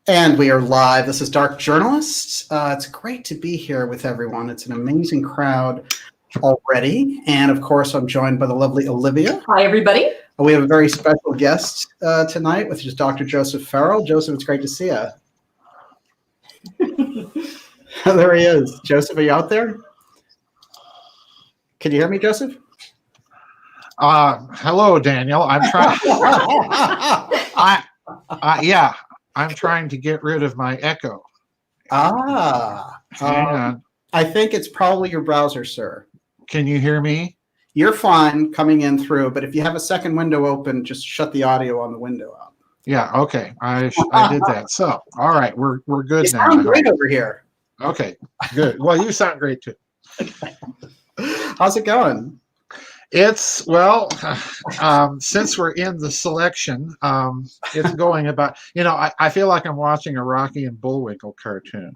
And we are live. This is Dark Journalists. It's great to be here with everyone. It's an amazing crowd already. And of course, I'm joined by the lovely Olivia. Hi, everybody. We have a very special guest tonight, which is Dr. Joseph Farrell. Joseph, it's great to see you. There he is. Joseph, are you out there? Can you hear me, Joseph? Hello, Daniel. I'm trying. Yeah, I'm trying to get rid of my echo. Hang on. I think it's probably your browser, sir. Can you hear me? You're fine coming in through, but if you have a second window open, just shut the audio on the window out. Yeah. Okay. I did that. So, all right, we're good now. You sound great over here. Okay. Good. Well, you sound great too. How's it going? It's since we're in the selection, it's going about. I feel like I'm watching a Rocky and Bullwinkle cartoon.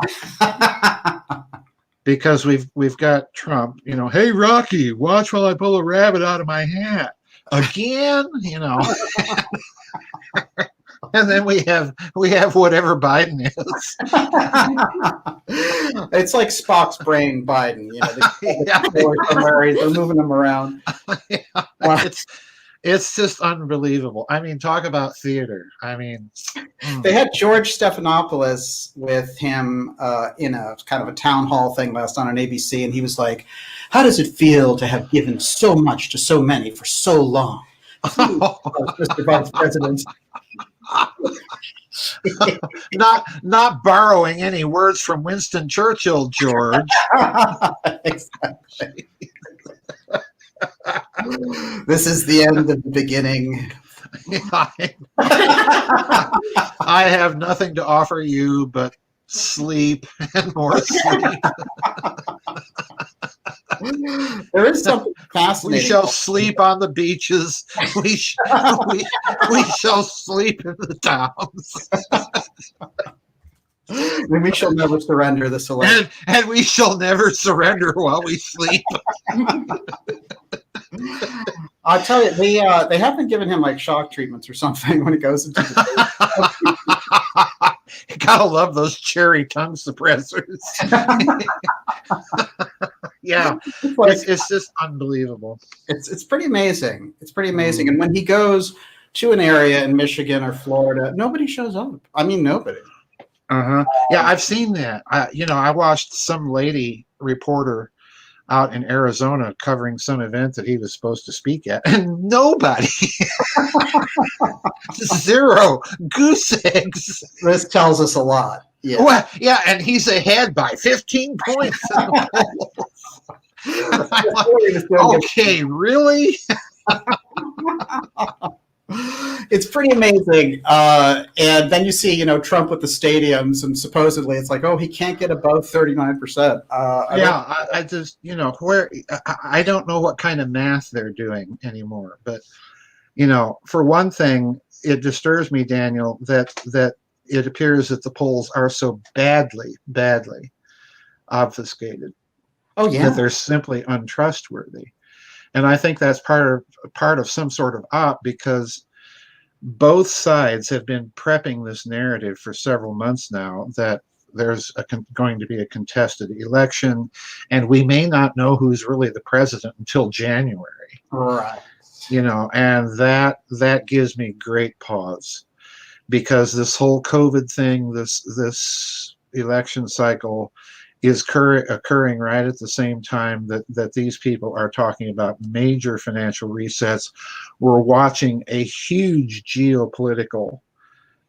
Because we've got Trump, hey Rocky, watch while I pull a rabbit out of my hat again, and then we have whatever Biden is. It's like Spock's brain, Biden. They're moving him around. Yeah, it's just unbelievable. I mean, talk about theater. I mean, they had George Stephanopoulos with him in a kind of a town hall thing last night on ABC, and he was like, "How does it feel to have given so much to so many for so long?" Mr. Vice President. not borrowing any words from Winston Churchill, George. Exactly. This is the end of the beginning. I have nothing to offer you but sleep and more sleep. There is something fascinating. We shall sleep on the beaches. We shall sleep in the towns. And we shall never surrender the selection. And we shall never surrender while we sleep. I'll tell you, they have been giving him like shock treatments or something when it goes into the You gotta love those cherry tongue suppressors. Yeah, it's just unbelievable. It's pretty amazing. It's pretty amazing. And when he goes to an area in Michigan or Florida, nobody shows up. I mean, nobody. Yeah, I've seen that. I watched some lady reporter out in Arizona covering some event that he was supposed to speak at, and nobody. Zero goose eggs. This tells us a lot. Yeah. Well, yeah, and he's ahead by 15 points. Okay, really? It's pretty amazing. And then you see, Trump with the stadiums, and supposedly it's like, oh, he can't get above 39%. I just, I don't know what kind of math they're doing anymore. But, for one thing, it disturbs me, Daniel, that it appears that the polls are so badly obfuscated. Oh, yeah. That they're simply untrustworthy. And I think that's part of some sort of op, because both sides have been prepping this narrative for several months now that there's going to be a contested election, and we may not know who's really the president until January. Right. And that gives me great pause, because this whole COVID thing, this election cycle, is occurring right at the same time that these people are talking about major financial resets. We're watching a huge geopolitical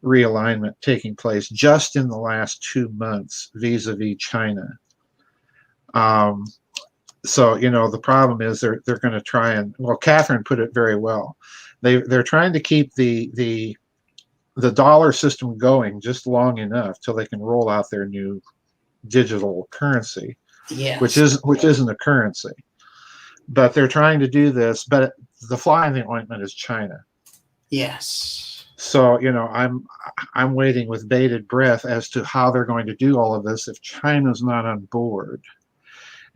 realignment taking place just in the last 2 months vis-a-vis China. So, the problem is they're going to try and, well, Catherine put it very well. They're trying to keep the dollar system going just long enough till they can roll out their new digital currency, yes. which isn't a currency, but they're trying to do this. But the fly in the ointment is China. Yes. So I'm waiting with bated breath as to how they're going to do all of this if China's not on board.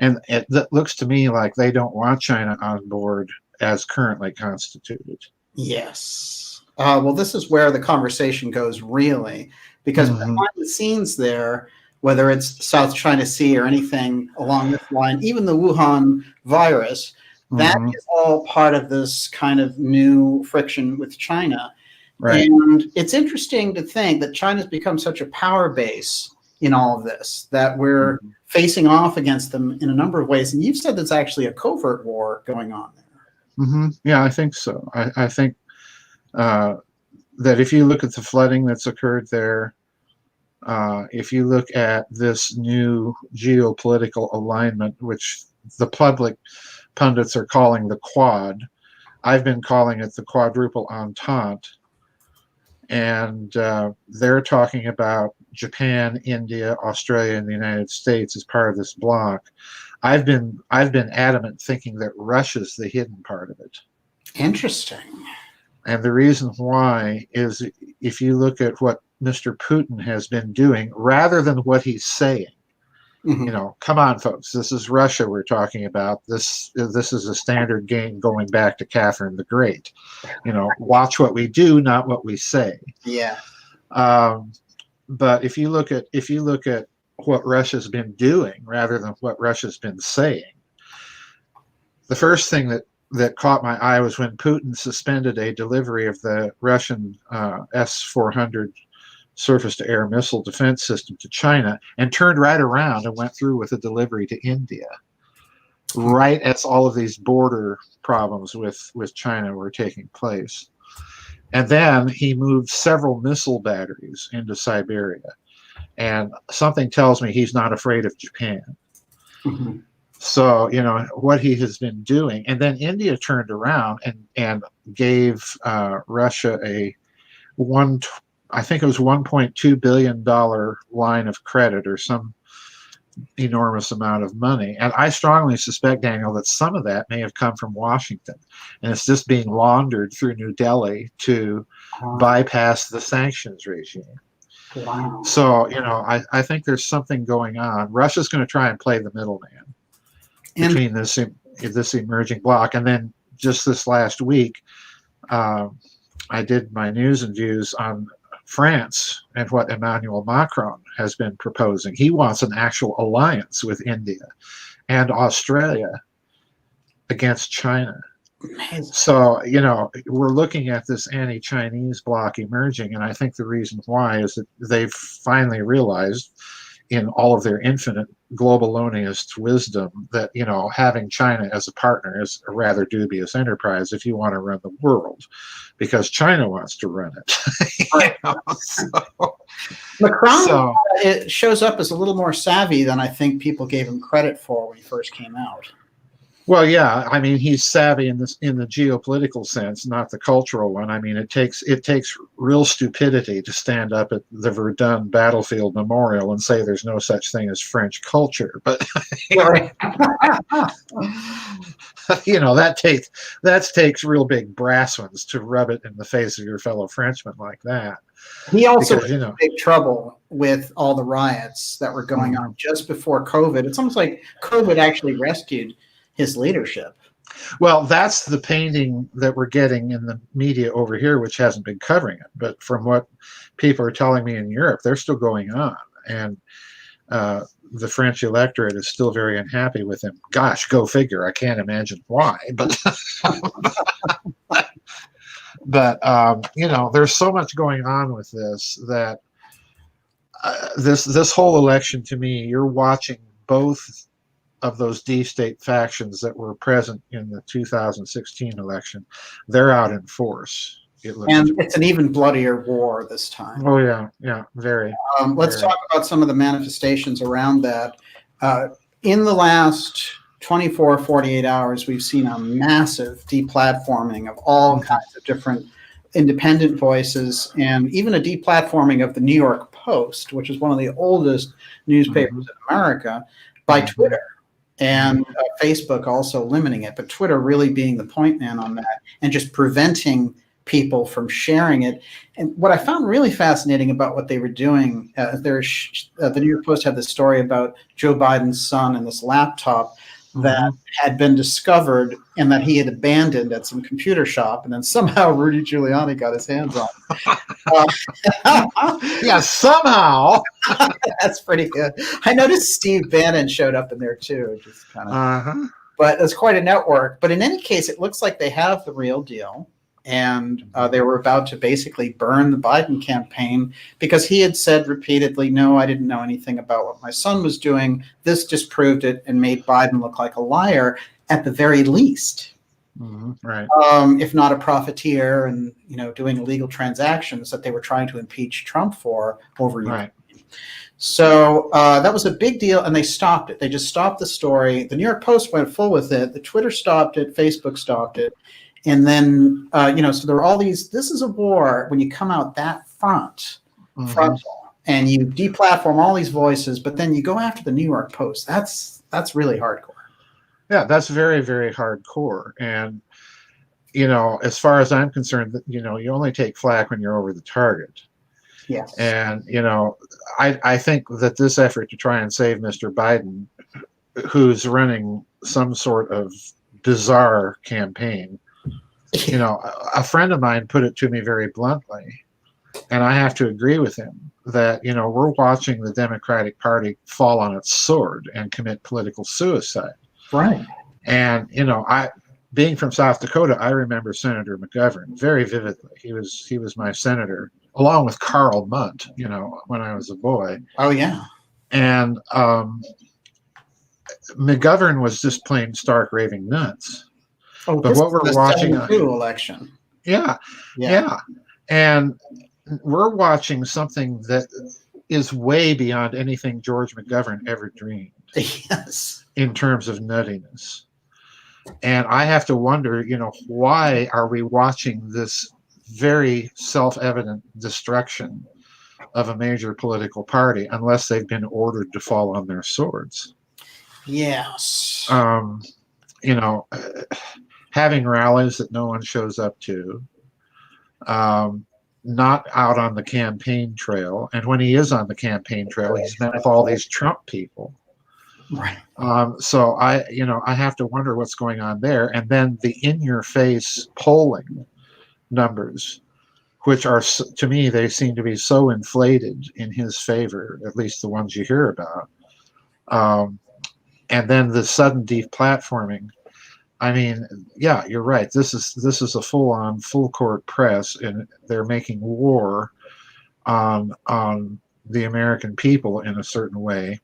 And it looks to me like they don't want China on board as currently constituted. Yes. Well, this is where the conversation goes, really, because Mhm. behind the scenes there, whether it's South China Sea or anything along this line, even the Wuhan virus, that Mhm. is all part of this kind of new friction with China. Right. And it's interesting to think that China's become such a power base in all of this, that we're Mhm. facing off against them in a number of ways. And you've said there's actually a covert war going on there. Yeah, I think so. I think uh, that if you look at the flooding that's occurred there, if you look at this new geopolitical alignment, which the public pundits are calling the Quad, I've been calling it the Quadruple Entente. And they're talking about Japan, India, Australia, and the United States as part of this bloc. I've been adamant thinking that Russia's the hidden part of it. Interesting. And the reason why is if you look at what Mr. Putin has been doing, rather than what he's saying, Mm-hmm. come on, folks, this is Russia we're talking about. This is a standard game going back to Catherine the Great. Watch what we do, not what we say. Yeah. Um, but if you look at what Russia's been doing rather than what Russia's been saying, the first thing that caught my eye was when Putin suspended a delivery of the Russian S-400 surface-to-air missile defense system to China and turned right around and went through with a delivery to India, right as all of these border problems with China were taking place. And then he moved several missile batteries into Siberia. And something tells me he's not afraid of Japan. Mm-hmm. So, what he has been doing. And then India turned around and gave Russia I think it was $1.2 billion line of credit or some enormous amount of money. And I strongly suspect, Daniel, that some of that may have come from Washington. And it's just being laundered through New Delhi to bypass the sanctions regime. Wow. So, I think there's something going on. Russia's going to try and play the middleman between this emerging bloc. And then just this last week, I did my news and views on France and what Emmanuel Macron has been proposing. He wants an actual alliance with India and Australia against China. Amazing. So, we're looking at this anti-Chinese bloc emerging, and I think the reason why is that they've finally realized in all of their infinite globaloniist wisdom that, having China as a partner is a rather dubious enterprise if you want to run the world, because China wants to run it. Macron, it shows up as a little more savvy than I think people gave him credit for when he first came out. Well, yeah, I mean, he's savvy in the geopolitical sense, not the cultural one. I mean, it takes real stupidity to stand up at the Verdun Battlefield Memorial and say there's no such thing as French culture. But that takes real big brass ones to rub it in the face of your fellow Frenchman like that. He also was in big trouble with all the riots that were going on just before COVID. It's almost like COVID actually rescued his leadership. Well, that's the painting that we're getting in the media over here, which hasn't been covering it. But from what people are telling me in Europe, they're still going on. And the French electorate is still very unhappy with him. Gosh, go figure. I can't imagine why. But there's so much going on with this that this whole election, to me, you're watching both of those D-state factions that were present in the 2016 election. They're out in force. And it's an even bloodier war this time. Oh, yeah, very. Let's talk about some of the manifestations around that. In the last 24, 48 hours, we've seen a massive deplatforming of all kinds of different independent voices, and even a deplatforming of the New York Post, which is one of the oldest newspapers in America, by Twitter. And Facebook also limiting it, but Twitter really being the point man on that and just preventing people from sharing it. And what I found really fascinating about what they were doing, the New York Post had this story about Joe Biden's son and this laptop that had been discovered and that he had abandoned at some computer shop, and then somehow Rudy Giuliani got his hands on. Yeah, somehow. That's pretty good. I noticed Steve Bannon showed up in there too, just kind of. But it's quite a network. But in any case, it looks like they have the real deal. And they were about to basically burn the Biden campaign because he had said repeatedly, no, I didn't know anything about what my son was doing. This disproved it and made Biden look like a liar at the very least. Right. If not a profiteer and, doing illegal transactions that they were trying to impeach Trump for over Ukraine. Right. So that was a big deal, and they stopped it. They just stopped the story. The New York Post went full with it. The Twitter stopped it. Facebook stopped it. And then, so there were all these, this is a war when you come out that frontal, and you deplatform all these voices, but then you go after the New York Post. That's really hardcore. Yeah, that's very, very hardcore. And, as far as I'm concerned, you only take flack when you're over the target. Yes. And, I think that this effort to try and save Mr. Biden, who's running some sort of bizarre campaign, a friend of mine put it to me very bluntly, and I have to agree with him, that, we're watching the Democratic Party fall on its sword and commit political suicide. Right. And, being from South Dakota, I remember Senator McGovern very vividly. He was my senator, along with Carl Munt, when I was a boy. Oh, yeah. And McGovern was just plain stark raving nuts. Oh, but what we're watching, election. Yeah. And we're watching something that is way beyond anything George McGovern ever dreamed. Yes. In terms of nuttiness. And I have to wonder, why are we watching this very self-evident destruction of a major political party unless they've been ordered to fall on their swords? Yes. Having rallies that no one shows up to, not out on the campaign trail. And when he is on the campaign trail, he's met with all these Trump people. Right. So I have to wonder what's going on there. And then the in-your-face polling numbers, which are, to me, they seem to be so inflated in his favor, at least the ones you hear about. And then the sudden deplatforming. I mean, yeah, you're right. This is a full-on, full-court press, and they're making war on the American people in a certain way.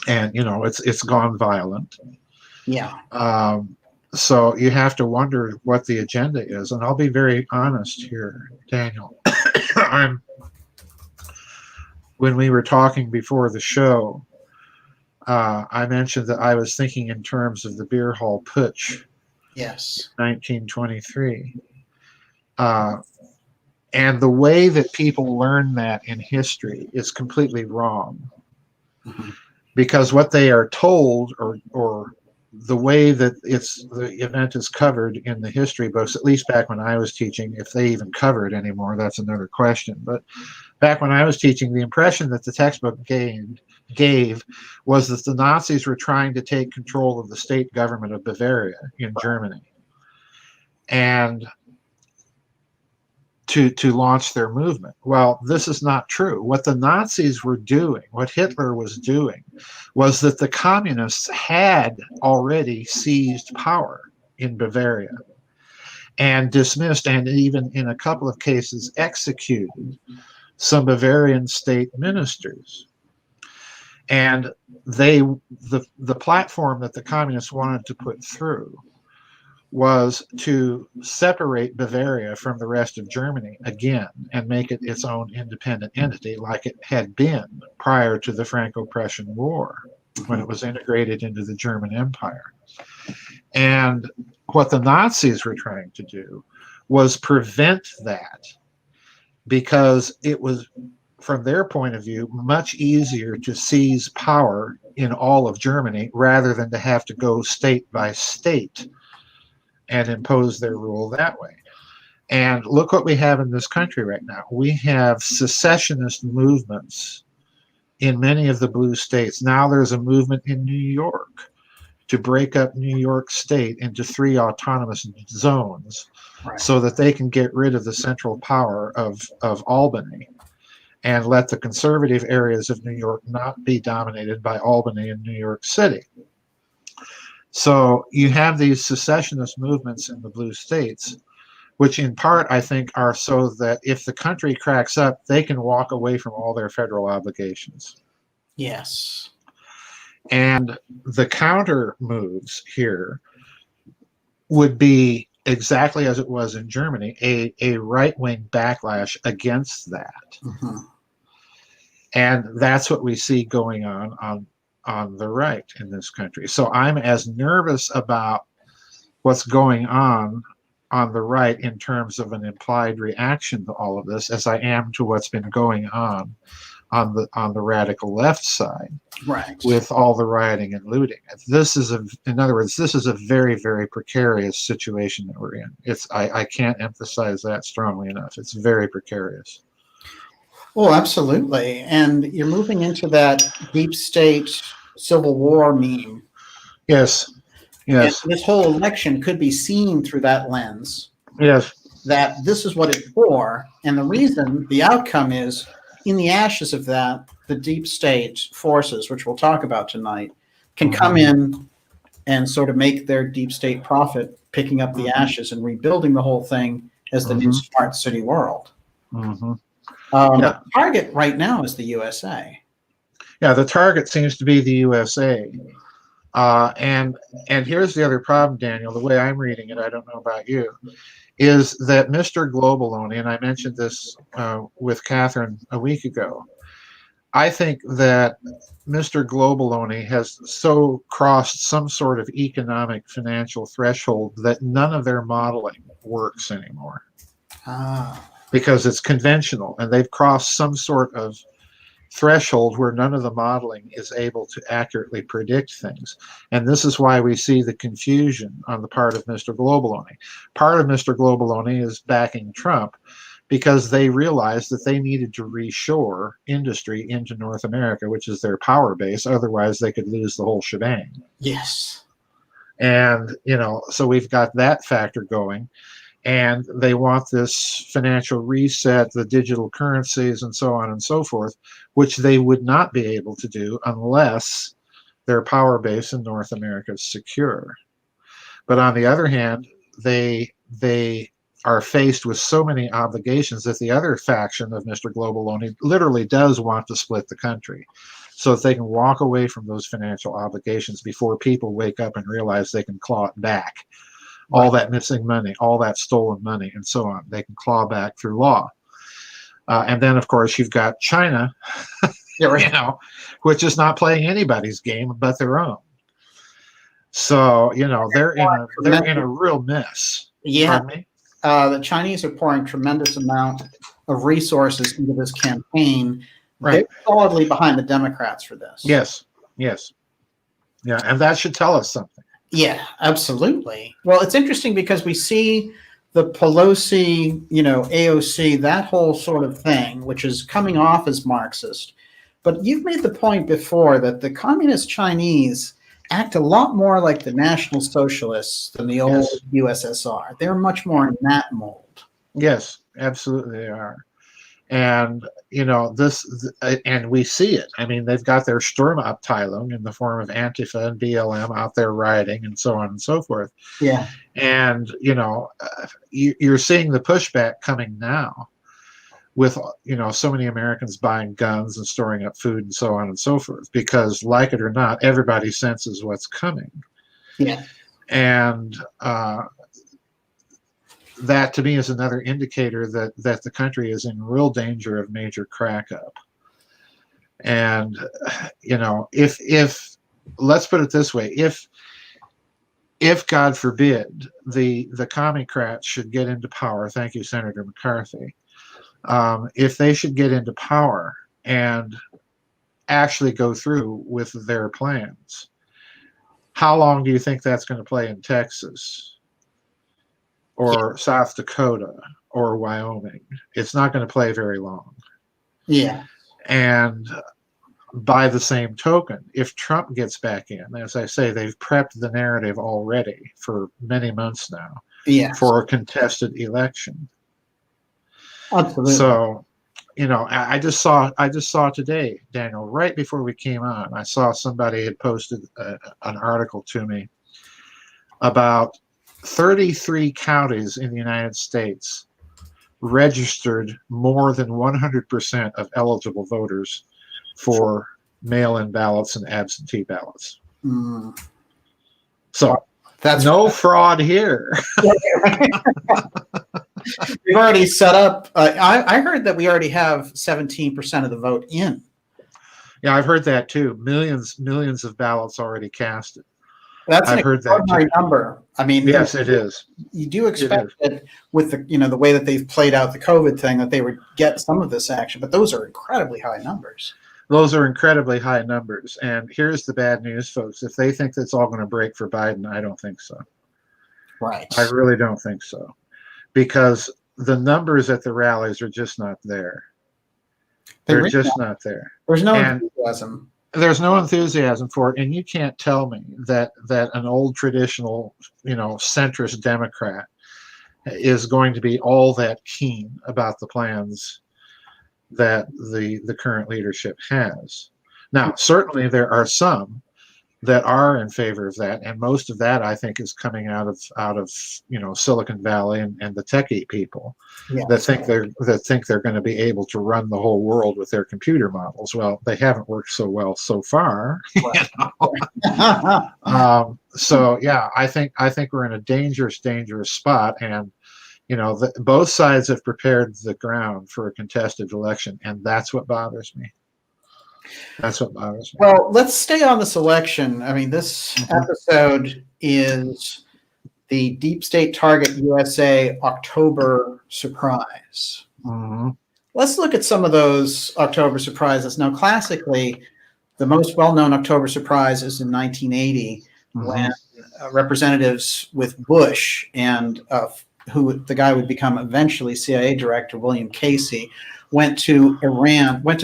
And it's gone violent. Yeah. So you have to wonder what the agenda is. And I'll be very honest here, Daniel. When we were talking before the show, I mentioned that I was thinking in terms of the beer hall putsch. Yes. 1923. And the way that people learn that in history is completely wrong. Mm-hmm. Because what they are told, or the way that the event is covered in the history books, at least back when I was teaching, if they even cover it anymore, that's another question. But back when I was teaching, the impression that the textbook gave was that the Nazis were trying to take control of the state government of Bavaria in Germany, and to launch their movement. Well, this is not true. What the Nazis were doing, what Hitler was doing, was that the communists had already seized power in Bavaria and dismissed, and even in a couple of cases executed, some Bavarian state ministers. And the platform that the communists wanted to put through was to separate Bavaria from the rest of Germany again and make it its own independent entity like it had been prior to the Franco-Prussian War, when it was integrated into the German Empire. And what the Nazis were trying to do was prevent that, because it was, from their point of view, much easier to seize power in all of Germany rather than to have to go state by state and impose their rule that way. And look what we have in this country right now. We have secessionist movements in many of the blue states. Now there's a movement in New York to break up New York State into 3 autonomous zones Right. so that they can get rid of the central power of Albany and let the conservative areas of New York not be dominated by Albany and New York City. So you have these secessionist movements in the blue states, which in part I think are so that if the country cracks up, they can walk away from all their federal obligations. Yes. And the counter moves here would be exactly as it was in Germany, a right-wing backlash against that. Mm-hmm. And that's what we see going on the right in this country. So I'm as nervous about what's going on the right in terms of an implied reaction to all of this as I am to what's been going on the radical left side, Right. with all the rioting and looting. In other words, this is a very, very precarious situation that we're in. I can't emphasize that strongly enough. It's very precarious. Oh, absolutely. And you're moving into that deep state civil war meme. Yes. Yes. And this whole election could be seen through that lens. Yes. That this is what it's for. And the reason, the outcome is, in the ashes of that, the deep state forces, which we'll talk about tonight, can come in and sort of make their deep state profit, picking up the ashes and rebuilding the whole thing as the new smart city world. The target right now is the USA. Yeah, the target seems to be the USA. And here's the other problem, Daniel, the way I'm reading it, I don't know about you, is that Mr. Globaloney, and I mentioned this with Catherine a week ago, I think that Mr. Globaloney has so crossed some sort of economic financial threshold that none of their modeling works anymore. Because it's conventional, and they've crossed some sort of threshold where none of the modeling is able to accurately predict things. And this is why we see the confusion on the part of Mr. Globaloney. Part of Mr. Globaloney is backing Trump because they realized that they needed to reshore industry into North America, which is their power base. Otherwise, they could lose the whole shebang. Yes. And, so we've got that factor going. And they want this financial reset, the digital currencies, and so on and so forth, which they would not be able to do unless their power base in North America is secure. But on the other hand, they are faced with so many obligations that the other faction of Mr. Globaloney literally does want to split the country so that they can walk away from those financial obligations before people wake up and realize they can claw it back. All that missing money, all that stolen money, and so on. They can claw back through law. And then, of course, you've got China, which is not playing anybody's game but their own. So, they're in a real mess. Yeah. The Chinese are pouring tremendous amount of resources into this campaign. Right. They're solidly behind the Democrats for this. Yes. Yeah, and that should tell us something. Yeah, absolutely. Well, it's interesting because we see the Pelosi, AOC, that whole sort of thing, which is coming off as Marxist. But you've made the point before that the communist Chinese act a lot more like the National Socialists than the old USSR. They're much more in that mold. Yes, absolutely they are. And, and we see it. I mean, they've got their Sturmabteilung in the form of Antifa and BLM out there rioting and so on and so forth. Yeah. And, you're seeing the pushback coming now with, so many Americans buying guns and storing up food and so on and so forth, because like it or not, everybody senses what's coming. Yeah. And, that to me is another indicator that the country is in real danger of major crack up. And, if let's put it this way, if God forbid the Communocrats should get into power, thank you, Senator McCarthy, if they should get into power and actually go through with their plans, how long do you think that's going to play in Texas? Or South Dakota or Wyoming? It's not going to play very long. Yeah. And by the same token, if Trump gets back in, as I say, they've prepped the narrative already for many months now Yes, for a contested election. absolutely. So, I just saw today, Daniel, right before we came on, I saw somebody had posted an article to me about 33 counties in the United States registered more than 100% of eligible voters for mail-in ballots and absentee ballots. Mm. So That's no fraud here. We've already set up. I heard that we already have 17% of the vote in. Yeah, I've heard that too. Millions of ballots already casted. That's an I've heard that extraordinary too. number. I mean, Yes, it is. You do expect that with the way that they've played out the COVID thing, that they would get some of this action, but those are incredibly high numbers. Those are incredibly high numbers. And here's the bad news, folks. If they think that's all going to break for Biden, I don't think so. Right. I really don't think so. Because the numbers at the rallies are just not there. They're just not there. There's no enthusiasm. There's no enthusiasm for it, and you can't tell me that an old traditional, centrist Democrat is going to be all that keen about the plans that the current leadership has. Now, certainly there are some that are in favor of that, and most of that I think is coming out of Silicon Valley and the techie people that think they're going to be able to run the whole world with their computer models. Well, they haven't worked so well so far. So yeah, I think we're in a dangerous spot, and both sides have prepared the ground for a contested election, and that's what bothers me. That's what bothers me. Well, let's stay on this election. I mean, this episode is the Deep State Target USA October surprise. Mm-hmm. Let's look at some of those October surprises. Now, classically, the most well-known October surprise is in 1980, when representatives with Bush and who the guy would become eventually CIA director, William Casey, went to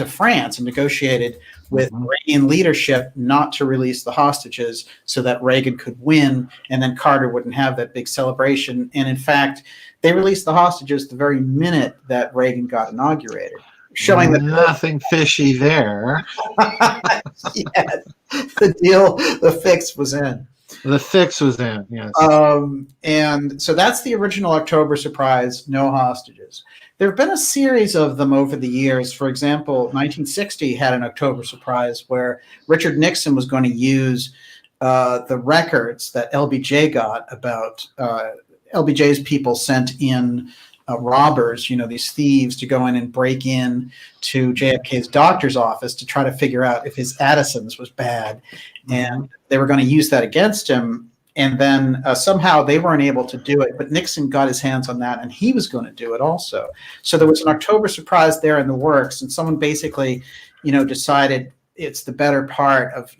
France and negotiated with Iranian leadership not to release the hostages so that Reagan could win, and then Carter wouldn't have that big celebration. And in fact, they released the hostages the very minute that Reagan got inaugurated, showing that nothing fishy there. Yes, the fix was in. The fix was in, yes. And so that's the original October surprise, no hostages. There have been a series of them over the years. For example, 1960 had an October surprise where Richard Nixon was going to use the records that LBJ got about LBJ's people sent in robbers, these thieves, to go in and break in to JFK's doctor's office to try to figure out if his Addison's was bad. And they were going to use that against him. And then somehow they weren't able to do it, but Nixon got his hands on that, and he was going to do it also. So there was an October surprise there in the works, and someone basically, decided it's the better part of,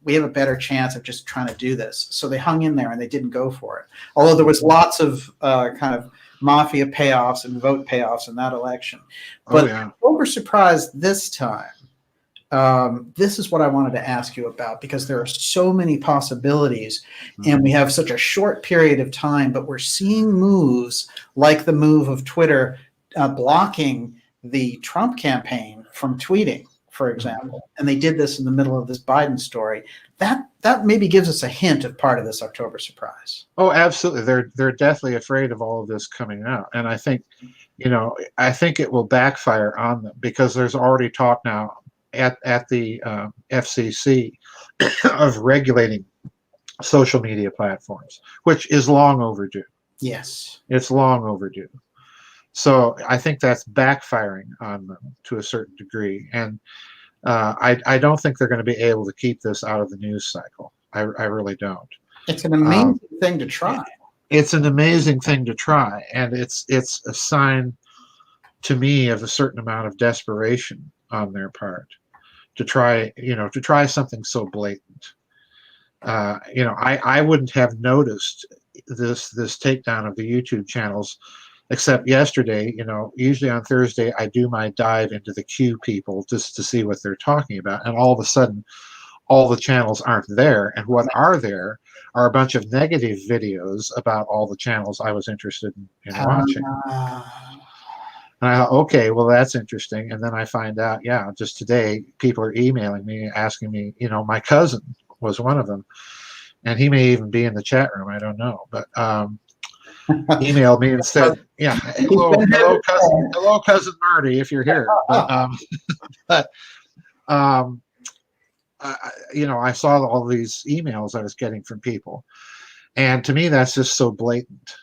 we have a better chance of just trying to do this. So they hung in there and they didn't go for it. Although there was lots of kind of mafia payoffs and vote payoffs in that election. But October surprise this time, this is what I wanted to ask you about, because there are so many possibilities and we have such a short period of time, but we're seeing moves like the move of Twitter blocking the Trump campaign from tweeting, for example. And they did this in the middle of this Biden story. That maybe gives us a hint of part of this October surprise. Oh, absolutely. They're deathly afraid of all of this coming out. And I think, I think it will backfire on them, because there's already talk now at the FCC of regulating social media platforms, which is long overdue. Yes. It's long overdue. So I think that's backfiring on them to a certain degree. And I don't think they're going to be able to keep this out of the news cycle. I really don't. It's an amazing thing to try. It's an amazing thing to try. And it's a sign to me of a certain amount of desperation on their part to try something so blatant. I wouldn't have noticed this takedown of the YouTube channels Except yesterday, usually on Thursday, I do my dive into the Q people just to see what they're talking about. And all of a sudden, all the channels aren't there. And what are there are a bunch of negative videos about all the channels I was interested in watching. And I thought, okay, well, that's interesting. And then I find out, yeah, just today, people are emailing me, asking me, my cousin was one of them. And he may even be in the chat room. I don't know. But emailed me and said, yeah, hello, cousin Marty, if you're here. But I saw all these emails I was getting from people. And to me, that's just so blatant.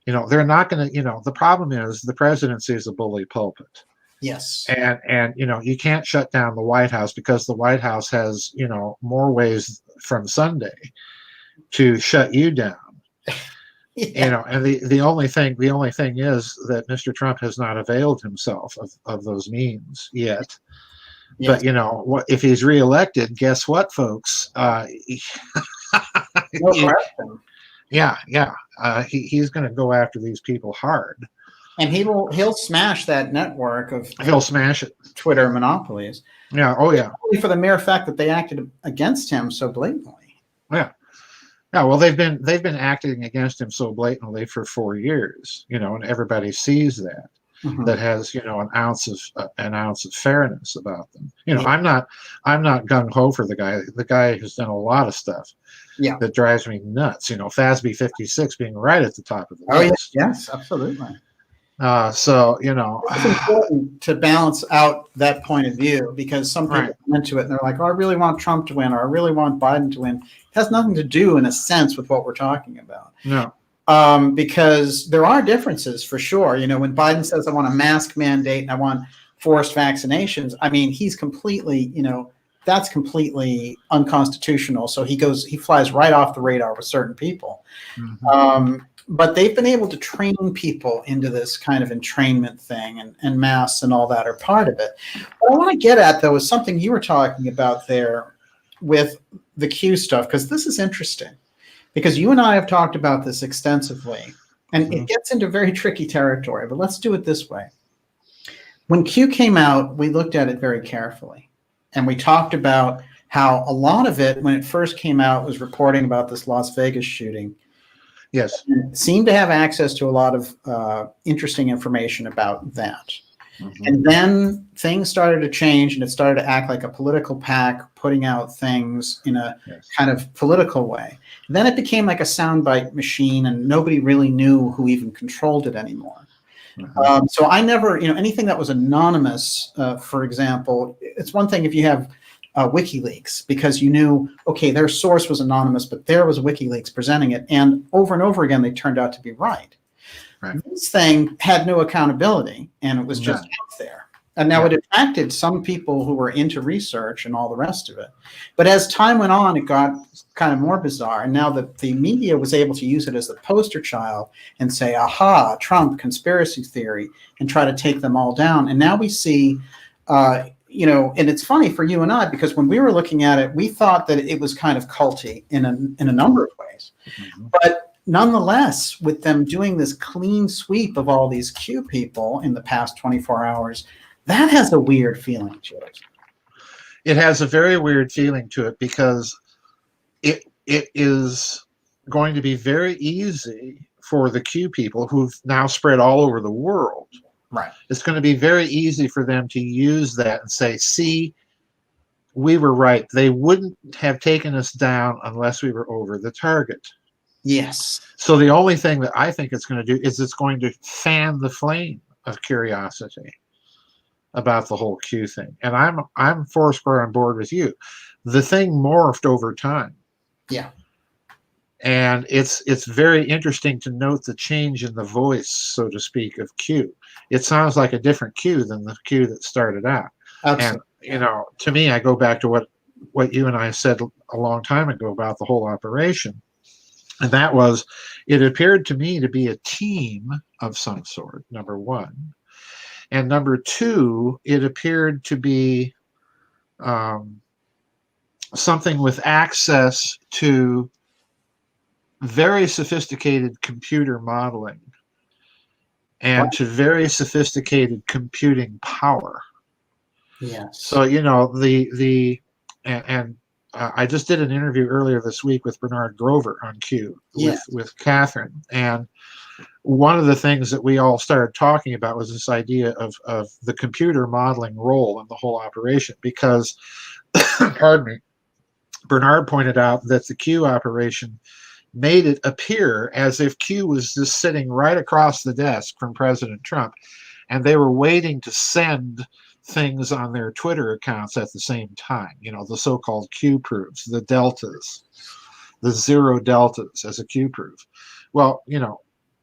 They're not going to, the problem is the presidency is a bully pulpit. Yes. And you can't shut down the White House because the White House has, more ways from Sunday to shut you down. Yeah. And the only thing is that Mr. Trump has not availed himself of those means yet. Yes. But what if he's reelected? Guess what, folks? No question. Yeah. He's going to go after these people hard, and he'll smash that network of. He'll smash it. Twitter monopolies. Yeah. Oh yeah. Only for the mere fact that they acted against him so blatantly. Yeah. Yeah, well, they've been acting against him so blatantly for 4 years, and everybody sees that. Mm-hmm. That has an ounce of fairness about them. Yeah. I'm not gung ho for the guy. The guy has done a lot of stuff. Yeah. That drives me nuts. FASB 56 being right at the top of the list. Yes, absolutely. So it's important to balance out that point of view, because some people come into it and they're like, oh, I really want Trump to win, or I really want Biden to win. It has nothing to do, in a sense, with what we're talking about. No. Because there are differences for sure. When Biden says I want a mask mandate and I want forced vaccinations, I mean, he's completely, that's completely unconstitutional. So he flies right off the radar with certain people. Mm-hmm. But they've been able to train people into this kind of entrainment thing, and masks and all that are part of it. What I want to get at, though, is something you were talking about there with the Q stuff, because this is interesting. Because you and I have talked about this extensively, and it gets into very tricky territory, but let's do it this way. When Q came out, we looked at it very carefully, and we talked about how a lot of it, when it first came out, was reporting about this Las Vegas shooting. Yes. And it seemed to have access to a lot of interesting information about that. Mm-hmm. And then things started to change, and it started to act like a political PAC, putting out things in a kind of political way. And then it became like a soundbite machine, and nobody really knew who even controlled it anymore. Mm-hmm. So I never, anything that was anonymous, for example, it's one thing if you have WikiLeaks, because you knew, okay, their source was anonymous, but there was WikiLeaks presenting it. And over again, they turned out to be right. This thing had no accountability, and it was just out there. And now it attracted some people who were into research and all the rest of it. But as time went on, it got kind of more bizarre. And now the media was able to use it as the poster child and say, aha, Trump, conspiracy theory, and try to take them all down. And now we see, and it's funny for you and I, because when we were looking at it, we thought that it was kind of culty in a number of ways. Mm-hmm. But nonetheless, with them doing this clean sweep of all these Q people in the past 24 hours, that has a weird feeling to it. It has a very weird feeling to it, because it is going to be very easy for the Q people who've now spread all over the world. Right. It's going to be very easy for them to use that and say, see, we were right. They wouldn't have taken us down unless we were over the target. Yes. So the only thing that I think it's going to do is it's going to fan the flame of curiosity about the whole Q thing. And I'm foursquare on board with you. The thing morphed over time. Yeah. And it's very interesting to note the change in the voice, so to speak, of Q. It sounds like a different Q than the Q that started out. Absolutely. And to me, I go back to what you and I said a long time ago about the whole operation. And that was, it appeared to me to be a team of some sort, number one. And number two, it appeared to be something with access to very sophisticated computer modeling and to very sophisticated computing power. Yes. So, I just did an interview earlier this week with Bernard Grover on Q with Catherine. And one of the things that we all started talking about was this idea of the computer modeling role in the whole operation, because, pardon me, Bernard pointed out that the Q operation made it appear as if Q was just sitting right across the desk from President Trump, and they were waiting to send things on their Twitter accounts at the same time, the so-called Q proofs, the deltas, the zero deltas as a Q proof. Well,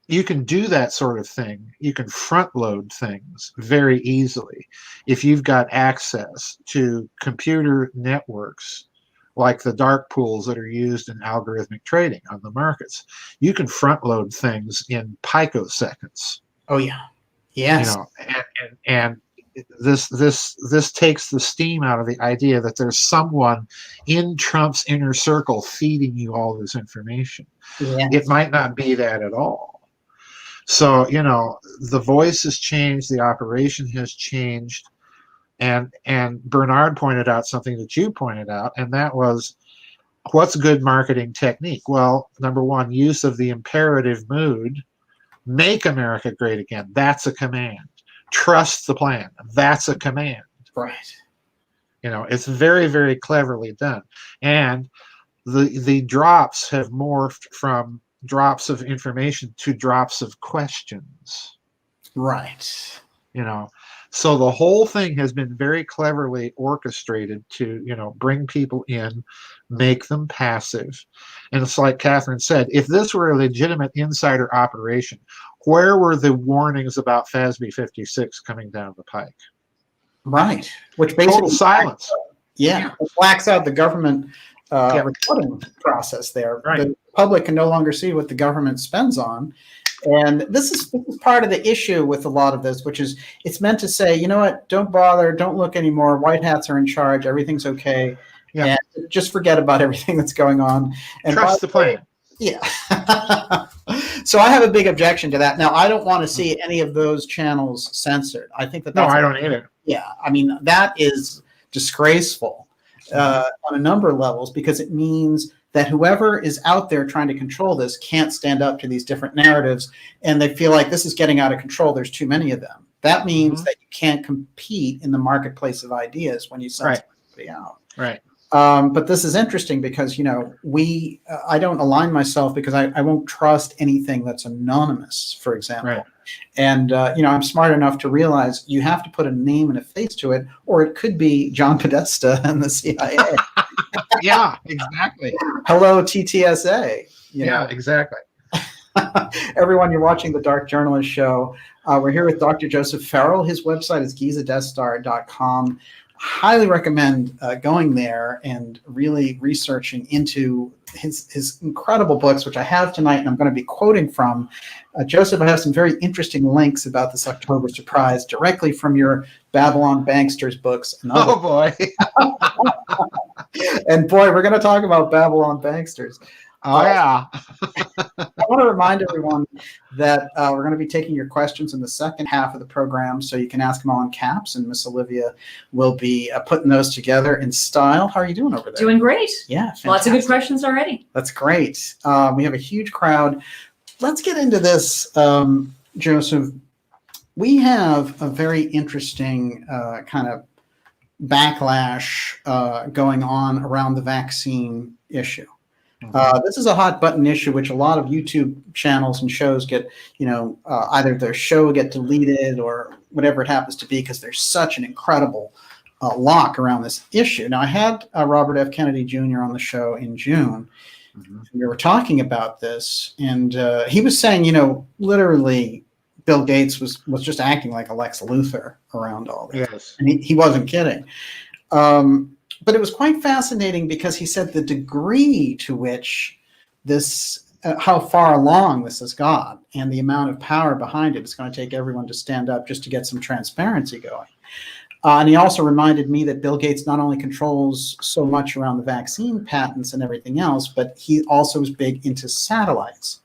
you can do that sort of thing. You can front load things very easily if you've got access to computer networks like the dark pools that are used in algorithmic trading on the markets. You can front load things in picoseconds. Oh yeah. Yes. And this takes the steam out of the idea that there's someone in Trump's inner circle feeding you all this information. Yes. It might not be that at all. So, the voice has changed, the operation has changed, and Bernard pointed out something that you pointed out, and that was, what's good marketing technique? Well, number one, use of the imperative mood. Make America great again. That's a command. Trust the plan. That's a command. Right. It's very, very cleverly done. And the drops have morphed from drops of information to drops of questions. Right. So the whole thing has been very cleverly orchestrated to, bring people in, make them passive. And it's like Catherine said, if this were a legitimate insider operation, where were the warnings about FASB 56 coming down the pike? Right. Which basically total silence. It blacks out the government reporting process there. Right. The public can no longer see what the government spends on. And this is part of the issue with a lot of this, which is it's meant to say, you know what, don't bother, don't look anymore. White hats are in charge. Everything's okay. Yeah. And just forget about everything that's going on. And trust the plan. Yeah. So I have a big objection to that. Now, I don't want to see any of those channels censored. I think that's I don't either. Yeah. I mean, that is disgraceful on a number of levels, because it means that whoever is out there trying to control this can't stand up to these different narratives, and they feel like this is getting out of control. There's too many of them. That means that you can't compete in the marketplace of ideas when you send somebody out. Right. But this is interesting because, I don't align myself because I won't trust anything that's anonymous, for example. Right. And, I'm smart enough to realize you have to put a name and a face to it, or it could be John Podesta and the CIA. Yeah, exactly. Hello, TTSA. Exactly. Everyone, you're watching the Dark Journalist Show. We're here with Dr. Joseph Farrell. His website is gizadestar.com. Highly recommend going there and really researching into his incredible books, which I have tonight, and I'm going to be quoting from. Joseph, I have some very interesting links about this October surprise directly from your Babylon Banksters books. And oh, boy. And boy, we're going to talk about Babylon Banksters. Oh, yeah. I want to remind everyone that we're going to be taking your questions in the second half of the program, so you can ask them all in caps, and Miss Olivia will be putting those together in style. How are you doing over there? Doing great. Yeah, fantastic. Lots of good questions already. That's great. We have a huge crowd. Let's get into this, Joseph. We have a very interesting kind of backlash going on around the vaccine issue. This is a hot button issue, which a lot of YouTube channels and shows get, either their show get deleted or whatever it happens to be, because there's such an incredible lock around this issue. Now, I had Robert F. Kennedy Jr. on the show in June. We were talking about this, and he was saying, literally Bill Gates was just acting like a Lex Luthor around all this. Yes. And he wasn't kidding. But it was quite fascinating because he said the degree to which this, how far along this has got, and the amount of power behind it is going to take everyone to stand up just to get some transparency going. And he also reminded me that Bill Gates not only controls so much around the vaccine patents and everything else, but he also is big into satellites.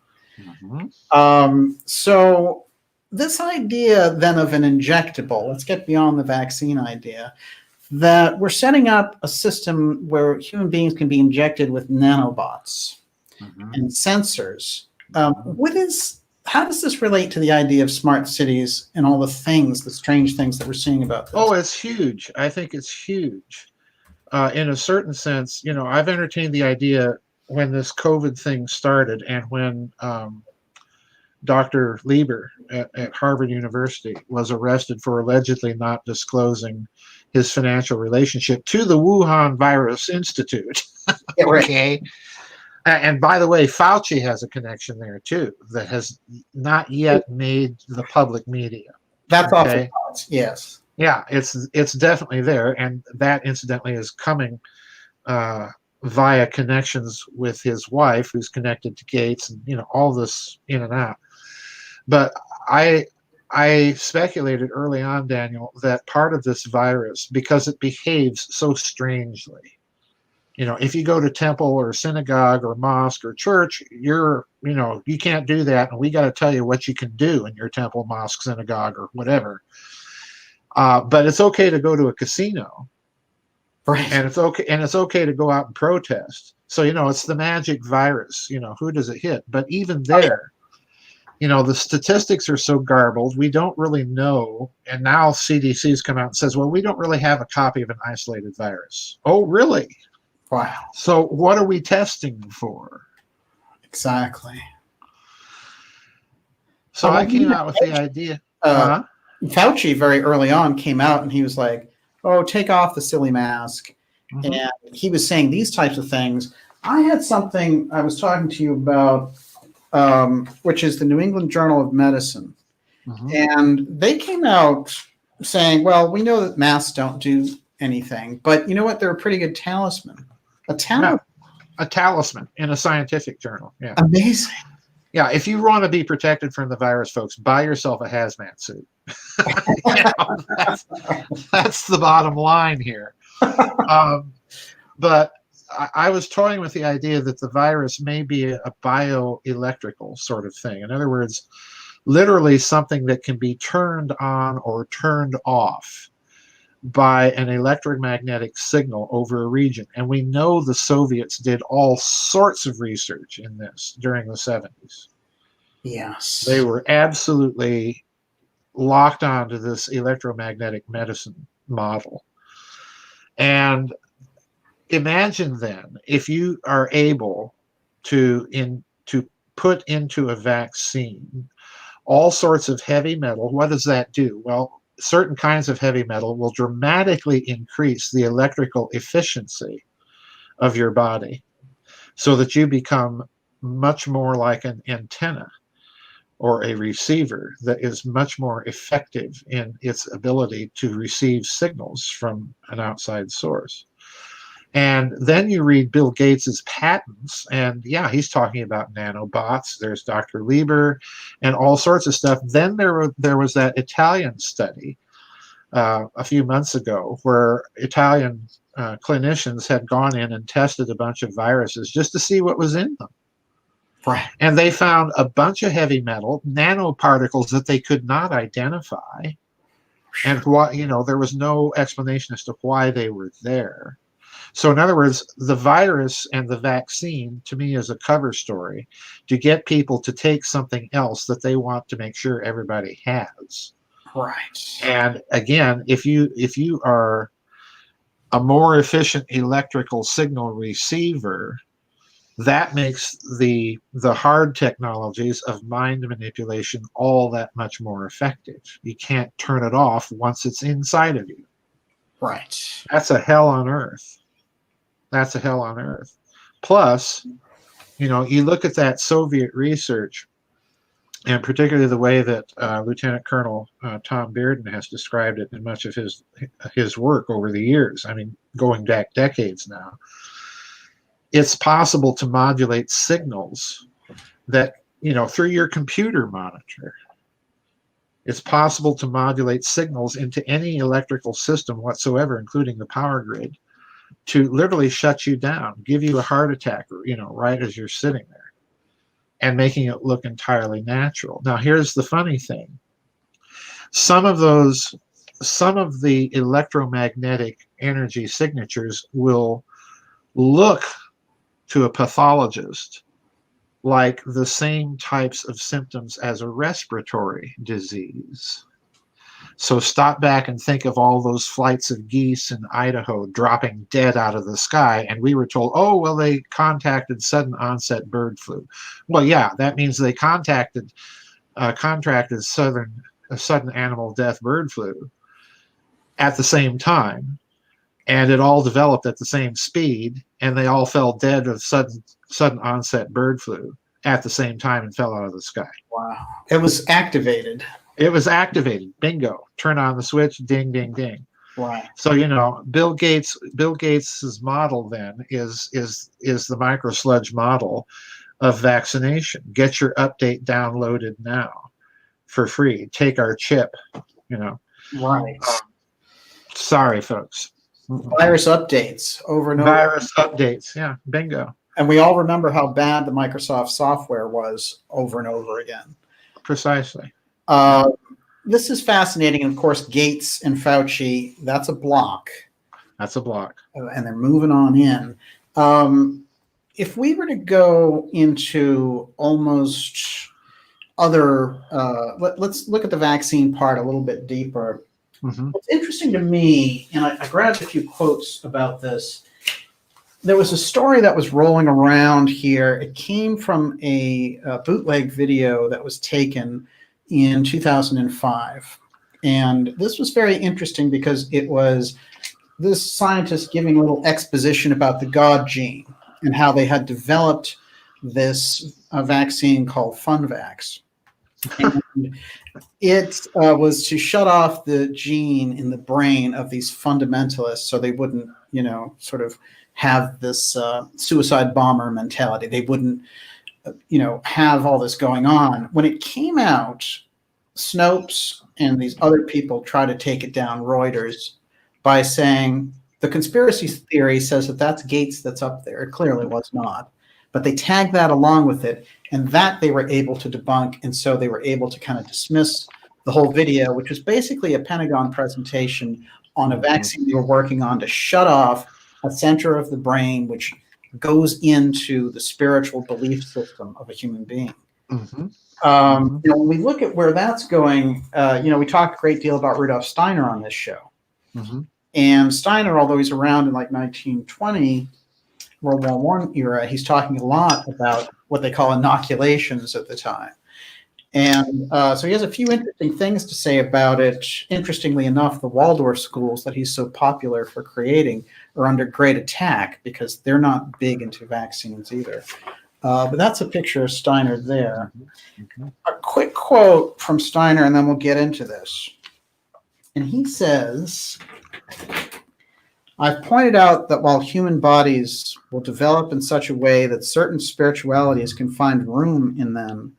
So this idea then of an injectable, let's get beyond the vaccine idea, that we're setting up a system where human beings can be injected with nanobots and sensors. How does this relate to the idea of smart cities and all the things, the strange things that we're seeing about this? Oh, it's huge. I think it's huge. In a certain sense, I've entertained the idea when this COVID thing started and when Dr. Lieber at Harvard University was arrested for allegedly not disclosing his financial relationship to the Wuhan Virus Institute. Yeah, right. Okay. And by the way, Fauci has a connection there too that has not yet made the public media. That's okay? awful. Yes. Yeah, it's definitely there, and that incidentally is coming via connections with his wife, who's connected to Gates, and all this in and out. But I speculated early on, Daniel, that part of this virus, because it behaves so strangely, if you go to temple or synagogue or mosque or church, you can't do that, and we got to tell you what you can do in your temple, mosque, synagogue, or whatever. But it's okay to go to a casino, right? And it's okay to go out and protest. So it's the magic virus. Who does it hit? But even there, the statistics are so garbled. We don't really know. And now CDC's come out and says, well, we don't really have a copy of an isolated virus. Oh, really? Wow. So what are we testing for? Exactly. So I came out with the idea. Fauci very early on came out and he was like, oh, take off the silly mask. Mm-hmm. And he was saying these types of things. I had something I was talking to you about, which is the New England Journal of Medicine. Mm-hmm. And they came out saying, well, we know that masks don't do anything, but you know what? They're a pretty good talisman. A talisman in a scientific journal. Yeah. Amazing. Yeah, if you want to be protected from the virus, folks, buy yourself a hazmat suit. That's the bottom line here. But I was toying with the idea that the virus may be a bioelectrical sort of thing. In other words, literally something that can be turned on or turned off by an electromagnetic signal over a region. And we know the Soviets did all sorts of research in this during the 70s. Yes. They were absolutely locked onto this electromagnetic medicine model. And imagine then, if you are able to put into a vaccine all sorts of heavy metal, what does that do? Well, certain kinds of heavy metal will dramatically increase the electrical efficiency of your body so that you become much more like an antenna or a receiver that is much more effective in its ability to receive signals from an outside source. And then you read Bill Gates's patents, and yeah, he's talking about nanobots. There's Dr. Lieber and all sorts of stuff. Then there was that Italian study a few months ago where Italian clinicians had gone in and tested a bunch of viruses just to see what was in them. Right. And they found a bunch of heavy metal, nanoparticles that they could not identify. And there was no explanation as to why they were there. So in other words, the virus and the vaccine, to me, is a cover story to get people to take something else that they want to make sure everybody has. Right. And again, if you are a more efficient electrical signal receiver, that makes the hard technologies of mind manipulation all that much more effective. You can't turn it off once it's inside of you. Right. That's a hell on earth. That's a hell on earth. Plus, you look at that Soviet research, and particularly the way that Lieutenant Colonel Tom Bearden has described it in much of his work over the years. I mean, going back decades now. It's possible to modulate signals that, through your computer monitor. It's possible to modulate signals into any electrical system whatsoever, including the power grid, to literally shut you down, give you a heart attack, right as you're sitting there, and making it look entirely natural. Now, here's the funny thing. some of the electromagnetic energy signatures will look to a pathologist like the same types of symptoms as a respiratory disease. So stop back and think of all those flights of geese in Idaho dropping dead out of the sky, and we were told, oh, well, they contacted sudden onset bird flu. Well, yeah, that means they contracted sudden animal death bird flu at the same time, and it all developed at the same speed, and they all fell dead of sudden onset bird flu at the same time and fell out of the sky. Wow. It was activated. It was activated. Bingo. Turn on the switch. Ding, ding, ding. Right. So, Bill Gates's model then is the microsludge model of vaccination. Get your update downloaded now for free. Take our chip. Right. Sorry, folks. Virus updates over and over. Virus updates. Yeah. Bingo. And we all remember how bad the Microsoft software was over and over again. Precisely. This is fascinating. And of course, Gates and Fauci, that's a block. That's a block. And they're moving on in. If we were to go into almost other, let's look at the vaccine part a little bit deeper. Mm-hmm. What's interesting to me, and I grabbed a few quotes about this. There was a story that was rolling around here. It came from a bootleg video that was taken in 2005. And this was very interesting because it was this scientist giving a little exposition about the God gene and how they had developed this vaccine called Funvax. And it was to shut off the gene in the brain of these fundamentalists so they wouldn't, sort of have this suicide bomber mentality. They wouldn't, have all this going on. When it came out, Snopes and these other people tried to take it down, Reuters, by saying the conspiracy theory says that that's Gates that's up there. It clearly was not. But they tagged that along with it, and that they were able to debunk, and so they were able to kind of dismiss the whole video, which was basically a Pentagon presentation on a vaccine they were working on to shut off a center of the brain which goes into the spiritual belief system of a human being. Mm-hmm. When we look at where that's going, we talked a great deal about Rudolf Steiner on this show. Mm-hmm. And Steiner, although he's around in like 1920, World War I era, he's talking a lot about what they call inoculations at the time. And so he has a few interesting things to say about it. Interestingly enough, the Waldorf schools that he's so popular for creating are under great attack because they're not big into vaccines either. But that's a picture of Steiner there. Mm-hmm. A quick quote from Steiner, and then we'll get into this. And he says, I've pointed out that while human bodies will develop in such a way that certain spiritualities can find room in them,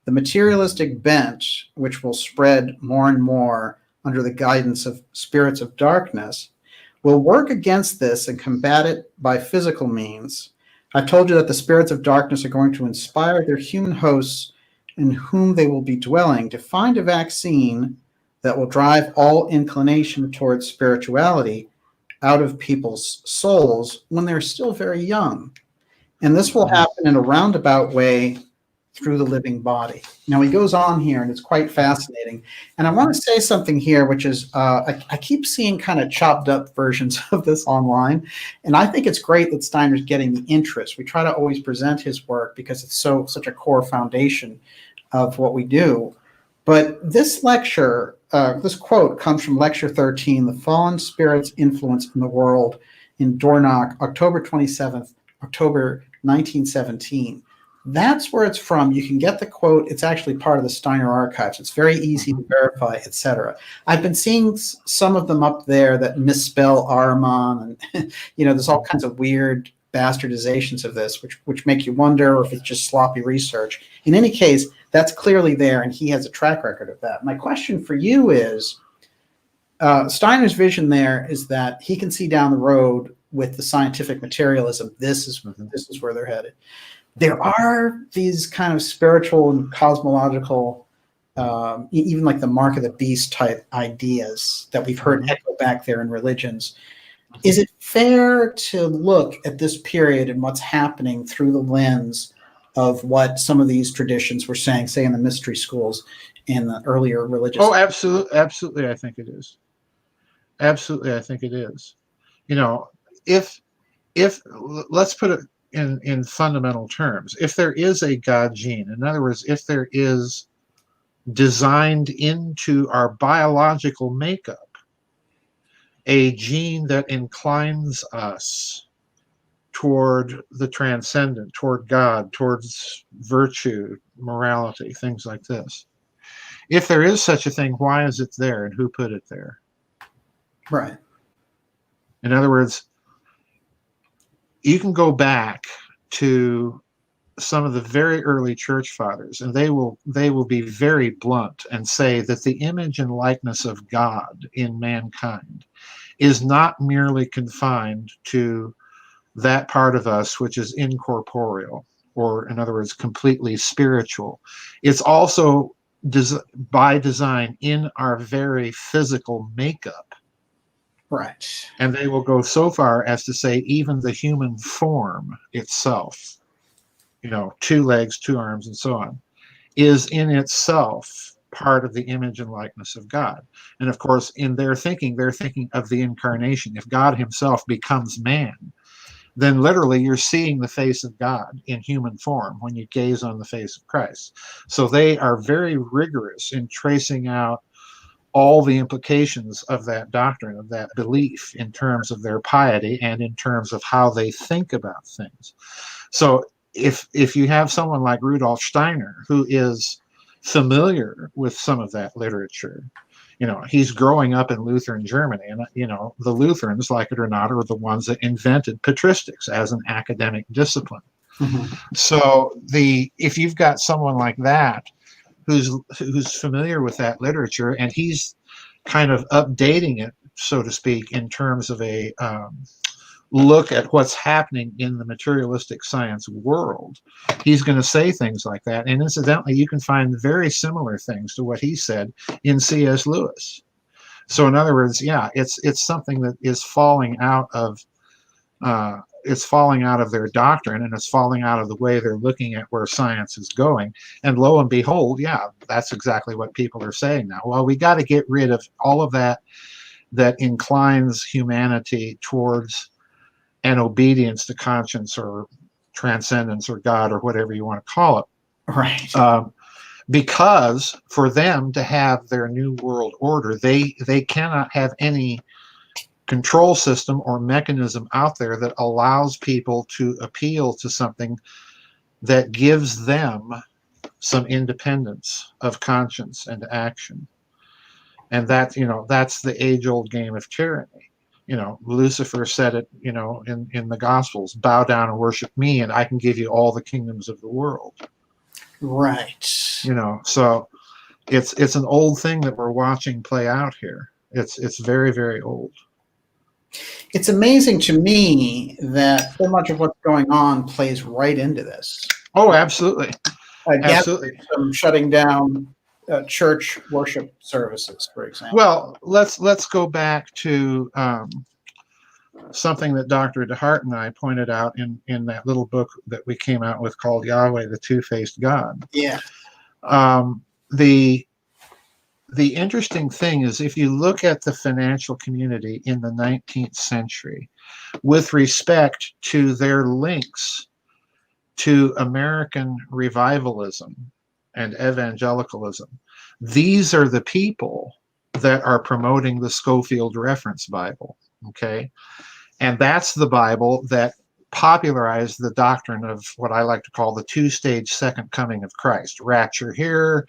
the materialistic bent, which will spread more and more under the guidance of spirits of darkness, will work against this and combat it by physical means. I've told you that the spirits of darkness are going to inspire their human hosts in whom they will be dwelling to find a vaccine that will drive all inclination towards spirituality out of people's souls when they're still very young. And this will happen in a roundabout way through the living body. Now he goes on here, and it's quite fascinating. And I want to say something here, which is I keep seeing kind of chopped up versions of this online. And I think it's great that Steiner's getting the interest. We try to always present his work because it's such a core foundation of what we do. But this lecture, this quote comes from Lecture 13, The Fallen Spirit's Influence in the World in Dornoch, October 27th, October 1917. That's where it's from. You can get the quote. It's actually part of the Steiner archives. It's very easy to verify, etc. I've been seeing some of them up there that misspell Ahriman, and there's all kinds of weird bastardizations of this, which make you wonder if it's just sloppy research. In any case, that's clearly there, and he has a track record of that. My question for you is, Steiner's vision there is that he can see down the road with the scientific materialism. This is where they're headed. There are these kind of spiritual and cosmological even like the mark of the beast type ideas that we've heard echo back there in religions. Is it fair to look at this period and what's happening through the lens of what some of these traditions were saying, say in the mystery schools in the earlier religious? Oh, absolutely. I think it is. Absolutely, I think it is. You know, if let's put it in fundamental terms, if there is a God gene, in other words, if there is designed into our biological makeup a gene that inclines us toward the transcendent, toward God, towards virtue, morality, things like this. If there is such a thing, why is it there and who put it there? Right. In other words, you can go back to some of the very early church fathers, and they will be very blunt and say that the image and likeness of God in mankind is not merely confined to that part of us which is incorporeal, or in other words, completely spiritual. It's also by design in our very physical makeup. Right. And they will go so far as to say even the human form itself, you know, 2 legs, 2 arms, and so on, is in itself part of the image and likeness of God. And of course, in their thinking, they're thinking of the incarnation. If God himself becomes man, then literally you're seeing the face of God in human form when you gaze on the face of Christ. So they are very rigorous in tracing out all the implications of that doctrine, of that belief, in terms of their piety and in terms of how they think about things. So if you have someone like Rudolf Steiner, who is familiar with some of that literature, you know, he's growing up in Lutheran Germany, and, you know, the Lutherans, like it or not, are the ones that invented patristics as an academic discipline. Mm-hmm. So if you've got someone like that who's familiar with that literature, and he's kind of updating it, so to speak, in terms of a look at what's happening in the materialistic science world, he's going to say things like that. And incidentally, you can find very similar things to what he said in C.S. Lewis. So in other words, yeah, it's something that is falling out of their doctrine, and it's falling out of the way they're looking at where science is going. And lo and behold, yeah, that's exactly what people are saying now. Well, we got to get rid of all of that inclines humanity towards an obedience to conscience or transcendence or God or whatever you want to call it. Right. Because for them to have their new world order, they cannot have any control system or mechanism out there that allows people to appeal to something that gives them some independence of conscience and action. And that, you know, that's the age-old game of tyranny. You know, Lucifer said it, you know, in the Gospels, bow down and worship me, and I can give you all the kingdoms of the world. Right. You know, so it's an old thing that we're watching play out here. It's very, very old. It's amazing to me that so much of what's going on plays right into this. Oh, absolutely. Absolutely. From shutting down church worship services, for example. Well, let's go back to something that Dr. DeHart and I pointed out in that little book that we came out with called Yahweh, the Two-Faced God. Yeah. The interesting thing is, if you look at the financial community in the 19th century with respect to their links to American revivalism and evangelicalism, these are the people that are promoting the Scofield Reference Bible, okay? And that's the Bible that popularized the doctrine of what I like to call the 2-stage second coming of Christ. Rapture here,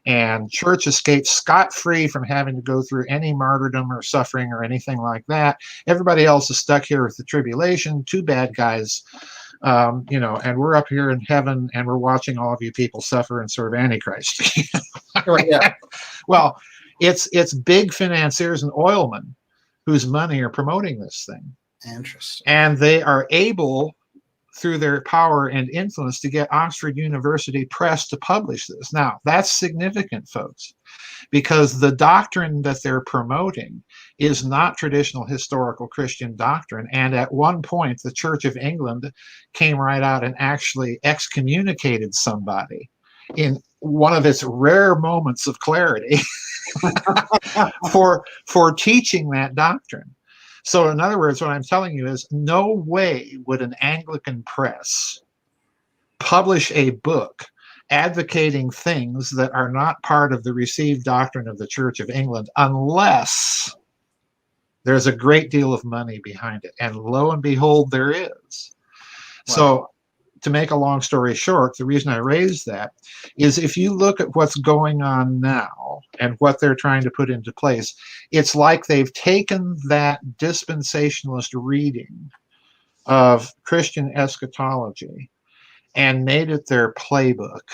and church escapes scot-free from having to go through any martyrdom or suffering or anything like that. Everybody else is stuck here with the tribulation, 2 bad guys, you know, and we're up here in heaven and we're watching all of you people suffer and serve Antichrist. Right, yeah. Well, it's big financiers and oilmen whose money are promoting this thing. Interesting. And they are able, through their power and influence to get Oxford University Press to publish this. Now, that's significant, folks, because the doctrine that they're promoting is not traditional historical Christian doctrine. And at one point, the Church of England came right out and actually excommunicated somebody in one of its rare moments of clarity for teaching that doctrine. So in other words, what I'm telling you is no way would an Anglican press publish a book advocating things that are not part of the received doctrine of the Church of England unless there's a great deal of money behind it. And lo and behold, there is. Wow. So to make a long story short, the reason I raised that is if you look at what's going on now and what they're trying to put into place, it's like they've taken that dispensationalist reading of Christian eschatology and made it their playbook.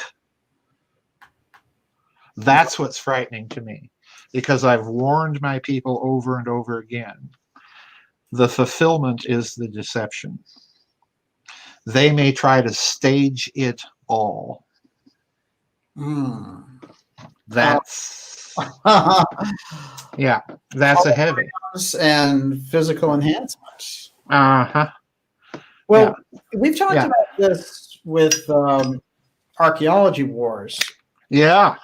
That's what's frightening to me, because I've warned my people over and over again. The fulfillment is the deception. They may try to stage it all. That's yeah, that's a heavy and physical enhancement. Uh-huh. Well, we've talked about this with archaeology wars. Yeah.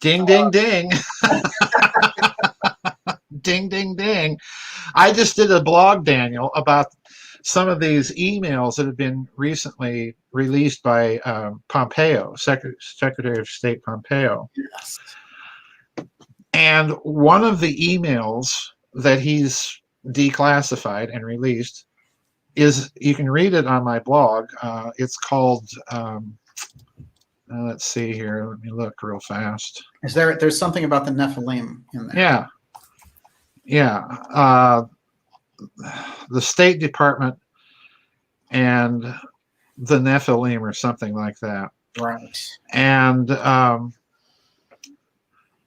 Ding, ding, ding. Ding, ding, ding. I just did a blog, Daniel, about some of these emails that have been recently released by Pompeo, Secretary of State Pompeo. Yes. And one of the emails that he's declassified and released is, you can read it on my blog. It's called, let's see here. Let me look real fast. There's something about the Nephilim in there. Yeah. The State Department and the Nephilim or something like that. Right. And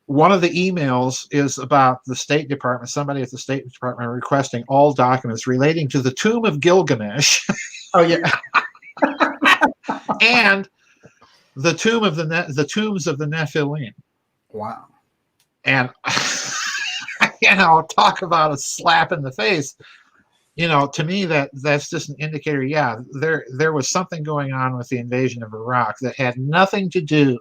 one of the emails is about the State Department, somebody at the State Department requesting all documents relating to the tomb of Gilgamesh. Oh, yeah. And the tomb of the tombs of the Nephilim. Wow. And talk about a slap in the face. To me, that's just an indicator. Yeah, there was something going on with the invasion of Iraq that had nothing to do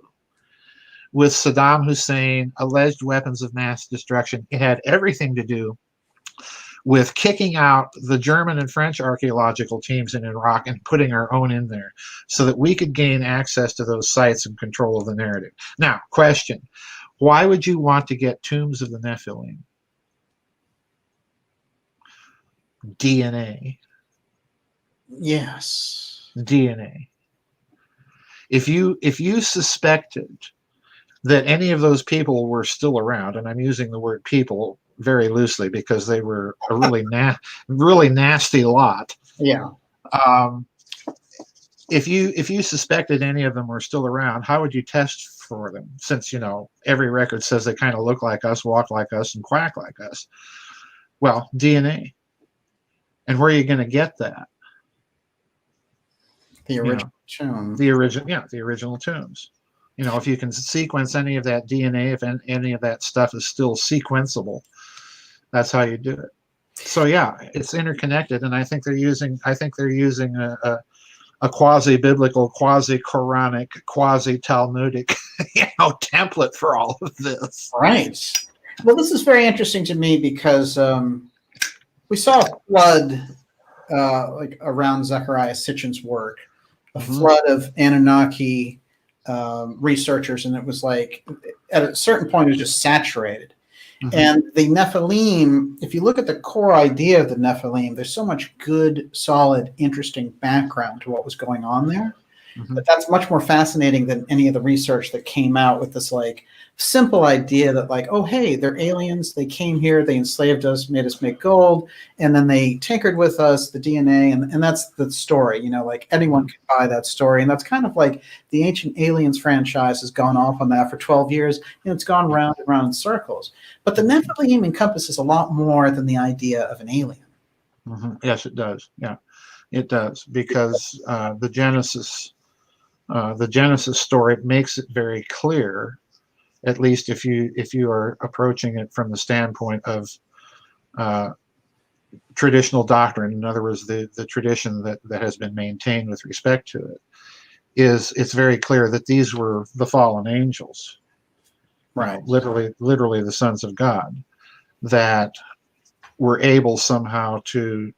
with Saddam Hussein, alleged weapons of mass destruction. It had everything to do with kicking out the German and French archaeological teams in Iraq and putting our own in there so that we could gain access to those sites and control of the narrative. Now, question, why would you want to get tombs of the Nephilim? DNA. Yes. DNA. If you suspected that any of those people were still around, and I'm using the word people very loosely because they were a really really nasty lot. Yeah. If you suspected any of them were still around, how would you test for them? Since every record says they kind of look like us, walk like us, and quack like us. Well, DNA. And where are you going to get that? The original tomb. The original tombs. If you can sequence any of that DNA, if any of that stuff is still sequenceable, that's how you do it. So yeah, it's interconnected, and I think they're using a quasi-biblical, quasi-Quranic, quasi-Talmudic, template for all of this. Right. Well, this is very interesting to me because we saw a flood like around Zecharia Sitchin's work, a flood of Anunnaki researchers, and it was like at a certain point it was just saturated. And the Nephilim, if you look at the core idea of the Nephilim, there's so much good, solid, interesting background to what was going on there. But that's much more fascinating than any of the research that came out with this like simple idea that like, oh, hey, they're aliens. They came here, they enslaved us, made us make gold, and then they tinkered with us, the DNA, and that's the story. Like anyone can buy that story. And that's kind of like the Ancient Aliens franchise has gone off on that for 12 years, and it's gone round and round in circles. But the Nephilim encompasses a lot more than the idea of an alien. Yes, it does. Yeah. It does, because the Genesis story makes it very clear, at least if you are approaching it from the standpoint of traditional doctrine. In other words, the tradition that has been maintained with respect to it, it's very clear that these were the fallen angels, Right. literally the sons of God, that were able somehow to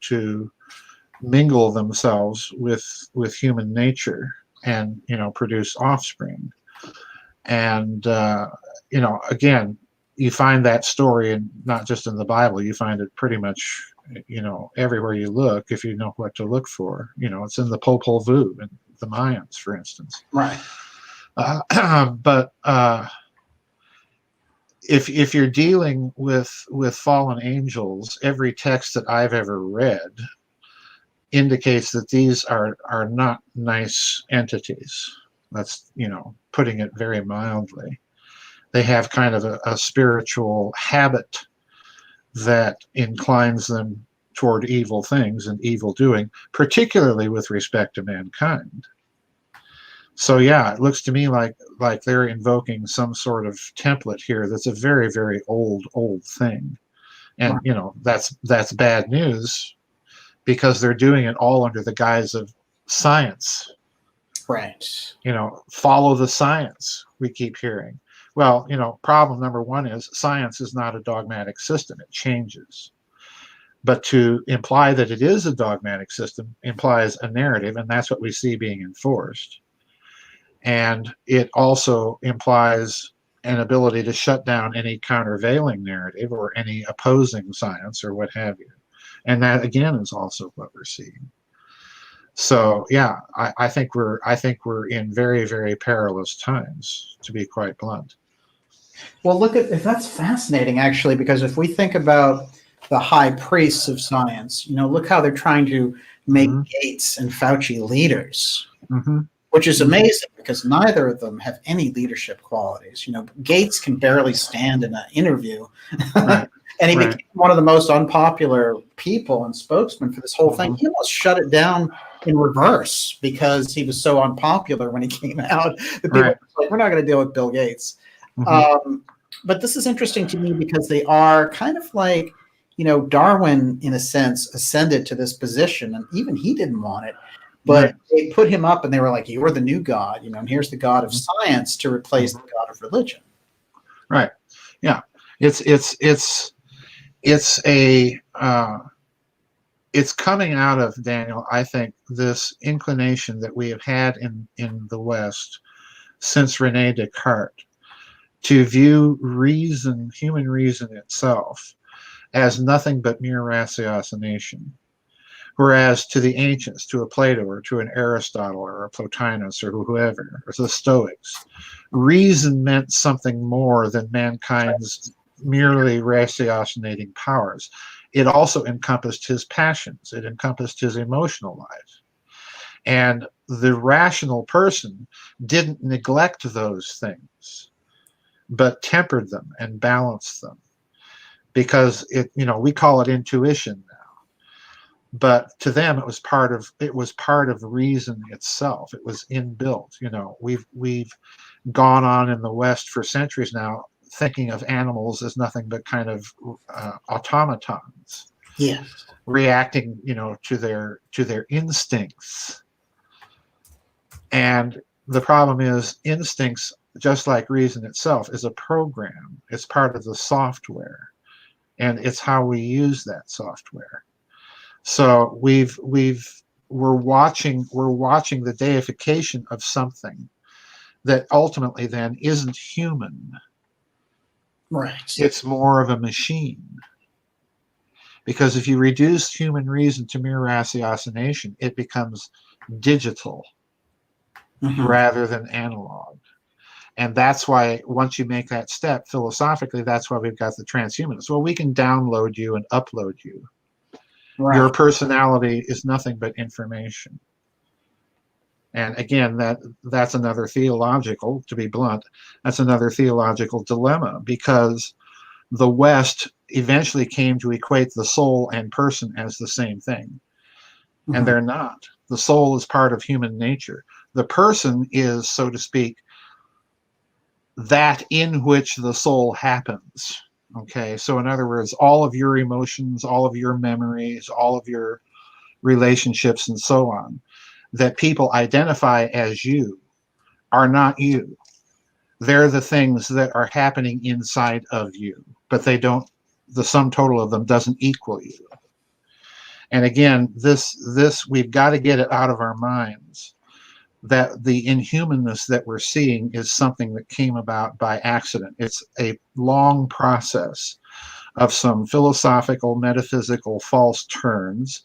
mingle themselves with human nature and produce offspring. And again, you find that story, and not just in the Bible, you find it pretty much everywhere you look, if you know what to look for. It's in the Popol Vuh and the Mayans, for instance. Right. But if you're dealing with fallen angels, every text that I've ever read indicates that these are not nice entities. That's putting it very mildly. They have kind of a spiritual habit that inclines them toward evil things and evil doing, particularly with respect to mankind. So yeah, it looks to me like they're invoking some sort of template here that's a very, very old thing. And that's bad news, because they're doing it all under the guise of science. Right. Follow the science, we keep hearing. Well, problem number one is science is not a dogmatic system. It changes. But to imply that it is a dogmatic system implies a narrative, and that's what we see being enforced. And it also implies an ability to shut down any countervailing narrative or any opposing science or what have you. And that, again, is also what we're seeing. So yeah, I think we're in very, very perilous times, to be quite blunt. Well, that's fascinating, actually, because if we think about the high priests of science, look how they're trying to make Gates and Fauci leaders, which is amazing, because neither of them have any leadership qualities. Gates can barely stand in an interview. Right. And he became one of the most unpopular people and spokesmen for this whole thing. He almost shut it down in reverse because he was so unpopular when he came out. The people were like, we're not going to deal with Bill Gates. But this is interesting to me because they are kind of like, Darwin, in a sense, ascended to this position, and even he didn't want it. But they put him up and they were like, you're the new God, and here's the God of science to replace the God of religion. Right. Yeah. It's coming out of, Daniel, I think, this inclination that we have had in the West since Rene Descartes to view human reason itself, as nothing but mere ratiocination. Whereas to the ancients, to a Plato or to an Aristotle or a Plotinus or whoever, or the Stoics, reason meant something more than mankind's merely ratiocinating powers. It also encompassed his passions. It encompassed his emotional life. And the rational person didn't neglect those things, but tempered them and balanced them. Because we call it intuition now. But to them, it was part of reason itself. It was inbuilt. We've gone on in the West for centuries now, thinking of animals as nothing but kind of automatons, reacting, to their instincts. And the problem is, instincts, just like reason itself, is a program. It's part of the software, and it's how we use that software. So we're watching the deification of something that ultimately then isn't human. Right. It's more of a machine. Because if you reduce human reason to mere ratiocination, it becomes digital rather than analog. And that's why, once you make that step, philosophically, that's why we've got the transhumanists. Well, we can download you and upload you. Right. Your personality is nothing but information. And again, that's another theological, to be blunt, that's another theological dilemma, because the West eventually came to equate the soul and person as the same thing. and they're not. The soul is part of human nature. The person is, so to speak, that in which the soul happens. Okay, so in other words, all of your emotions, all of your memories, all of your relationships, and so on, that people identify as you are not you. They're the things that are happening inside of you, but they don't, the sum total of them doesn't equal you. And again, this we've got to get it out of our minds that the inhumanness that we're seeing is something that came about by accident. It's a long process of some philosophical, metaphysical false turns,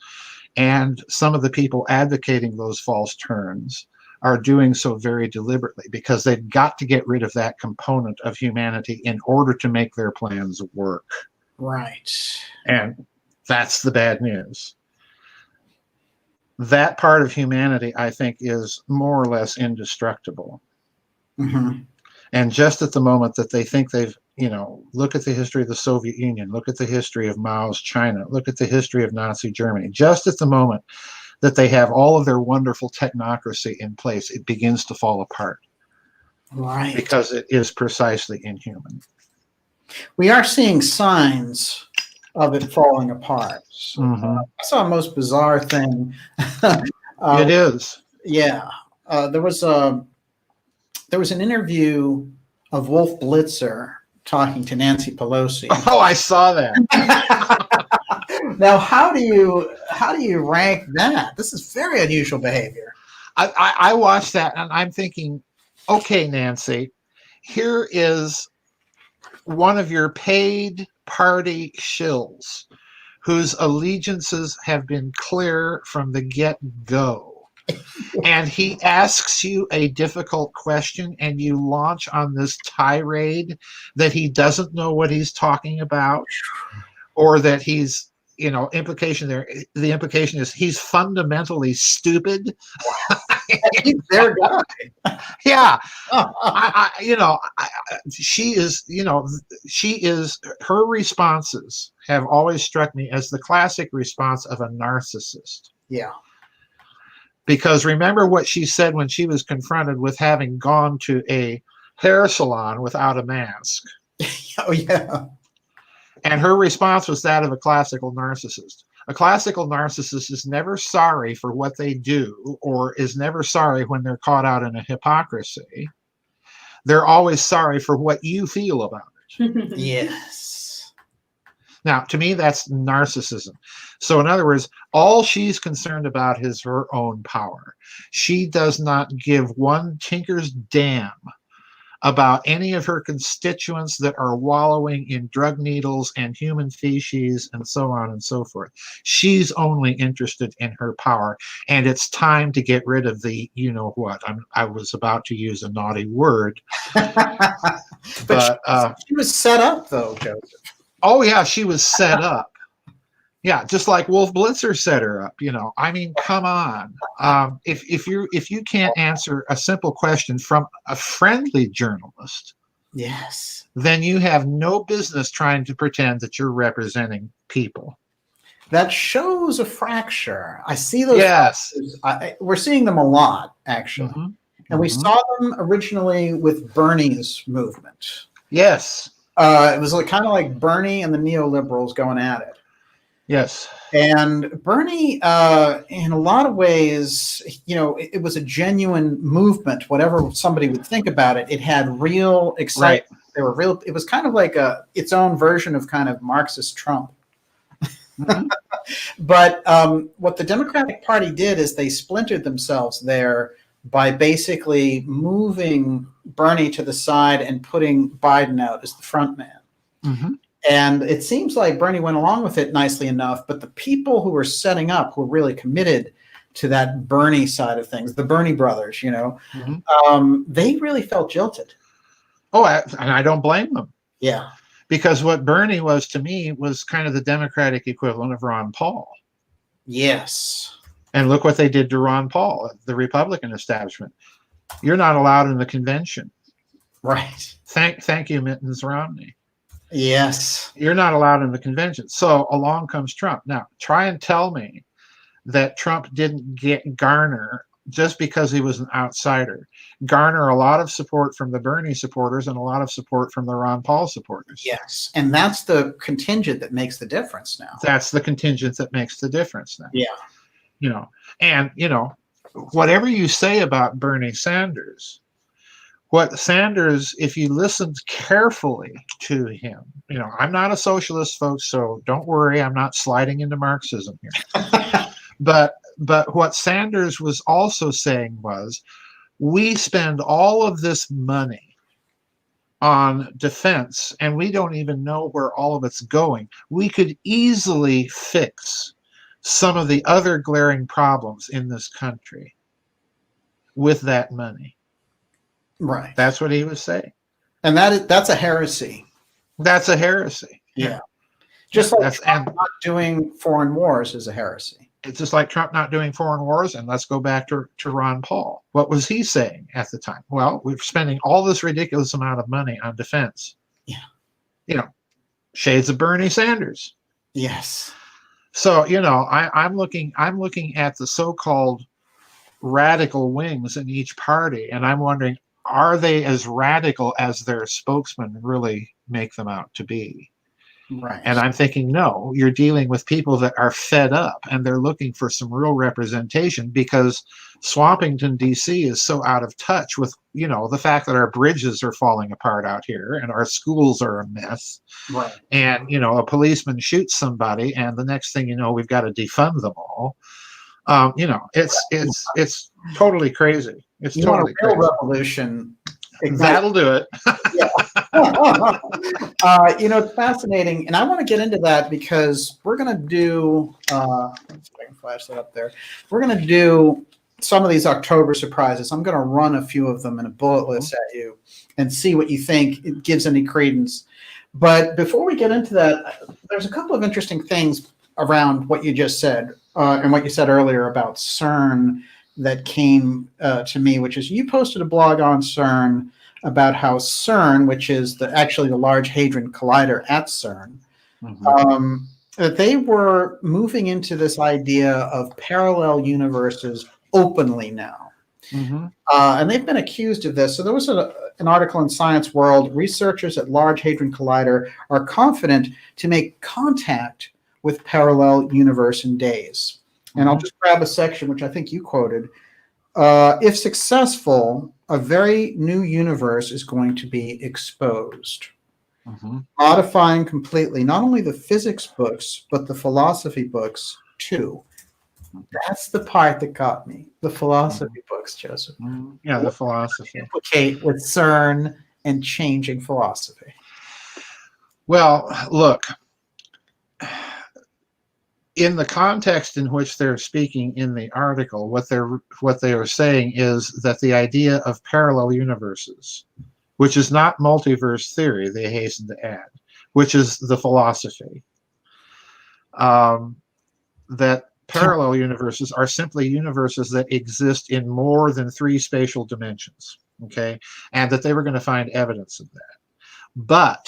and some of the people advocating those false turns are doing so very deliberately because they've got to get rid of that component of humanity in order to make their plans work. Right. And that's the bad news. That part of humanity, I think, is more or less indestructible. Mm-hmm. And just at the moment that they think they've, look at the history of the Soviet Union, look at the history of Mao's China, look at the history of Nazi Germany, just at the moment that they have all of their wonderful technocracy in place, it begins to fall apart. Right. Because it is precisely inhuman. We are seeing signs of it falling apart. Mm-hmm. I saw a most bizarre thing. It is. Yeah. There was an interview of Wolf Blitzer talking to Nancy Pelosi. Oh, I saw that. Now, how do you rank that? This is very unusual behavior. I watched that and I'm thinking, okay, Nancy, here is one of your paid party shills whose allegiances have been clear from the get-go. And he asks you a difficult question and you launch on this tirade that he doesn't know what he's talking about, or that he's, implication there. The implication is he's fundamentally stupid. He's their guy. Yeah. She is, her responses have always struck me as the classic response of a narcissist. Yeah. Because remember what she said when she was confronted with having gone to a hair salon without a mask. Oh, yeah. And her response was that of a classical narcissist. A classical narcissist is never sorry for what they do, or is never sorry when they're caught out in a hypocrisy. They're always sorry for what you feel about it. Yes. Now, to me, that's narcissism. So in other words, all she's concerned about is her own power. She does not give one tinker's damn about any of her constituents that are wallowing in drug needles and human feces and so on and so forth. She's only interested in her power, and it's time to get rid of the you-know-what. I was about to use a naughty word. but she was set up, though, Joseph. Oh, yeah, she was set up. Yeah, just like Wolf Blitzer set her up. I mean, come on. If you can't answer a simple question from a friendly journalist, yes, then you have no business trying to pretend that you're representing people. That shows a fracture. I see those. Yes, we're seeing them a lot, actually, and we saw them originally with Bernie's movement. Yes, it was kind of like Bernie and the neoliberals going at it. Yes. And Bernie, in a lot of ways, it was a genuine movement, whatever somebody would think about it. It had real excitement. Right. There were real, it was kind of like its own version of kind of Marxist Trump. Mm-hmm. But what the Democratic Party did is they splintered themselves there by basically moving Bernie to the side and putting Biden out as the front man. Mm-hmm. And it seems like Bernie went along with it nicely enough, but the people who were setting up who were really committed to that Bernie side of things, the Bernie brothers, they really felt jilted. Oh, and I don't blame them. Yeah. Because what Bernie was to me was kind of the Democratic equivalent of Ron Paul. Yes. And look what they did to Ron Paul, the Republican establishment. You're not allowed in the convention. Right. Thank you, Mittens Romney. Yes. You're not allowed in the convention. So along comes Trump. Now, try and tell me that Trump didn't garner just because he was an outsider, garner a lot of support from the Bernie supporters and a lot of support from the Ron Paul supporters. Yes. And that's the contingent that makes the difference now. That's the contingent that makes the difference now. Yeah. You know, and, you know, whatever you say about Bernie Sanders, what Sanders, if you listened carefully to him, you know, I'm not a socialist, folks, so don't worry, I'm not sliding into Marxism here. But what Sanders was also saying was, we spend all of this money on defense and we don't even know where all of it's going. We could easily fix some of the other glaring problems in this country with that money. Right. That's what he was saying. And that's a heresy. That's a heresy. Yeah. Just like Trump not doing foreign wars is a heresy. It's just like Trump not doing foreign wars. And let's go back to Ron Paul. What was he saying at the time? Well, we're spending all this ridiculous amount of money on defense. Yeah. You know, shades of Bernie Sanders. Yes. So, you know, I'm looking at the so-called radical wings in each party, and I'm wondering, are they as radical as their spokesmen really make them out to be? Right. And I'm thinking, no, you're dealing with people that are fed up and they're looking for some real representation, because Swampington, D.C. is so out of touch with, you know, the fact that our bridges are falling apart out here and our schools are a mess. Right. And, you know, a policeman shoots somebody and the next thing you know, we've got to defund them all. You know, it's totally crazy. It's totally want a real crazy. Revolution. That'll do it. You know, it's fascinating, and I want to get into that because we're going to do. Let's see if I can flash that up there. We're going to do some of these October surprises. I'm going to run a few of them in a bullet list at you and see what you think it gives any credence. But before we get into that, there's a couple of interesting things around what you just said and what you said earlier about CERN that came to me, which is you posted a blog on CERN about how CERN, which is actually the Large Hadron Collider at CERN, that they were moving into this idea of parallel universes openly now. And they've been accused of this. So there was an article in Science World, researchers at Large Hadron Collider are confident to make contact with parallel universe in days. And I'll just grab a section, which I think you quoted. If successful, a very new universe is going to be exposed, modifying completely not only the physics books, but the philosophy books too. That's the part that got me, the philosophy books, Joseph. Yeah, the philosophy. Implicate with CERN and changing philosophy. Well, look, in the context in which they're speaking in the article, what they are saying is that the idea of parallel universes, which is not multiverse theory, they hasten to add, which is the philosophy, that parallel universes are simply universes that exist in more than 3 spatial dimensions, okay? And that they were going to find evidence of that. But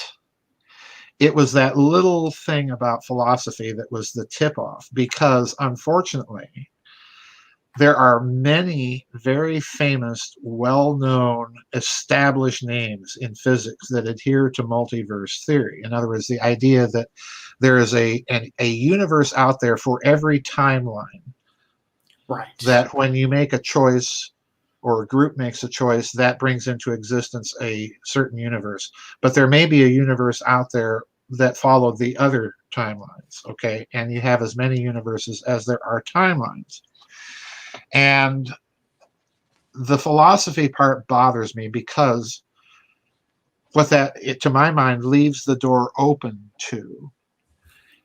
it was that little thing about philosophy that was the tip-off, because unfortunately, there are many very famous, well-known, established names in physics that adhere to multiverse theory. In other words, the idea that there is a universe out there for every timeline. Right. That when you make a choice or a group makes a choice, that brings into existence a certain universe. But there may be a universe out there that followed the other timelines, okay? And you have as many universes as there are timelines. And the philosophy part bothers me because what to my mind, leaves the door open to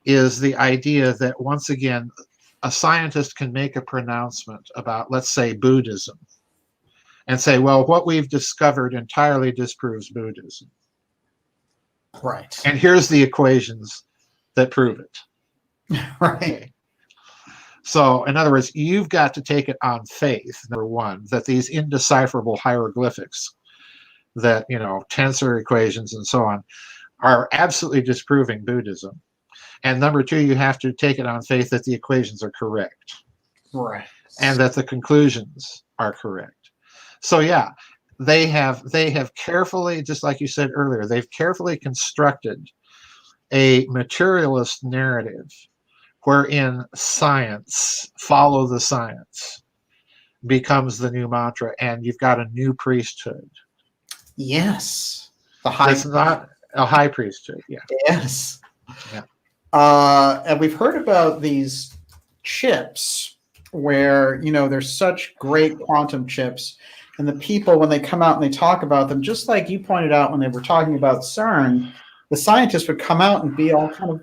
is the idea that, once again, a scientist can make a pronouncement about, let's say, Buddhism, and say, well, what we've discovered entirely disproves Buddhism. Right. And here's the equations that prove it. Right. Okay. So, in other words, you've got to take it on faith, number one, that these indecipherable hieroglyphics, that, you know, tensor equations and so on, are absolutely disproving Buddhism. And number two, you have to take it on faith that the equations are correct. Right. and that the conclusions are correct. So yeah, they have carefully, just like you said earlier, they've carefully constructed a materialist narrative wherein science, follow the science, becomes the new mantra, and you've got a new priesthood. Yes. The high. It's not a high priesthood. Yeah. Yes. Yeah. And we've heard about these chips where, there's such great quantum chips, and the people, when they come out and they talk about them, just like you pointed out when they were talking about CERN, the scientists would come out and be all kind of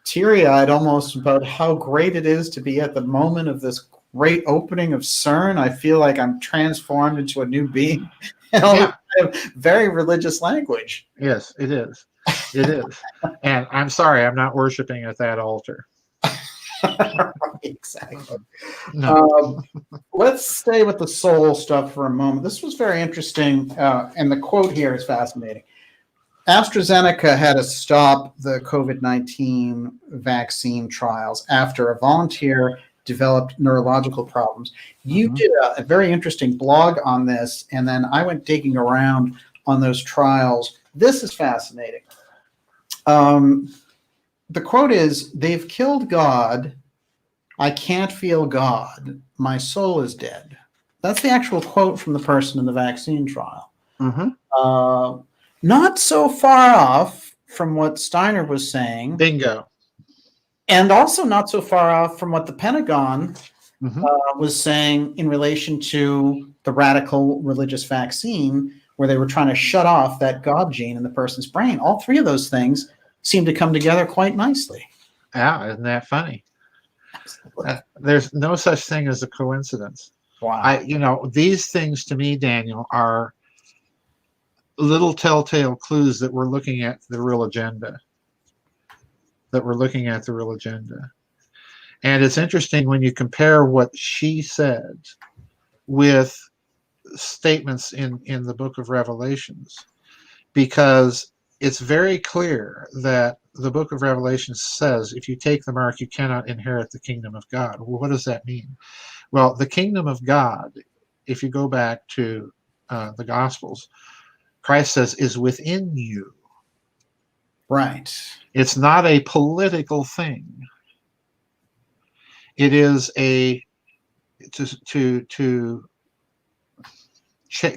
teary-eyed almost about how great it is to be at the moment of this great opening of CERN. I feel like I'm transformed into a new being. And all this kind of very religious language. Yes, it is. It is. And I'm sorry, I'm not worshiping at that altar. Exactly. No. Let's stay with the soul stuff for a moment. This was very interesting, and the quote here is fascinating. AstraZeneca had to stop the COVID-19 vaccine trials after a volunteer developed neurological problems. You did a very interesting blog on this, and then I went digging around on those trials. This is fascinating. The quote is, "They've killed God. I can't feel God. My soul is dead." That's the actual quote from the person in the vaccine trial. Not so far off from what Steiner was saying. Bingo. And also not so far off from what the Pentagon was saying in relation to the radical religious vaccine, where they were trying to shut off that God gene in the person's brain. All three of those things seem to come together quite nicely. Yeah, isn't that funny? There's no such thing as a coincidence. Wow. These things to me, Daniel, are little telltale clues that we're looking at the real agenda. And it's interesting when you compare what she said with statements in the book of Revelations, because it's very clear that the book of Revelation says, if you take the mark, you cannot inherit the kingdom of God. Well, what does that mean? Well, the kingdom of God, if you go back to the Gospels, Christ says, is within you. Right. It's not a political thing. It is to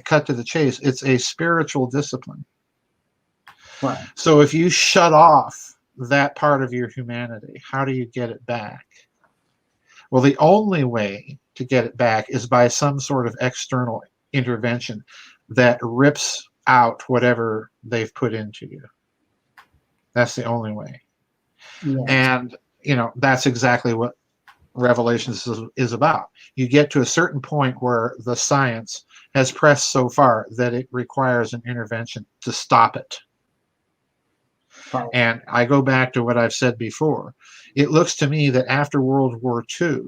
cut to the chase, it's a spiritual discipline. Right. So if you shut off that part of your humanity, how do you get it back? Well, the only way to get it back is by some sort of external intervention that rips out whatever they've put into you. That's the only way. Yes. And, that's exactly what Revelations is about. You get to a certain point where the science has pressed so far that it requires an intervention to stop it. Right. And I go back to what I've said before. It looks to me that after World War II,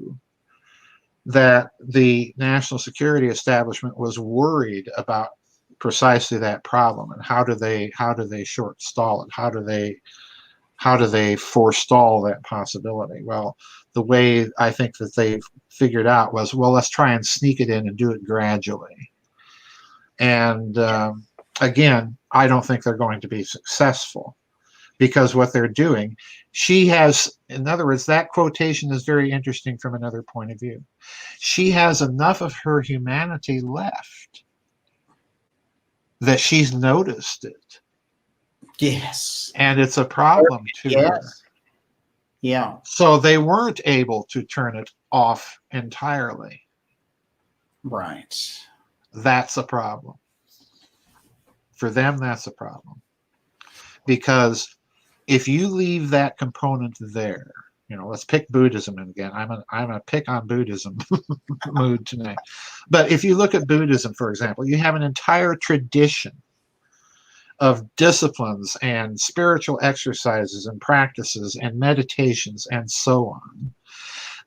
that the national security establishment was worried about precisely that problem, and how do they short stall it? How do they forestall that possibility? Well, the way I think that they've figured out was, well, let's try and sneak it in and do it gradually. And again, I don't think they're going to be successful, because what they're doing, she has, in other words, that quotation is very interesting from another point of view. She has enough of her humanity left that she's noticed it. Yes. And it's a problem to her. Yeah. So they weren't able to turn it off entirely. Right. That's a problem. For them, that's a problem. Because if you leave that component there, let's pick Buddhism again. I'm a pick on Buddhism mood tonight. But if you look at Buddhism, for example, you have an entire tradition of disciplines and spiritual exercises and practices and meditations and so on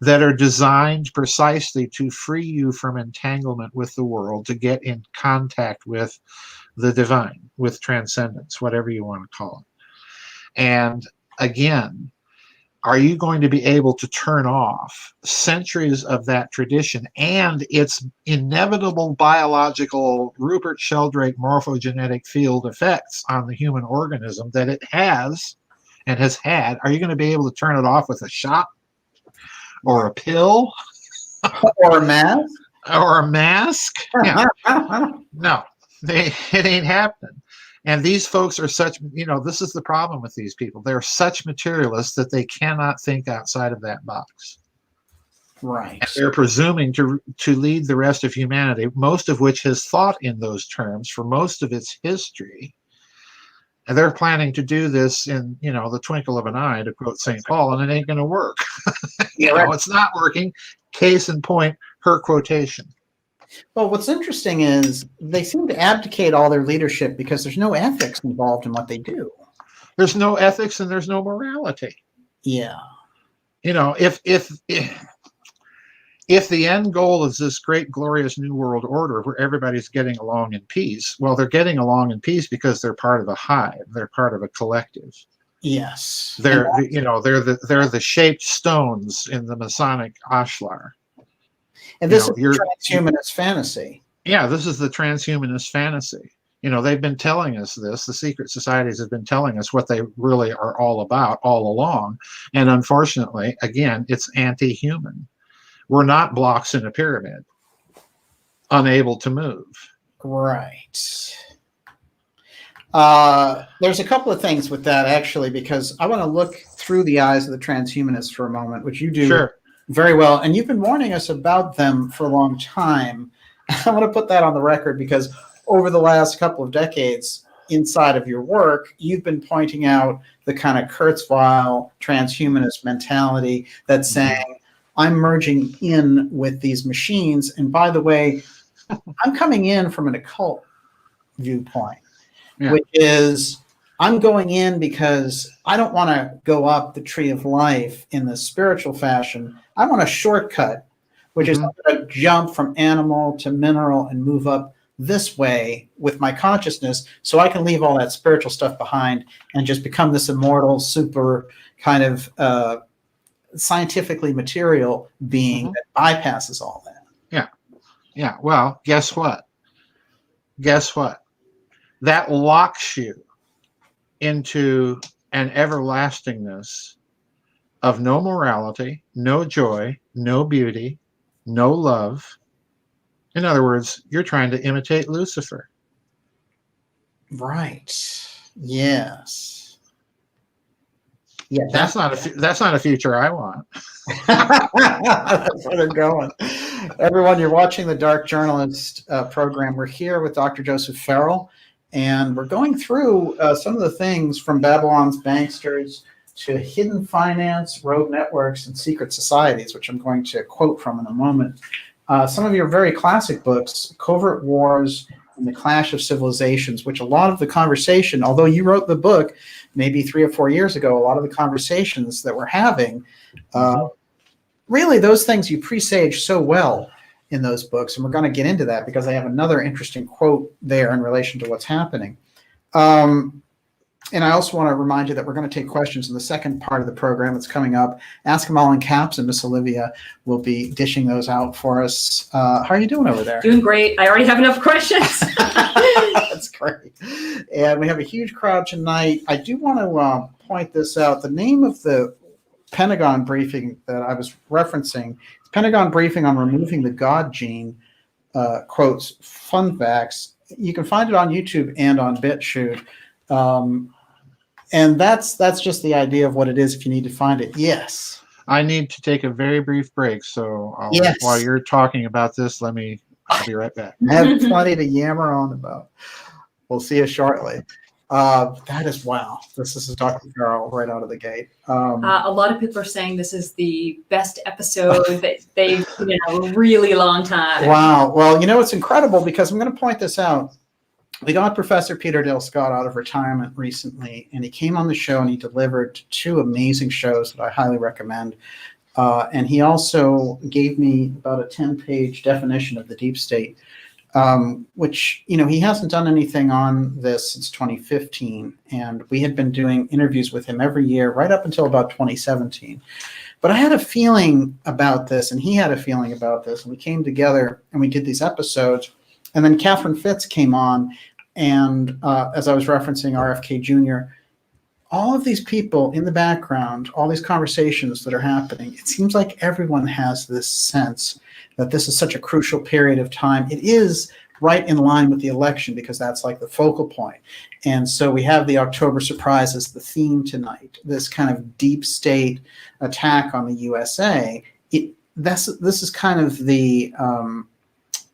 that are designed precisely to free you from entanglement with the world, to get in contact with the divine, with transcendence, whatever you want to call it. And again, are you going to be able to turn off centuries of that tradition and its inevitable biological Rupert Sheldrake morphogenetic field effects on the human organism that it has and has had? Are you going to be able to turn it off with a shot or a pill Or a mask? or a mask? Yeah. No, it ain't happening. And these folks are such, this is the problem with these people. They're such materialists that they cannot think outside of that box. Right. And they're presuming to lead the rest of humanity, most of which has thought in those terms for most of its history. And they're planning to do this in, the twinkle of an eye, to quote St. Paul, and it ain't going to work. It's not working. Case in point, her quotation. Well, what's interesting is they seem to abdicate all their leadership because there's no ethics involved in what they do. There's no ethics and there's no morality. Yeah. If the end goal is this great, glorious new world order where everybody's getting along in peace, well, they're getting along in peace because they're part of a hive. They're part of a collective. Yes. They're the shaped stones in the Masonic ashlar. And this is transhumanist fantasy. Yeah, this is the transhumanist fantasy. They've been telling us this. The secret societies have been telling us what they really are all about all along. And unfortunately, again, it's anti-human. We're not blocks in a pyramid, unable to move. Right. There's a couple of things with that, actually, because I want to look through the eyes of the transhumanists for a moment, which you do. Sure. Very well. And you've been warning us about them for a long time. I want to put that on the record because over the last couple of decades inside of your work, you've been pointing out the kind of Kurzweil transhumanist mentality that's saying, I'm merging in with these machines. And by the way, I'm coming in from an occult viewpoint, which is I'm going in because I don't want to go up the tree of life in the spiritual fashion. I want a shortcut, which is I'm going to jump from animal to mineral and move up this way with my consciousness so I can leave all that spiritual stuff behind and just become this immortal, super kind of scientifically material being that bypasses all that. Yeah. Yeah. Well, guess what? That locks you into an everlastingness of no morality, no joy, no beauty, no love. In other words, you're trying to imitate Lucifer. Right. Yes. Yeah, that's not a future I want. That's where they're going. Everyone, you're watching the Dark Journalist program. We're here with Dr. Joseph Farrell, and we're going through some of the things from Babylon's Banksters to hidden finance, rogue networks, and secret societies, which I'm going to quote from in a moment. Some of your very classic books, Covert Wars and the Clash of Civilizations, which a lot of the conversation, although you wrote the book maybe 3 or 4 years ago, a lot of the conversations that we're having, really those things you presage so well in those books. And we're going to get into that because I have another interesting quote there in relation to what's happening. And I also want to remind you that we're going to take questions in the second part of the program that's coming up. Ask them all in caps, and Miss Olivia will be dishing those out for us. How are you doing over there? Doing great. I already have enough questions. That's great. And we have a huge crowd tonight. I do want to point this out. The name of the Pentagon briefing that I was referencing, Pentagon briefing on removing the God gene, quotes, fun facts. You can find it on YouTube and on BitChute. And that's just the idea of what it is if you need to find it. Yes. I need to take a very brief break. So while you're talking about this, I'll be right back. I have plenty to yammer on about. We'll see you shortly. That is, wow. This is Dr. Farrell right out of the gate. A lot of people are saying this is the best episode that they've been in a really long time. Wow. Well, it's incredible because I'm going to point this out. We got Professor Peter Dale Scott out of retirement recently, and he came on the show and he delivered 2 amazing shows that I highly recommend. And he also gave me about a 10-page definition of the deep state. which, he hasn't done anything on this since 2015. And we had been doing interviews with him every year right up until about 2017. But I had a feeling about this, and he had a feeling about this, and we came together and we did these episodes. And then Catherine Fitz came on, and as I was referencing RFK Jr., all of these people in the background, all these conversations that are happening, it seems like everyone has this sense that this is such a crucial period of time. It is right in line with the election because that's like the focal point. And so we have the October surprise as the theme tonight, this kind of deep state attack on the USA. This is kind of the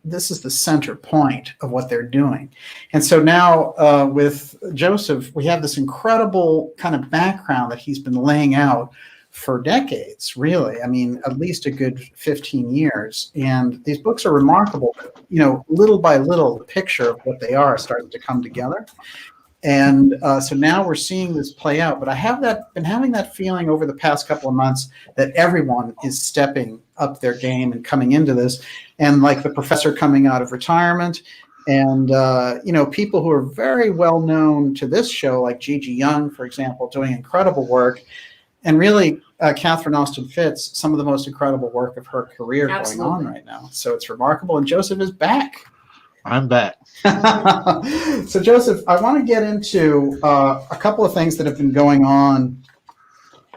this is the center point of what they're doing. And so now with Joseph, we have this incredible kind of background that he's been laying out for decades, really. I mean, at least a good 15 years. And these books are remarkable. Little by little, the picture of what they are starting to come together. And so now we're seeing this play out. But I have been having that feeling over the past couple of months that everyone is stepping up their game and coming into this. And like the professor coming out of retirement, and people who are very well known to this show, like Gigi Young, for example, doing incredible work. And really, Catherine Austin Fitz, some of the most incredible work of her career going on right now. So it's remarkable. And Joseph is back. I'm back. So, Joseph, I want to get into a couple of things that have been going on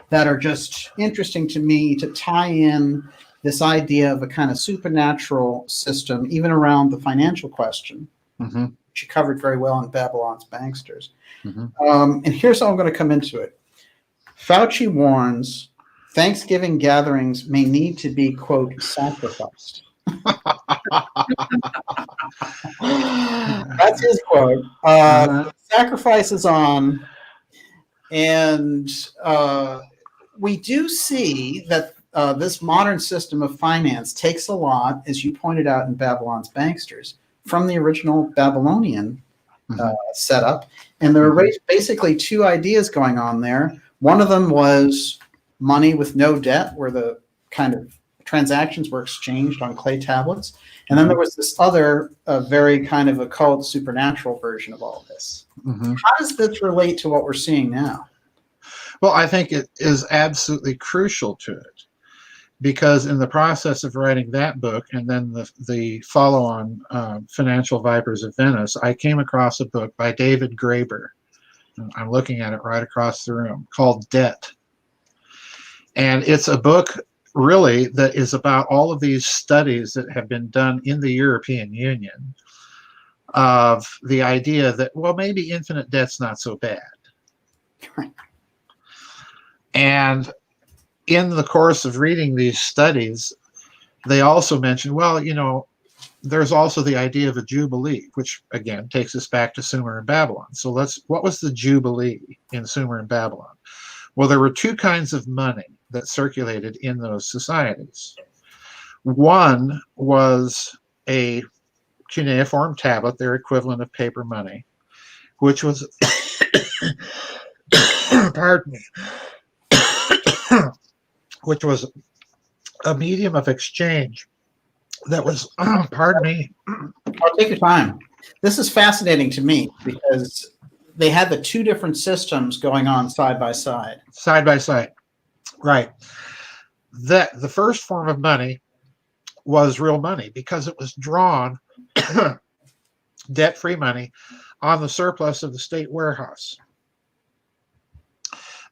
that are just interesting to me to tie in this idea of a kind of supernatural system, even around the financial question, which you covered very well in Babylon's Banksters. And here's how I'm going to come into it. Fauci warns Thanksgiving gatherings may need to be, quote, sacrificed. That's his quote. Sacrifice is on. And we do see that this modern system of finance takes a lot, as you pointed out in Babylon's Banksters, from the original Babylonian setup. And there were basically two ideas going on there. One of them was money with no debt, where the kind of transactions were exchanged on clay tablets. And then there was this other very kind of occult supernatural version of all this. How does this relate to what we're seeing now? Well, I think it is absolutely crucial to it, because in the process of writing that book and then the follow-on Financial Vipers of Venice, I came across a book by David Graeber. I'm looking at it right across the room, called Debt. And it's a book really that is about all of these studies that have been done in the European Union of the idea that, well, maybe infinite debt's not so bad. And in the course of reading these studies, they also mentioned, well, there's also the idea of a jubilee, which again takes us back to Sumer and Babylon. So what was the jubilee in Sumer and Babylon? Well, there were two kinds of money that circulated in those societies. One was a cuneiform tablet, their equivalent of paper money, which was, pardon me, which was a medium of exchange that was, pardon me. I'll take your time. This is fascinating to me because they had the two different systems going on side by side. Side by side, right. The first form of money was real money because it was drawn, debt-free money, on the surplus of the state warehouse.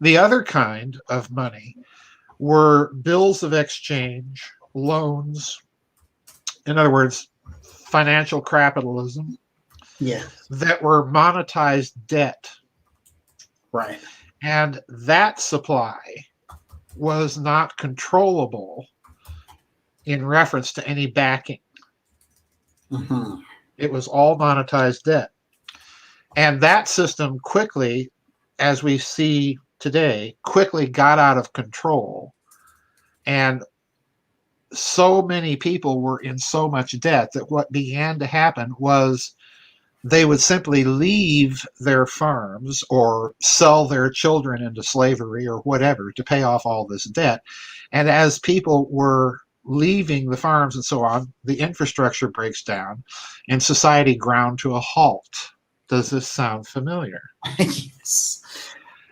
The other kind of money were bills of exchange, loans, in other words, financial capitalism, that were monetized debt. Right. And that supply was not controllable in reference to any backing. It was all monetized debt. And that system quickly, as we see today, quickly got out of control. And so many people were in so much debt that what began to happen was they would simply leave their farms or sell their children into slavery or whatever to pay off all this debt. And as people were leaving the farms and so on, the infrastructure breaks down and society ground to a halt. Does this sound familiar? Yes.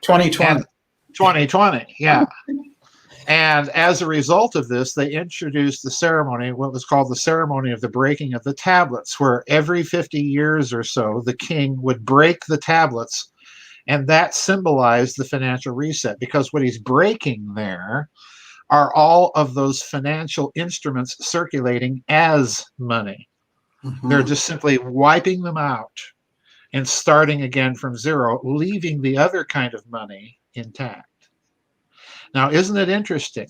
2020. And 2020, yeah. And as a result of this, they introduced the ceremony, what was called the ceremony of the breaking of the tablets, where every 50 years or so, the king would break the tablets, and that symbolized the financial reset, because what he's breaking there are all of those financial instruments circulating as money. They're just simply wiping them out and starting again from zero, leaving the other kind of money intact. Now, isn't it interesting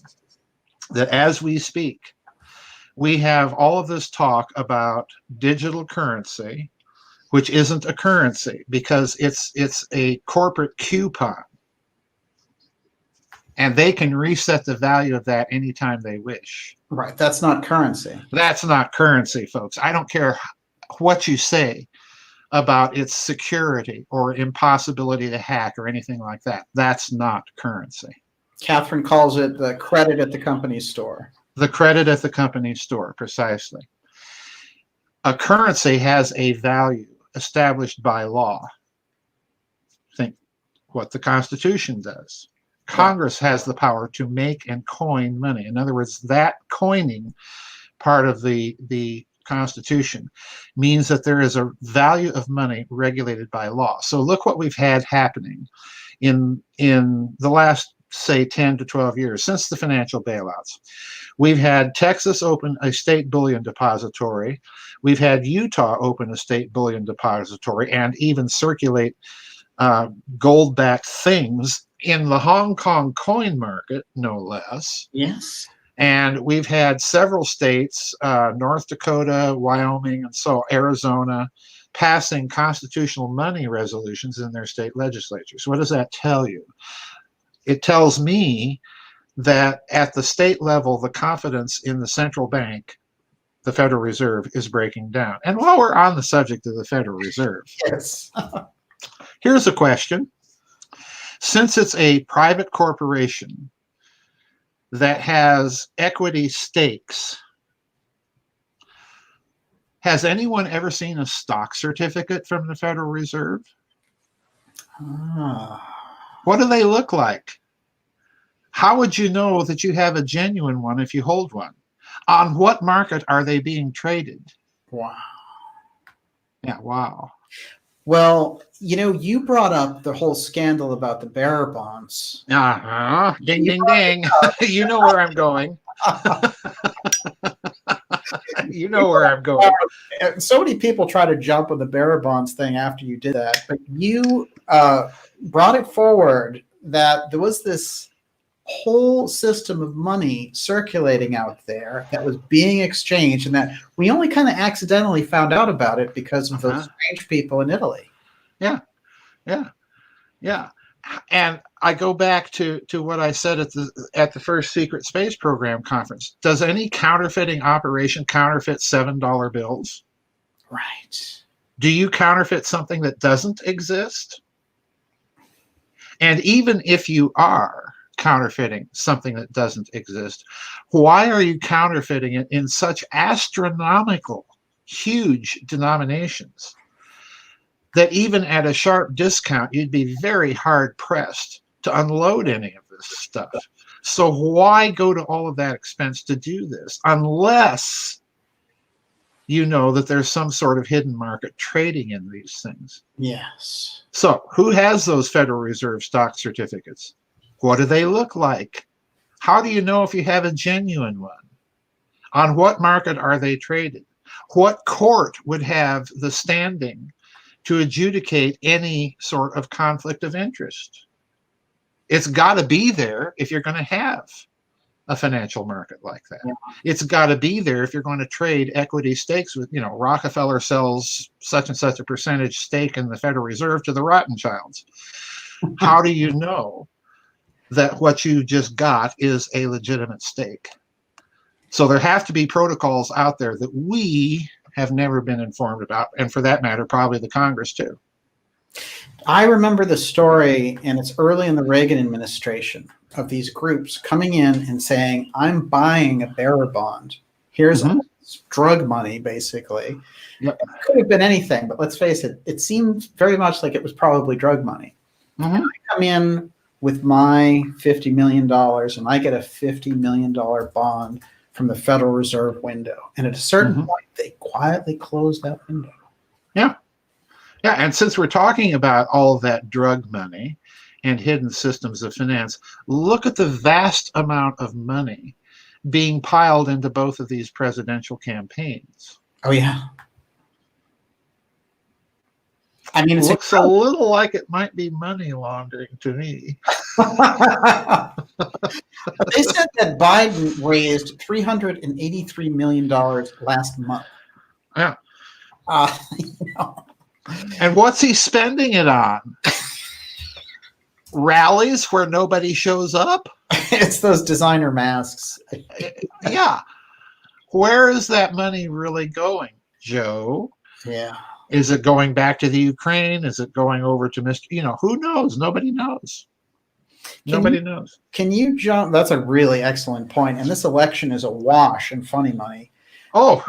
that as we speak, we have all of this talk about digital currency, which isn't a currency because it's a corporate coupon. And they can reset the value of that anytime they wish. Right. That's not currency. That's not currency, folks. I don't care what you say about its security or impossibility to hack or anything like that. That's not currency. Catherine calls it the credit at the company store. The credit at the company store, precisely. A currency has a value established by law. Think what the Constitution does. Congress has the power to make and coin money. In other words, that coining part of the Constitution means that there is a value of money regulated by law. So look what we've had happening in the last, say, 10 to 12 years since the financial bailouts. We've had Texas open a state bullion depository. We've had Utah open a state bullion depository and even circulate gold-backed things in the Hong Kong coin market, no less. Yes. And we've had several states, North Dakota, Wyoming, and so Arizona, passing constitutional money resolutions in their state legislatures. What does that tell you? It tells me that at the state level, the confidence in the central bank, the Federal Reserve, is breaking down. And while we're on the subject of the Federal Reserve, Yes. here's a question. Since it's a private corporation that has equity stakes, has anyone ever seen a stock certificate from the Federal Reserve? What do they look like? How would you know that you have a genuine one if you hold one? On what market are they being traded? Wow. Yeah, wow. Well, you brought up the whole scandal about the bearer bonds. Ding, ding, ding. You know where I'm going. You know where I'm going. So many people try to jump on the bearer bonds thing after you did that, but you brought it forward that there was this whole system of money circulating out there that was being exchanged, and that we only kind of accidentally found out about it because of those strange people in Italy. Yeah. And I go back to what I said at the first Secret Space Program conference. Does any counterfeiting operation counterfeit $7 bills? Right. Do you counterfeit something that doesn't exist? And even if you are counterfeiting something that doesn't exist, why are you counterfeiting it in such astronomical, huge denominations that even at a sharp discount, you'd be very hard pressed to unload any of this stuff? So why go to all of that expense to do this unless you know that there's some sort of hidden market trading in these things? Yes. So who has those Federal Reserve stock certificates? What do they look like? How do you know if you have a genuine one? On what market are they traded? What court would have the standing to adjudicate any sort of conflict of interest? It's got to be there if you're going to have a financial market like that. Yeah. It's got to be there if you're going to trade equity stakes with, Rockefeller sells such and such a percentage stake in the Federal Reserve to the Rothschilds. How do you know that what you just got is a legitimate stake? So there have to be protocols out there that we have never been informed about, and for that matter, probably the Congress too. I remember the story, and it's early in the Reagan administration, of these groups coming in and saying, I'm buying a bearer bond. Here's Mhm. drug money, basically. Yep. It could have been anything, but let's face it, it seemed very much like it was probably drug money. Mhm. And I come in with my $50 million and I get a $50 million bond from the Federal Reserve window. And at a certain Mhm. point, they quietly close that window. Yeah. Yeah. And since we're talking about all of that drug money and hidden systems of finance, look at the vast amount of money being piled into both of these presidential campaigns. Oh, yeah. I mean, It it's looks a little like it might be money laundering to me. They said that Biden raised $383 million last month. Yeah. You know. And what's he spending it on? Rallies where nobody shows up? It's those designer masks. Yeah. Where is that money really going, Joe? Yeah. Is it going back to the Ukraine? Is it going over to Mr. Who knows? Nobody knows. Nobody knows. Can you jump? That's a really excellent point. And this election is a wash in funny money. Oh,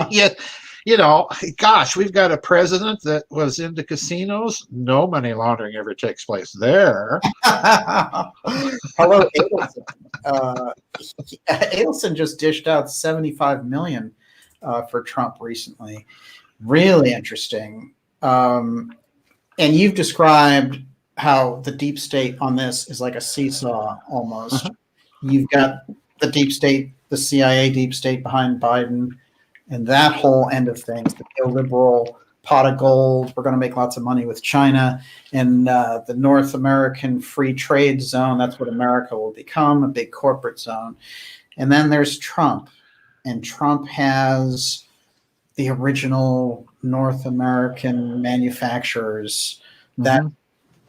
yeah. Gosh, we've got a president that was into casinos. No money laundering ever takes place there. Hello, Adelson. Adelson just dished out $75 million for Trump recently. Really interesting. And you've described how the deep state on this is like a seesaw almost. Uh-huh. You've got the deep state, the CIA deep state behind Biden, and that whole end of things, the neoliberal pot of gold. We're going to make lots of money with China and the North American free trade zone. That's what America will become, a big corporate zone. And then there's Trump, and Trump has the original North American manufacturers that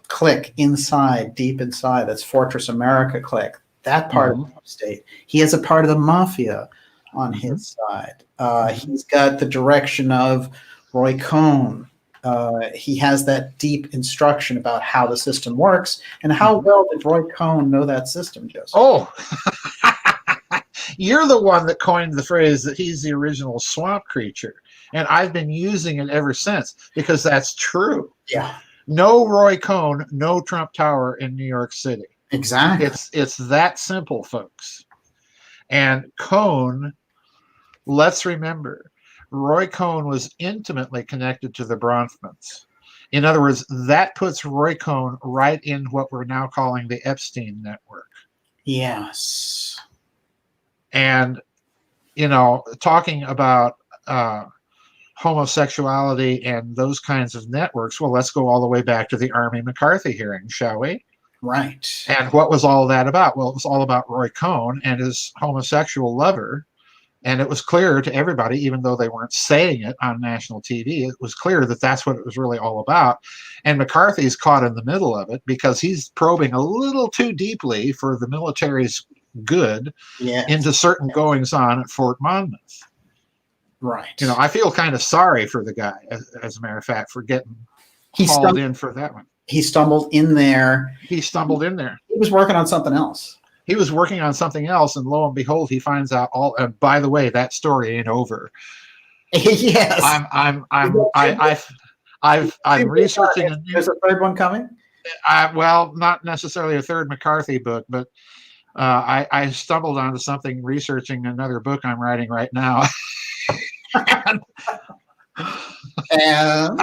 clique inside, deep inside. That's Fortress America clique. That part of the state. He has a part of the mafia on his side. He's got the direction of Roy Cohn. He has that deep instruction about how the system works. And how well did Roy Cohn know that system, Joseph? Oh, you're the one that coined the phrase that he's the original swamp creature. And I've been using it ever since because that's true. Yeah. No Roy Cohn, no Trump Tower in New York City. Exactly. It's that simple, folks. And Cohn, let's remember, Roy Cohn was intimately connected to the Bronfmans. In other words, that puts Roy Cohn right in what we're now calling the Epstein network. Yes. And, talking about homosexuality and those kinds of networks, well, let's go all the way back to the Army McCarthy hearing, shall we? Right. And what was all that about? Well, it was all about Roy Cohn and his homosexual lover. And it was clear to everybody, even though they weren't saying it on national TV, it was clear that that's what it was really all about. And McCarthy's caught in the middle of it because he's probing a little too deeply for the military's good into certain goings on at Fort Monmouth. Right. I feel kind of sorry for the guy, as a matter of fact, for getting hauled in for that one. He stumbled in there. He stumbled in there. He was working on something else. He was working on something else, and lo and behold, he finds out all. By the way, that story ain't over. Yes. I'm researching. There's a third one coming. Well, not necessarily a third McCarthy book, but I stumbled onto something researching another book I'm writing right now. And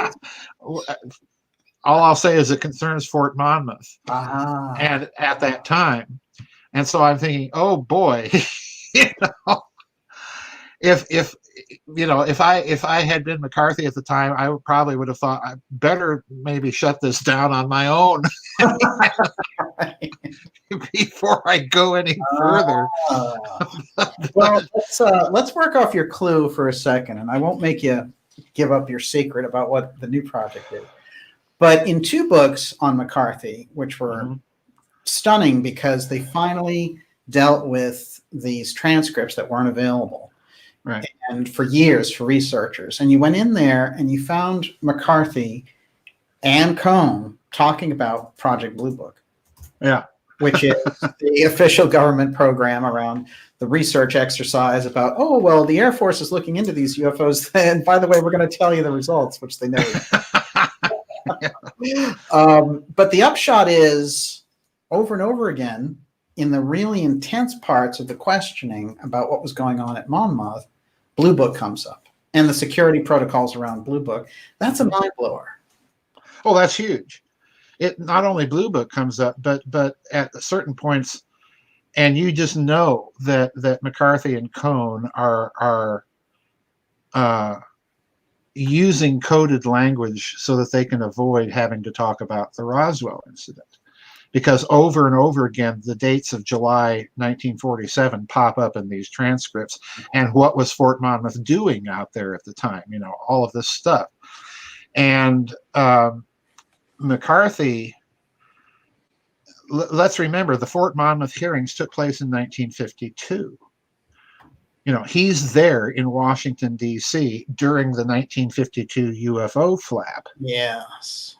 all I'll say is it concerns Fort Monmouth, and at that time, and so I'm thinking, oh boy, if I had been McCarthy at the time, I probably would have thought I better maybe shut this down on my own before I go any further. Well, let's work off your clue for a second, and I won't make you give up your secret about what the new project is. But in 2 books on McCarthy, which were stunning because they finally dealt with these transcripts that weren't available. Right. and for years for researchers. And you went in there and you found McCarthy and Cohn talking about Project Blue Book. Yeah. Which is the official government program around the research exercise about, oh, well, the Air Force is looking into these UFOs. And by the way, we're going to tell you the results, which they know. But the upshot is, over and over again, in the really intense parts of the questioning about what was going on at Monmouth, Blue Book comes up. And the security protocols around Blue Book. That's a mind blower. Oh, that's huge. It not only Blue Book comes up, but at certain points, and you just know that McCarthy and Cohn are using coded language so that they can avoid having to talk about the Roswell incident, because over and over again the dates of July 1947 pop up in these transcripts, and what was Fort Monmouth doing out there at the time, all of this stuff. And McCarthy, let's remember, the Fort Monmouth hearings took place in 1952. He's there in Washington, D.C. during the 1952 UFO flap. Yes.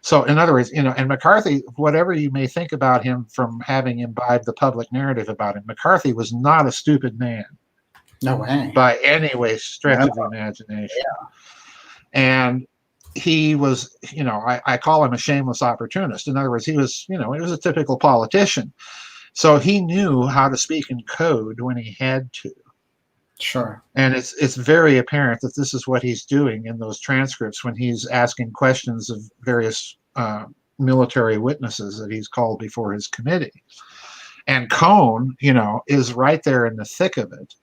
So in other words, and McCarthy, whatever you may think about him from having imbibed the public narrative about him, McCarthy was not a stupid man. No way. By any way, stretch of the imagination. Yeah. And he was, I call him a shameless opportunist. In other words, he was a typical politician. So he knew how to speak in code when he had to. Sure. And it's very apparent that this is what he's doing in those transcripts when he's asking questions of various military witnesses that he's called before his committee. And Cohn, is right there in the thick of it.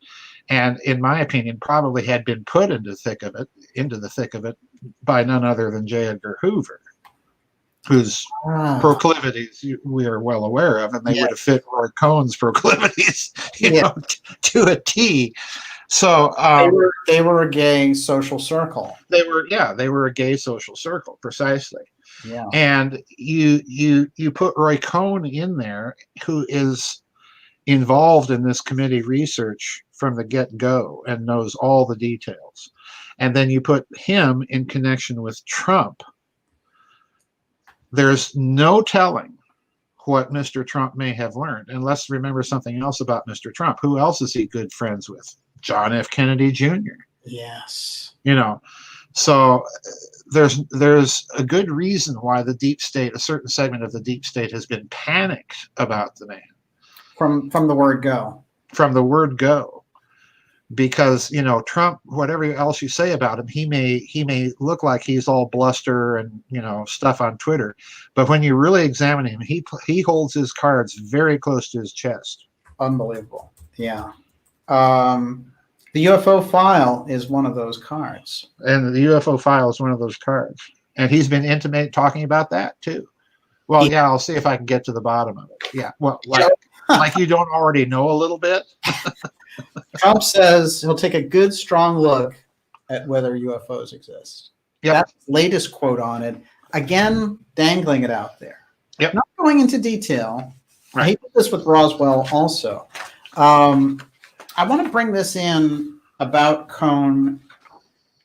And in my opinion, probably had been put into the thick of it by none other than J. Edgar Hoover, whose proclivities we are well aware of, and they would have fit Roy Cohn's proclivities, to a T. So they were a gay social circle. They were a gay social circle, precisely. Yeah. And you put Roy Cohn in there, who is involved in this committee research from the get-go and knows all the details. And then you put him in connection with Trump. There's no telling what Mr. Trump may have learned. And let's remember something else about Mr. Trump. Who else is he good friends with? John F. Kennedy Jr. Yes. So there's a good reason why the deep state, a certain segment of the deep state, has been panicked about the man. From the word go. From the word go. Because, Trump, whatever else you say about him, he may look like he's all bluster and, stuff on Twitter. But when you really examine him, he holds his cards very close to his chest. Unbelievable. Yeah. The UFO file is one of those cards. And the UFO file is one of those cards. And he's been talking about that too. Well, I'll see if I can get to the bottom of it. Yeah. Well, like you don't already know a little bit. Trump says he'll take a good, strong look at whether UFOs exist. Yep. That's the latest quote on it. Again, dangling it out there. Yep. Not going into detail. Right. He did this with Roswell also. I want to bring this in about Cohn,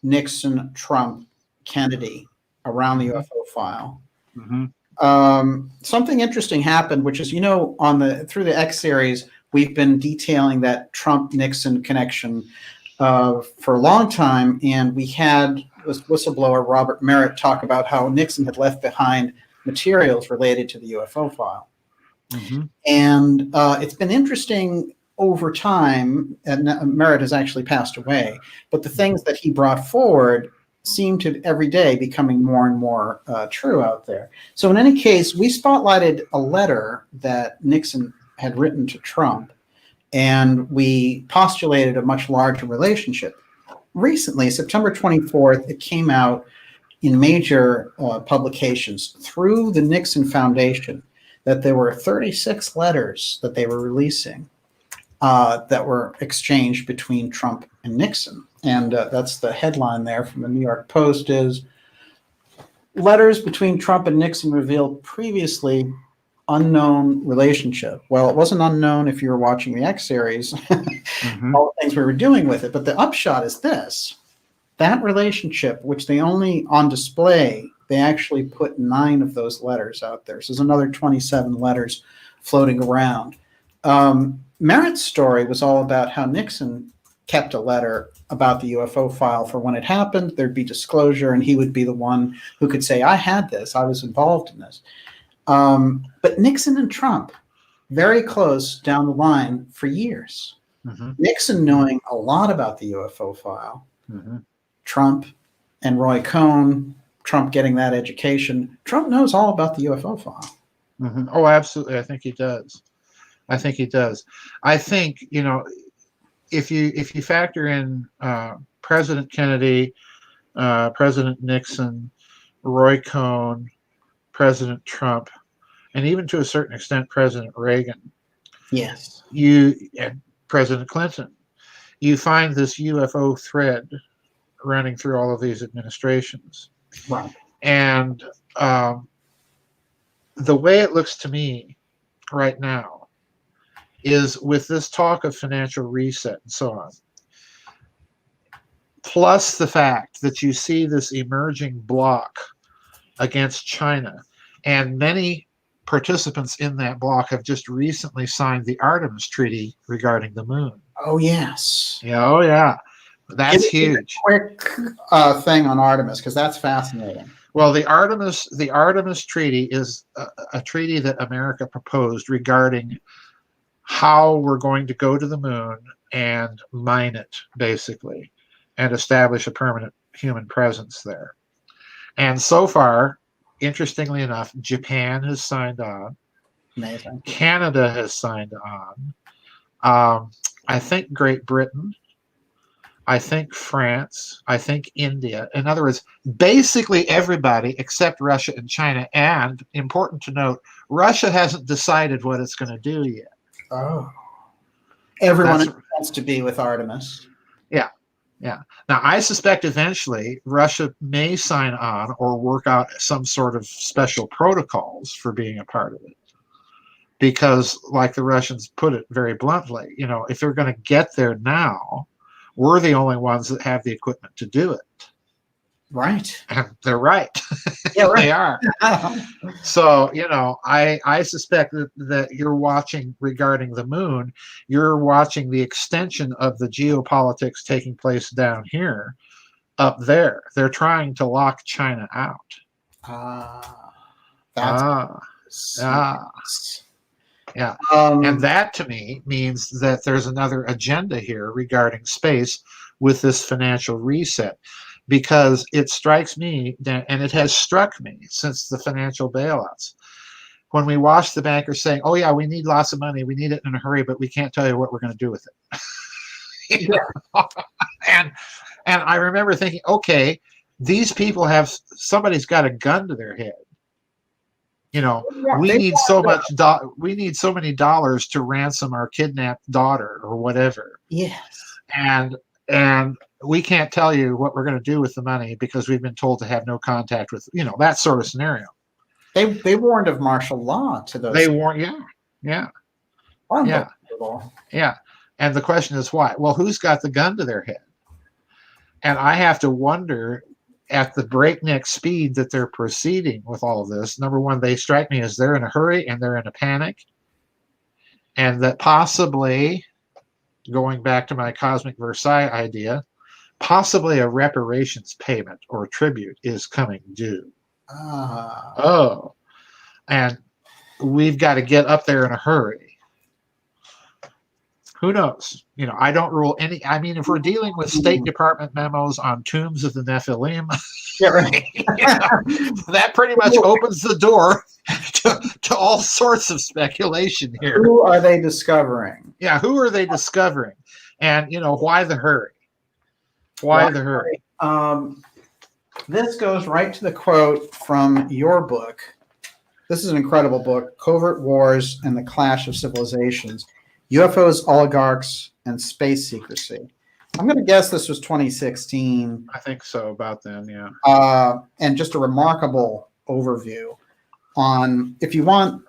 Nixon, Trump, Kennedy around the UFO file. Mm-hmm. Something interesting happened, which is, through the X series, we've been detailing that Trump-Nixon connection for a long time, and we had this whistleblower, Robert Merritt, talk about how Nixon had left behind materials related to the UFO file. Mm-hmm. And it's been interesting over time, and Merritt has actually passed away, but the things that he brought forward seem to every day becoming more and more true out there. So in any case, we spotlighted a letter that Nixon had written to Trump, and we postulated a much larger relationship. Recently, September 24th, it came out in major publications through the Nixon Foundation that there were 36 letters that they were releasing that were exchanged between Trump and Nixon. And that's the headline there from the New York Post is, letters between Trump and Nixon revealed previously unknown relationship. Well, it wasn't unknown if you were watching the X series. all the things we were doing with it. But the upshot is this: that relationship, which they only on display, they actually put 9 of those letters out there. So there's another 27 letters floating around. Merritt's story was all about how Nixon kept a letter about the UFO file for when it happened. There'd be disclosure, and he would be the one who could say, I had this, I was involved in this. But Nixon and Trump, very close down the line for years. Nixon knowing a lot about the UFO file. Trump and Roy Cohn, Trump getting that education. Trump knows all about the UFO file. Oh, absolutely. I think he does. I think, if you factor in President Kennedy, President Nixon, Roy Cohn, President Trump, and even to a certain extent President Reagan, yes, and President Clinton, you find this UFO thread running through all of these administrations. Right. And the way it looks to me right now is, with this talk of financial reset and so on, plus the fact that you see this emerging bloc against China, and many participants in that bloc have just recently signed the Artemis Treaty regarding the moon. Oh, yes. Yeah, oh, yeah. That's huge. Quick thing on Artemis, because that's fascinating. Well, the Artemis Treaty is a treaty that America proposed regarding how we're going to go to the moon and mine it, basically, and establish a permanent human presence there. And so far, interestingly enough, Japan has signed on. Amazing. Canada has signed on. I think Great Britain. I think France. I think India. In other words, basically everybody except Russia and China. And important to note, Russia hasn't decided what it's going to do yet. Oh. Everyone wants to be with Artemis. Yeah. Yeah. Now, I suspect eventually Russia may sign on or work out some sort of special protocols for being a part of it. Because, like the Russians put it very bluntly, if they're going to get there now, we're the only ones that have the equipment to do it. Right. And they're right. Yeah, right. They are. So, I suspect that you're watching, regarding the moon, you're watching the extension of the geopolitics taking place down here, up there. They're trying to lock China out. Yeah. And that, to me, means that there's another agenda here regarding space with this financial reset, because it strikes me, and it has struck me since the financial bailouts, when we watch the bankers saying, oh, yeah, we need lots of money, we need it in a hurry, but we can't tell you what we're going to do with it. And I remember thinking, okay, these people somebody's got a gun to their head. We need so many dollars to ransom our kidnapped daughter or whatever. Yes. And we can't tell you what we're going to do with the money because we've been told to have no contact with, that sort of scenario. They warned of martial law to those. They warned, yeah. And the question is why? Well, who's got the gun to their head? And I have to wonder, at the breakneck speed that they're proceeding with all of this, number one, they strike me as they're in a hurry and they're in a panic. And that possibly, going back to my cosmic Versailles idea, possibly a reparations payment or tribute is coming due. And we've got to get up there in a hurry. Who knows? I don't rule any. I mean, if we're dealing with State Department memos on tombs of the Nephilim, yeah, right. That pretty much opens the door to all sorts of speculation here. Who are they discovering? Yeah, who are they discovering? And, why the hurry? Why the hurry? This goes right to the quote from your book. This is an incredible book, Covert Wars and the Clash of Civilizations, UFOs, Oligarchs, and Space Secrecy. I'm going to guess this was 2016. I think so, about then, yeah. And just a remarkable overview on, if you want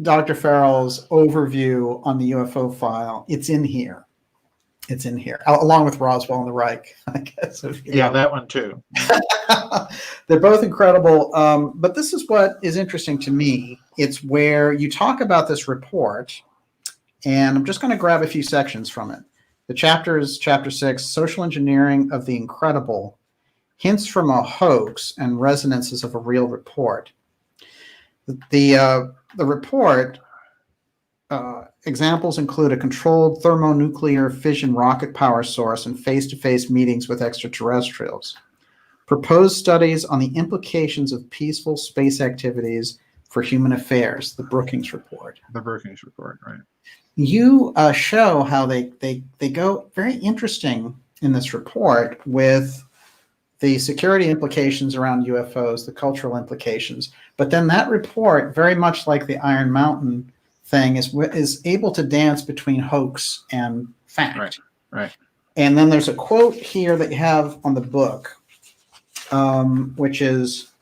Dr. Farrell's overview on the UFO file. It's in here. It's in here, along with Roswell and the Reich, I guess. Yeah, that one too. They're both incredible. But this is what is interesting to me. It's where you talk about this report, and I'm just going to grab a few sections from it. The chapter is chapter 6, Social Engineering of the Incredible, Hints from a Hoax and Resonances of a Real Report. The report examples include a controlled thermonuclear fission rocket power source and face-to-face meetings with extraterrestrials. Proposed studies on the implications of peaceful space activities for human affairs, the Brookings Report. The Brookings Report, right. You show how they go very interesting in this report with the security implications around UFOs, the cultural implications. But then that report, very much like the Iron Mountain thing, is able to dance between hoax and fact. Right, right. And then there's a quote here that you have on the book, which is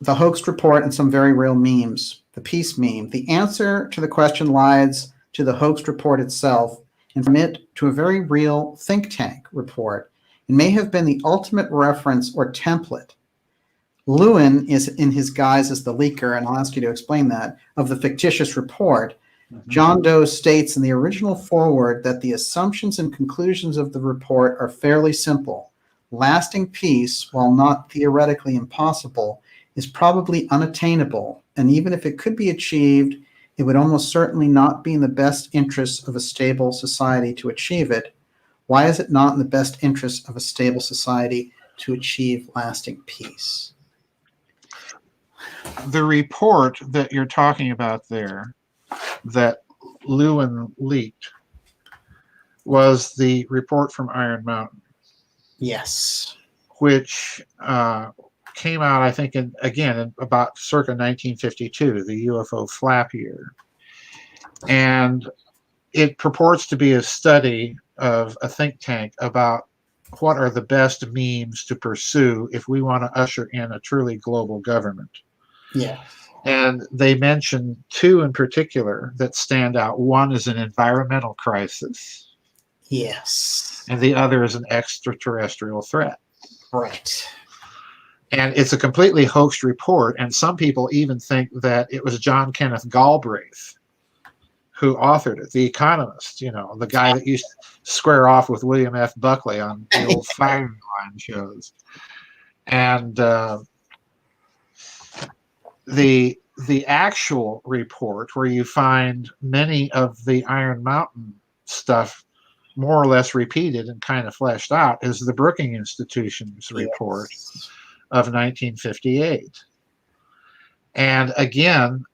the hoax report and some very real memes. The peace meme. The answer to the question lies to the hoax report itself, and from it to a very real think tank report. It may have been the ultimate reference or template. Lewin is in his guise as the leaker, and I'll ask you to explain that, of the fictitious report. Mm-hmm. John Doe states in the original foreword that the assumptions and conclusions of the report are fairly simple. Lasting peace, while not theoretically impossible, is probably unattainable, and even if it could be achieved, it would almost certainly not be in the best interests of a stable society to achieve it. Why is it not in the best interest of a stable society to achieve lasting peace? The report that you're talking about there, that Lewin leaked, was the report from Iron Mountain. Yes. Which came out, I think, in about circa 1952, the UFO flap year. And it purports to be a study of a think tank about what are the best memes to pursue if we want to usher in a truly global government. Yeah. And they mention two in particular that stand out. One is an environmental crisis. Yes. And the other is an extraterrestrial threat. Right. And it's a completely hoaxed report, and some people even think that it was John Kenneth Galbraith who authored it, the economist, the guy that used to square off with William F. Buckley on the old firing line shows. And the actual report, where you find many of the Iron Mountain stuff more or less repeated and kind of fleshed out, is the Brookings Institution's report of 1958. And again,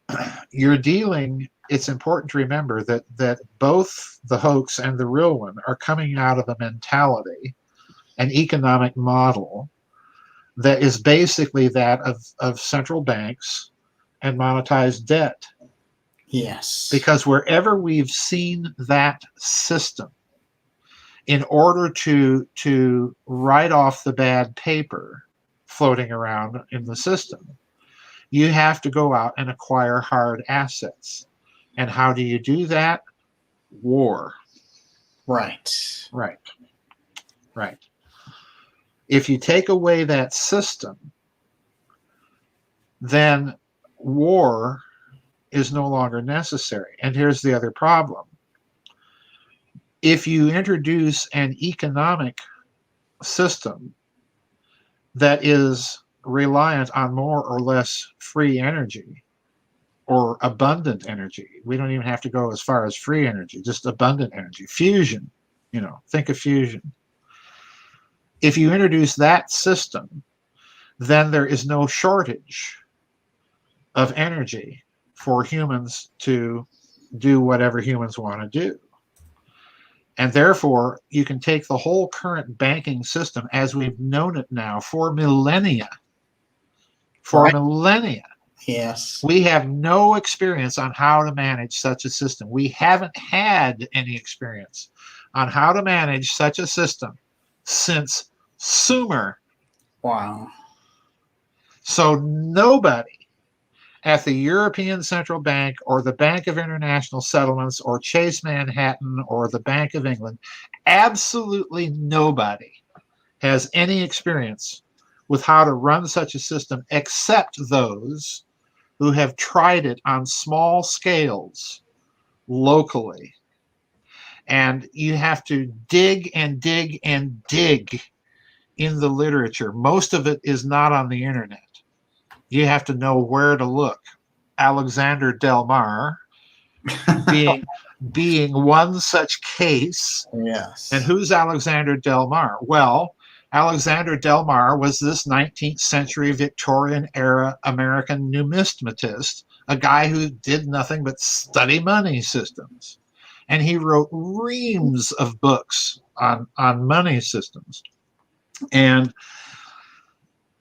it's important to remember that both the hoax and the real one are coming out of a mentality, an economic model that is basically that of central banks and monetized debt. Yes. Because wherever we've seen that system, in order to write off the bad paper floating around in the system, you have to go out and acquire hard assets. And how do you do that? War. Right. If you take away that system, then war is no longer necessary. And here's the other problem. If you introduce an economic system that is reliant on more or less free energy or abundant energy, we don't even have to go as far as free energy, just abundant energy, fusion, think of fusion. If you introduce that system, then there is no shortage of energy for humans to do whatever humans want to do. And therefore, you can take the whole current banking system as we've known it now for millennia. Yes. We have no experience on how to manage such a system. We haven't had any experience on how to manage such a system since Sumer. Wow. So nobody, at the European Central Bank or the Bank of International Settlements or Chase Manhattan or the Bank of England, absolutely nobody has any experience with how to run such a system except those who have tried it on small scales locally. And you have to dig and dig and dig in the literature. Most of it is not on the internet. You have to know where to look. Alexander Del Mar being one such case. Yes. And who's Alexander Del Mar? Well, Alexander Del Mar was this 19th century Victorian era American numismatist, a guy who did nothing but study money systems. And he wrote reams of books on money systems. And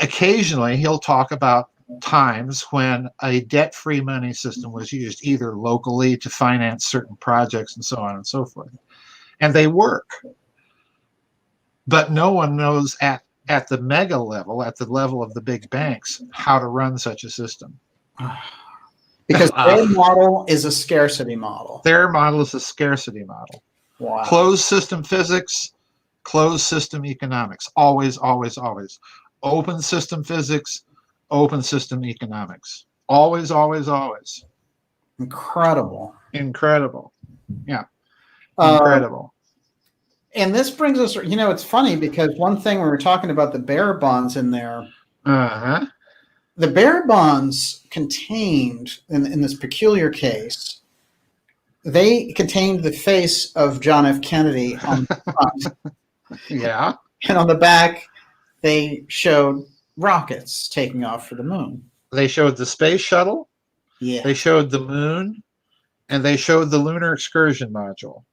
occasionally he'll talk about times when a debt-free money system was used either locally to finance certain projects and so on and so forth. And they work. But no one knows at the mega level, at the level of the big banks, how to run such a system. Because their model is a scarcity model. Their model is a scarcity model. Wow. Closed system physics, closed system economics. Always, always, always. Open system physics, open system economics. Always, always, always. Incredible. Incredible. Yeah. Incredible. And this brings us, it's funny because one thing we were talking about the bearer bonds in there. Uh-huh. The bearer bonds contained, in this peculiar case, they contained the face of John F. Kennedy on the front. Yeah. And on the back, they showed rockets taking off for the moon. They showed the space shuttle. Yeah. They showed the moon. And they showed the lunar excursion module.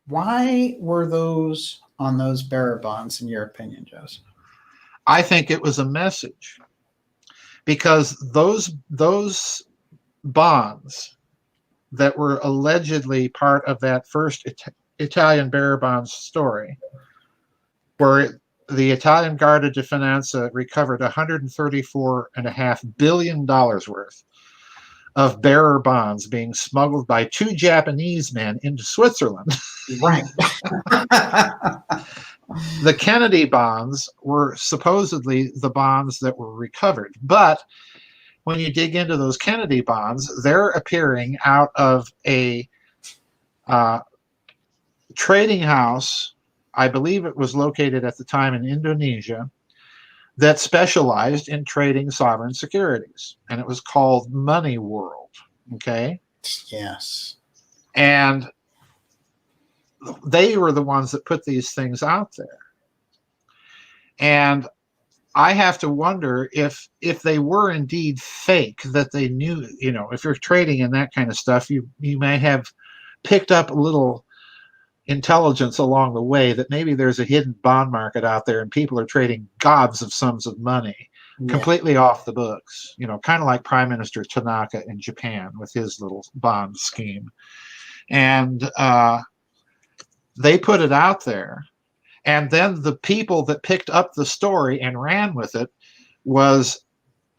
Why were those on those bearer bonds, in your opinion, Joseph? I think it was a message. Because those bonds that were allegedly part of that first Italian bearer bonds story, where the Italian Guardia di Finanza recovered $134.5 billion worth of bearer bonds being smuggled by 2 Japanese men into Switzerland. Right. The Kennedy bonds were supposedly the bonds that were recovered. But when you dig into those Kennedy bonds, they're appearing out of a trading house, I believe it was located at the time in Indonesia, that specialized in trading sovereign securities. And it was called Money World. Okay? Yes. And they were the ones that put these things out there. And I have to wonder if they were indeed fake, that they knew, if you're trading in that kind of stuff, you may have picked up a little intelligence along the way that maybe there's a hidden bond market out there and people are trading gobs of sums of money completely off the books, kind of like Prime Minister Tanaka in Japan with his little bond scheme. And they put it out there. And then the people that picked up the story and ran with it was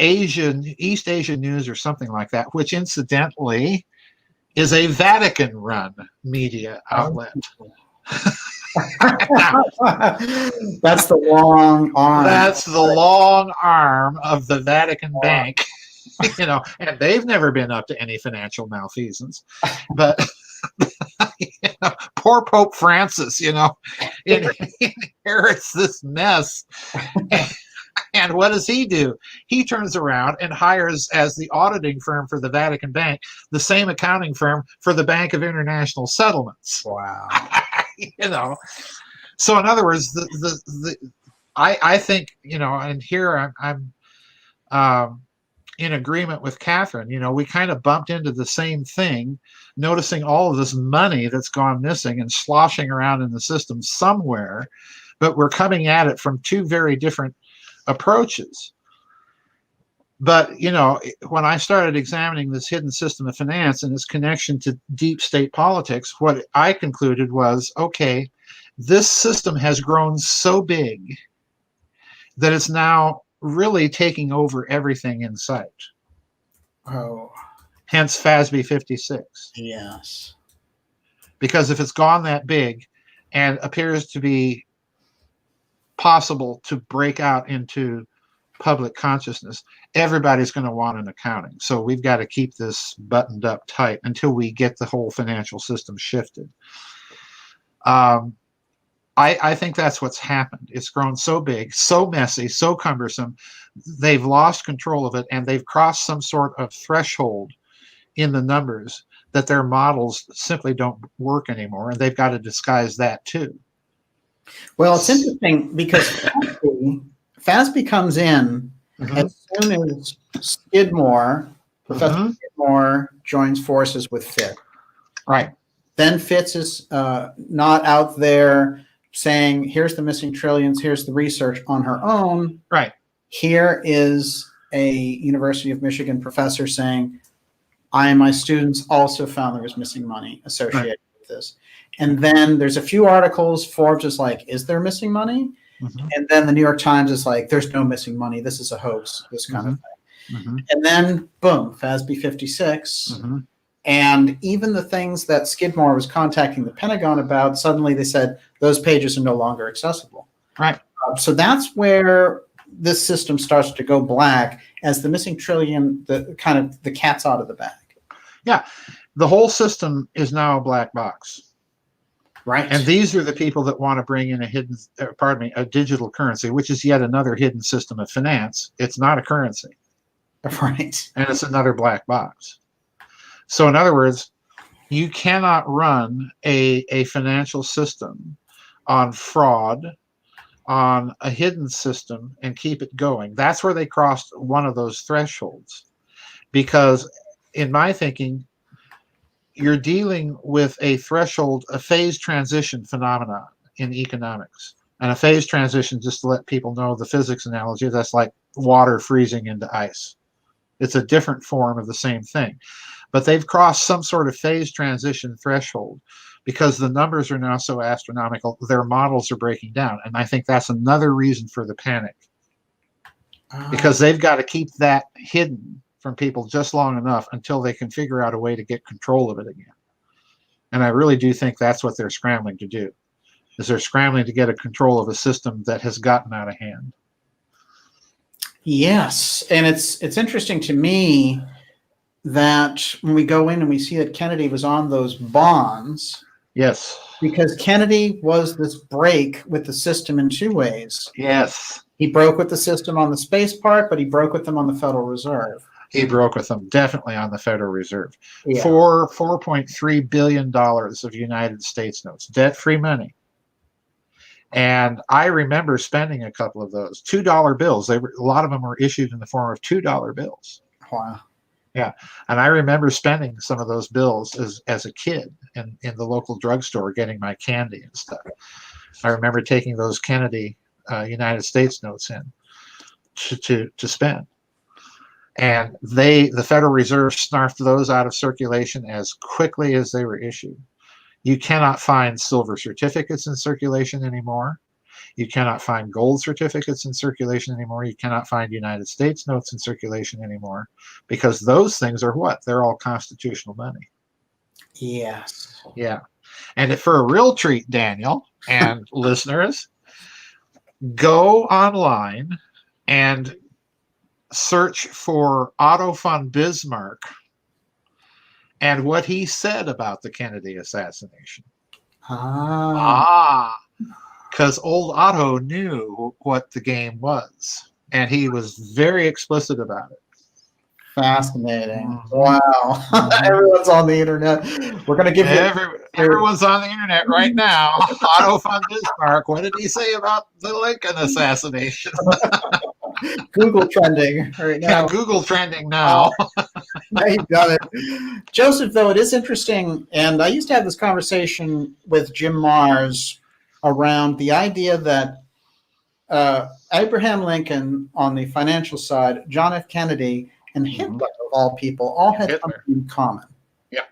East Asian News or something like that, which incidentally is a Vatican-run media outlet. That's the long arm. That's the long arm of the Vatican Bank, and they've never been up to any financial malfeasance. But poor Pope Francis, inherits this mess. And what does he do? He turns around and hires as the auditing firm for the Vatican Bank the same accounting firm for the Bank of International Settlements. Wow. So in other words, I think, and here I'm in agreement with Catherine. We kind of bumped into the same thing, noticing all of this money that's gone missing and sloshing around in the system somewhere, but we're coming at it from 2 very different approaches. But, when I started examining this hidden system of finance and its connection to deep state politics, what I concluded was, okay, this system has grown so big that it's now really taking over everything in sight. Oh, Hence FASB 56. yes. Because if it's gone that big and appears to be possible to break out into public consciousness, everybody's going to want an accounting. So we've got to keep this buttoned up tight until we get the whole financial system shifted. I think that's what's happened. It's grown so big, so messy, so cumbersome. They've lost control of it, and they've crossed some sort of threshold in the numbers that their models simply don't work anymore, and they've got to disguise that too. Well, it's interesting because FASB comes in as soon as Skidmore, Professor Skidmore, joins forces with Fitz. Right. Then Fitz is not out there saying, here's the missing trillions, here's the research on her own. Right. Here is a University of Michigan professor saying, I and my students also found there was missing money associated with this. And then there's a few articles, Forbes is like, is there missing money? And then the New York Times is like, there's no missing money. This is a hoax, this kind of thing. And then, boom, FASB 56. And even the things that Skidmore was contacting the Pentagon about, suddenly they said those pages are no longer accessible. Right. So that's where this system starts to go black as the missing trillion, the kind of the cat's out of the bag. Yeah. The whole system is now a black box. Right. And these are the people that want to bring in a digital currency, which is yet another hidden system of finance. It's not a currency. Right. And it's another black box. So in other words, you cannot run a financial system on fraud, on a hidden system, and keep it going. That's where they crossed one of those thresholds. Because in my thinking, you're dealing with a threshold, a phase transition phenomenon in economics. And a phase transition, just to let people know the physics analogy, that's like water freezing into ice. It's a different form of the same thing. But they've crossed some sort of phase transition threshold because the numbers are now so astronomical, their models are breaking down. And I think that's another reason for the panic. Because they've got to keep that hidden from people just long enough until they can figure out a way to get control of it again. And I really do think that's what they're scrambling to do, is they're scrambling to get a control of a system that has gotten out of hand. Yes. And it's interesting to me that when we go in and we see that Kennedy was on those bonds. Yes. Because Kennedy was this break with the system in two ways. Yes. He broke with the system on the space part, but he broke with them on the Federal Reserve. He broke with them definitely on the Federal Reserve. Yeah. $4.3 billion of United States notes, debt-free money. And I remember spending a couple of those $2 bills. A lot of them were issued in the form of $2 bills. Wow. Yeah. And I remember spending some of those bills as a kid in the local drugstore getting my candy and stuff. I remember taking those Kennedy United States notes in to spend. And the Federal Reserve snarfed those out of circulation as quickly as they were issued. You cannot find silver certificates in circulation anymore. You cannot find gold certificates in circulation anymore. You cannot find United States notes in circulation anymore, because those things are what? They're all constitutional money. Yes. Yeah. And for a real treat, Daniel and listeners, go online and search for Otto von Bismarck and what he said about the Kennedy assassination. Because old Otto knew what the game was, and he was very explicit about it. Fascinating. Wow. Everyone's on the internet. We're going to give everyone's on the internet right now. Otto von Bismarck, what did he say about the Lincoln assassination? Google trending right now. Yeah, Google trending now. You've got it. Joseph, though, it is interesting, and I used to have this conversation with Jim Mars around the idea that Abraham Lincoln on the financial side, John F. Kennedy, and Hitler, of all people, all had something in common. Yeah.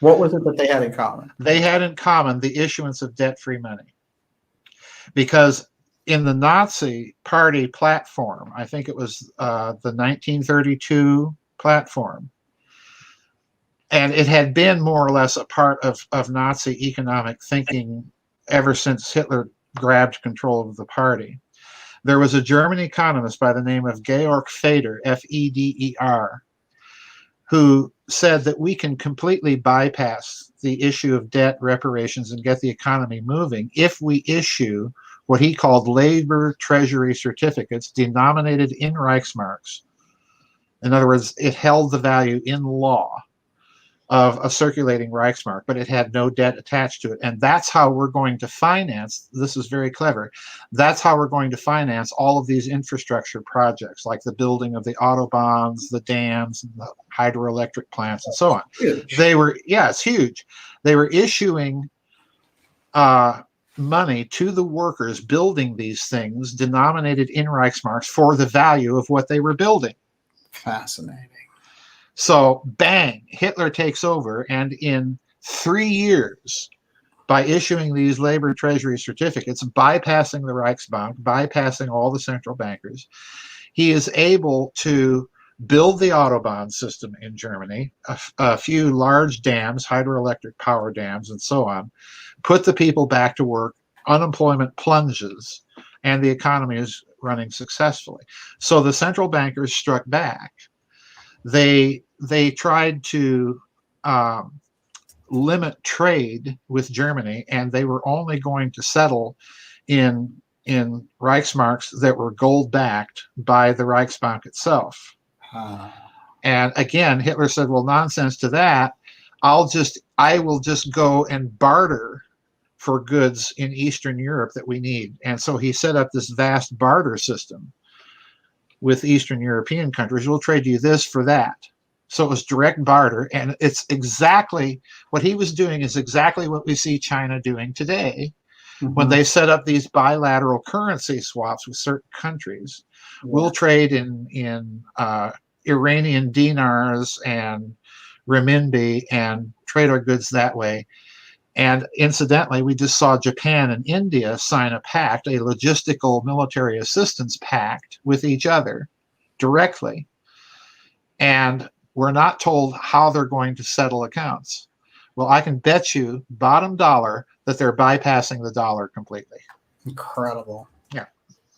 What was it that they had in common? They had in common the issuance of debt-free money. Because in the Nazi party platform, I think it was the 1932 platform. And it had been more or less a part of Nazi economic thinking ever since Hitler grabbed control of the party. There was a German economist by the name of Georg Feder, Feder, who said that we can completely bypass the issue of debt reparations and get the economy moving if we issue what he called labor treasury certificates denominated in Reichsmarks. In other words, it held the value in law of a circulating Reichsmark, but it had no debt attached to it. And that's how we're going to finance, this is very clever, that's how we're going to finance all of these infrastructure projects, like the building of the autobahns, the dams, and the hydroelectric plants, and so on. Huge. They were, yeah, it's huge. They were issuing money to the workers building these things denominated in Reichsmarks for the value of what they were building. Fascinating. So, bang, Hitler takes over, and in 3 years, by issuing these labor treasury certificates, bypassing the Reichsbank, bypassing all the central bankers, he is able to build the Autobahn system in Germany, a few large dams, hydroelectric power dams, and so on, put the people back to work, unemployment plunges, and the economy is running successfully. So the central bankers struck back. They tried to limit trade with Germany, and they were only going to settle in Reichsmarks that were gold-backed by the Reichsbank itself. And again, Hitler said, well, nonsense to that. I will just go and barter for goods in Eastern Europe that we need. And so he set up this vast barter system with Eastern European countries. We'll trade you this for that. So it was direct barter, and it's exactly what he was doing is exactly what we see China doing today when they set up these bilateral currency swaps with certain countries. Yeah. We'll trade in Iranian dinars and renminbi and trade our goods that way. And incidentally, we just saw Japan and India sign a pact, a logistical military assistance pact with each other directly. And we're not told how they're going to settle accounts. Well, I can bet you bottom dollar that they're bypassing the dollar completely. Incredible. Yeah.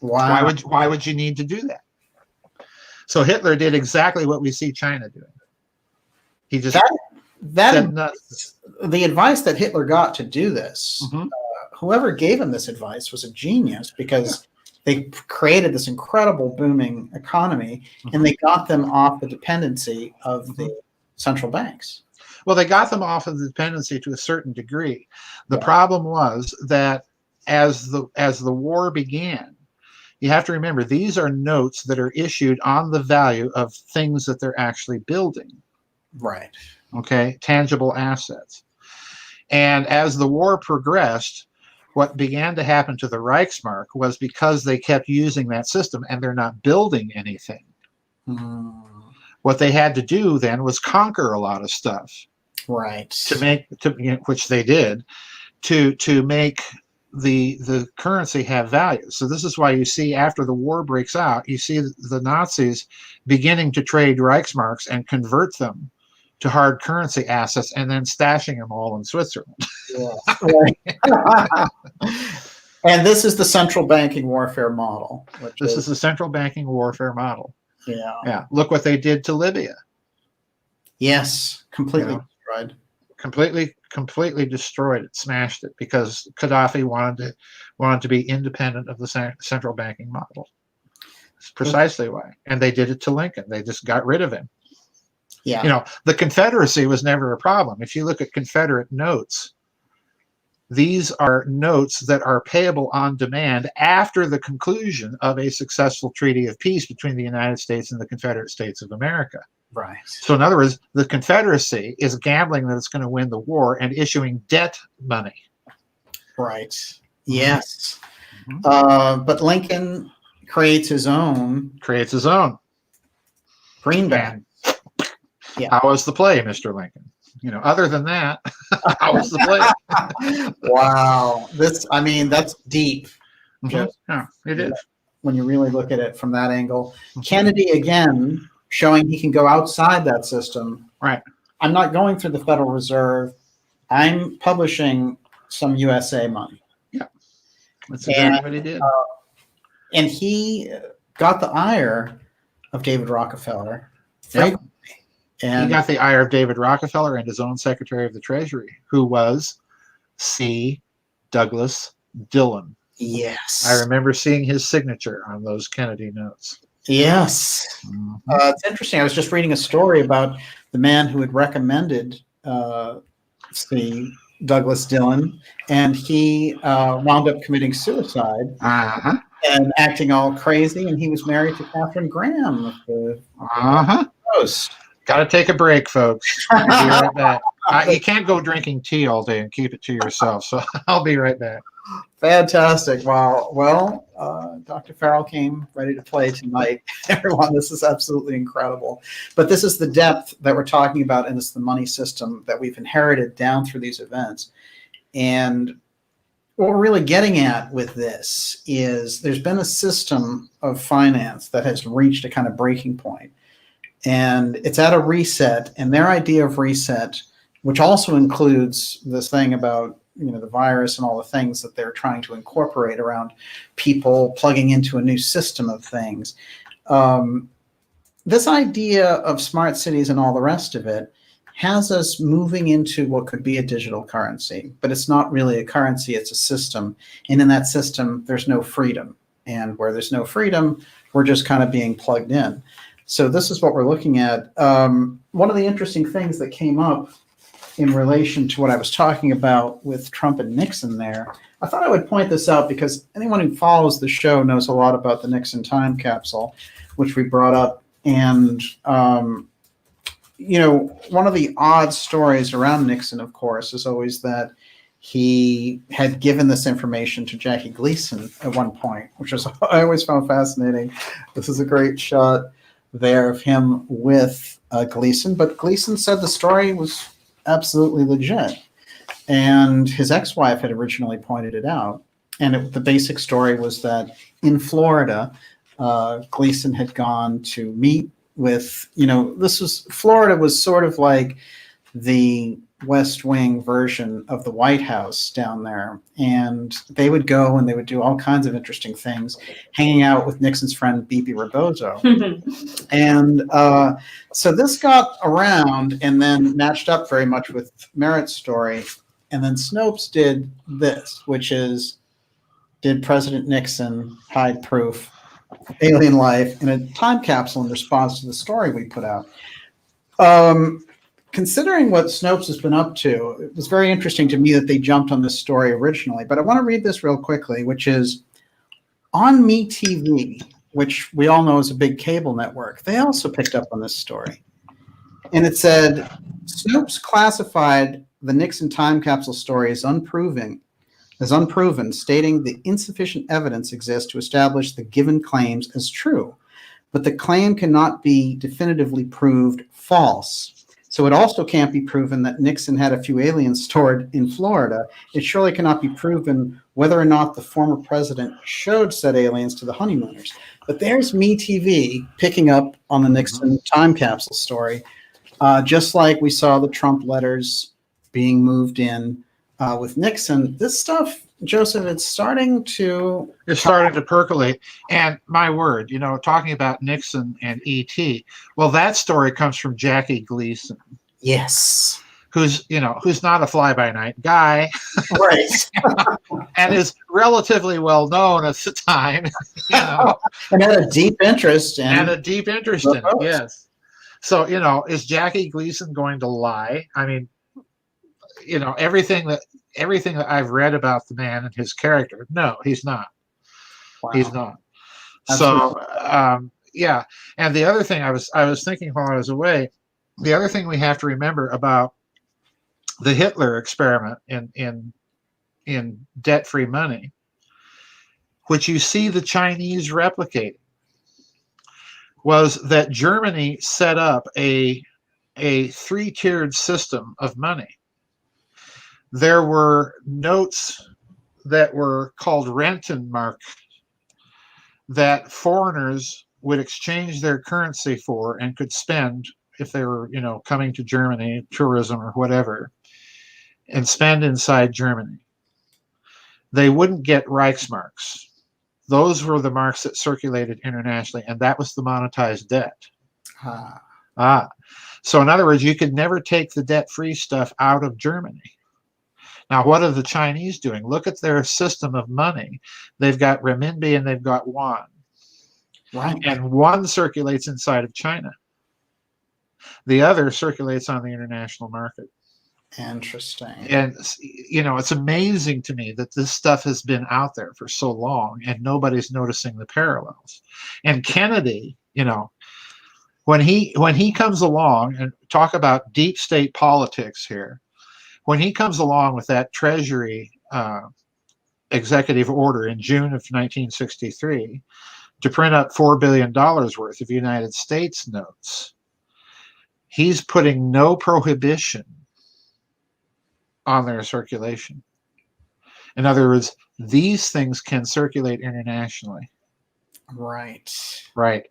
Wow. Why would you need to do that? So Hitler did exactly what we see China doing. He just the advice that Hitler got to do this, whoever gave him this advice was a genius, because they created this incredible booming economy, and they got them off the dependency of the central banks. Well, they got them off of the dependency to a certain degree. The problem was that as the war began, you have to remember, these are notes that are issued on the value of things that they're actually building. Right. Okay, tangible assets. And as the war progressed, what began to happen to the Reichsmark was, because they kept using that system and they're not building anything, what they had to do then was conquer a lot of stuff. Right. Which they did, to make the currency have value. So this is why you see, after the war breaks out, you see the Nazis beginning to trade Reichsmarks and convert them to hard currency assets, and then stashing them all in Switzerland. Yeah. And this is the central banking warfare model. This is the central banking warfare model. Yeah. Yeah. Look what they did to Libya. Yes. Completely destroyed. Completely destroyed it, smashed it, because Gaddafi wanted to be independent of the central banking model. That's precisely why. And they did it to Lincoln. They just got rid of him. Yeah. The Confederacy was never a problem. If you look at Confederate notes, these are notes that are payable on demand after the conclusion of a successful treaty of peace between the United States and the Confederate States of America. Right. So in other words, the Confederacy is gambling that it's going to win the war and issuing debt money. Right. Yes. But Lincoln creates his own greenback. Yeah. How was the play, Mr. Lincoln? Other than that, how was the play? Wow. That's deep. Yeah, it is. When you really look at it from that angle. Kennedy, again, showing he can go outside that system. Right. I'm not going through the Federal Reserve. I'm publishing some USA money. Yeah, that's exactly what he did. And he got the ire of David Rockefeller. Yep. And he got the ire of David Rockefeller and his own Secretary of the Treasury, who was C. Douglas Dillon. yes. I remember seeing his signature on those Kennedy notes. Yes. Mhm. It's interesting. I was just reading a story about the man who had recommended C. Douglas Dillon, and he wound up committing suicide Uh-huh. and acting all crazy, and he was married to Catherine Graham of the Uh-huh. Coast. Got to take a break, folks. I'll be right back. You can't go drinking tea all day and keep it to yourself, so I'll be right back. Fantastic. Wow. Well, Dr. Farrell came ready to play tonight. Everyone, this is absolutely incredible. But this is the depth that we're talking about, and it's the money system that we've inherited down through these events. And what we're really getting at with this is there's been a system of finance that has reached a kind of breaking point. And it's at a reset, and their idea of reset, which also includes this thing about the virus and all the things that they're trying to incorporate around people plugging into a new system of things. This idea of smart cities and all the rest of it has us moving into what could be a digital currency, but it's not really a currency, it's a system. And in that system, there's no freedom. And where there's no freedom, we're just kind of being plugged in. So this is what we're looking at. One of the interesting things that came up in relation to what I was talking about with Trump and Nixon there, I thought I would point this out because anyone who follows the show knows a lot about the Nixon time capsule, which we brought up. And, one of the odd stories around Nixon, of course, is always that he had given this information to Jackie Gleason at one point, which was I always found fascinating. This is a great shot there of him with Gleason, but Gleason said the story was absolutely legit, and his ex-wife had originally pointed it out. And the basic story was that in Florida, Gleason had gone to meet with, Florida was sort of like the West Wing version of the White House down there. And they would go and they would do all kinds of interesting things, hanging out with Nixon's friend, Beebe Rebozo. And so this got around and then matched up very much with Merritt's story. And then Snopes did this, which is, did President Nixon hide proof of alien life in a time capsule in response to the story we put out? Considering what Snopes has been up to, it was very interesting to me that they jumped on this story originally. But I want to read this real quickly, which is on MeTV, which we all know is a big cable network. They also picked up on this story. And it said, Snopes classified the Nixon time capsule story as unproven, stating the insufficient evidence exists to establish the given claims as true, but the claim cannot be definitively proved false. So it also can't be proven that Nixon had a few aliens stored in Florida. It surely cannot be proven whether or not the former president showed said aliens to the honeymooners. But there's MeTV picking up on the Nixon time capsule story, just like we saw the Trump letters being moved in with Nixon. This stuff, Joseph, it's starting to percolate. And my word, talking about Nixon and E.T., well, that story comes from Jackie Gleason. Yes. Who's not a fly-by-night guy. Right. And is relatively well known at the time. And had a deep interest in it, yes. So, is Jackie Gleason going to lie? I mean, everything that I've read about the man and his character, no, he's not. Wow. He's not. Absolutely. So, yeah. And the other thing I was thinking while I was away, the other thing we have to remember about the Hitler experiment in debt-free money, which you see the Chinese replicating, was that Germany set up a three-tiered system of money. There were notes that were called Rentenmark that foreigners would exchange their currency for and could spend if they were, coming to Germany, tourism or whatever, and spend inside Germany. They wouldn't get Reichsmarks. Those were the marks that circulated internationally, and that was the monetized debt. So in other words, you could never take the debt-free stuff out of Germany. Now, what are the Chinese doing? Look at their system of money. They've got renminbi and they've got yuan. Right. And one circulates inside of China. The other circulates on the international market. Interesting. And, it's amazing to me that this stuff has been out there for so long and nobody's noticing the parallels. And Kennedy, when he comes along, and talk about deep state politics here, when he comes along with that Treasury executive order in June of 1963 to print up $4 billion worth of United States notes, he's putting no prohibition on their circulation. In other words, these things can circulate internationally. Right. Right.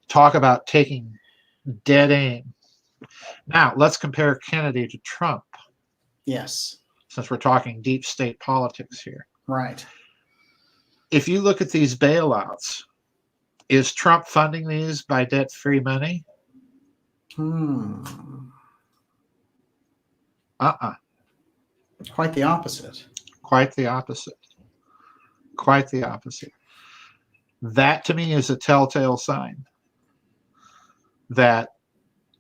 Talk about taking dead aim. Now, let's compare Kennedy to Trump. Yes. Since we're talking deep state politics here. Right. If you look at these bailouts, is Trump funding these by debt-free money? Quite the opposite. Quite the opposite. Quite the opposite. That to me is a telltale sign that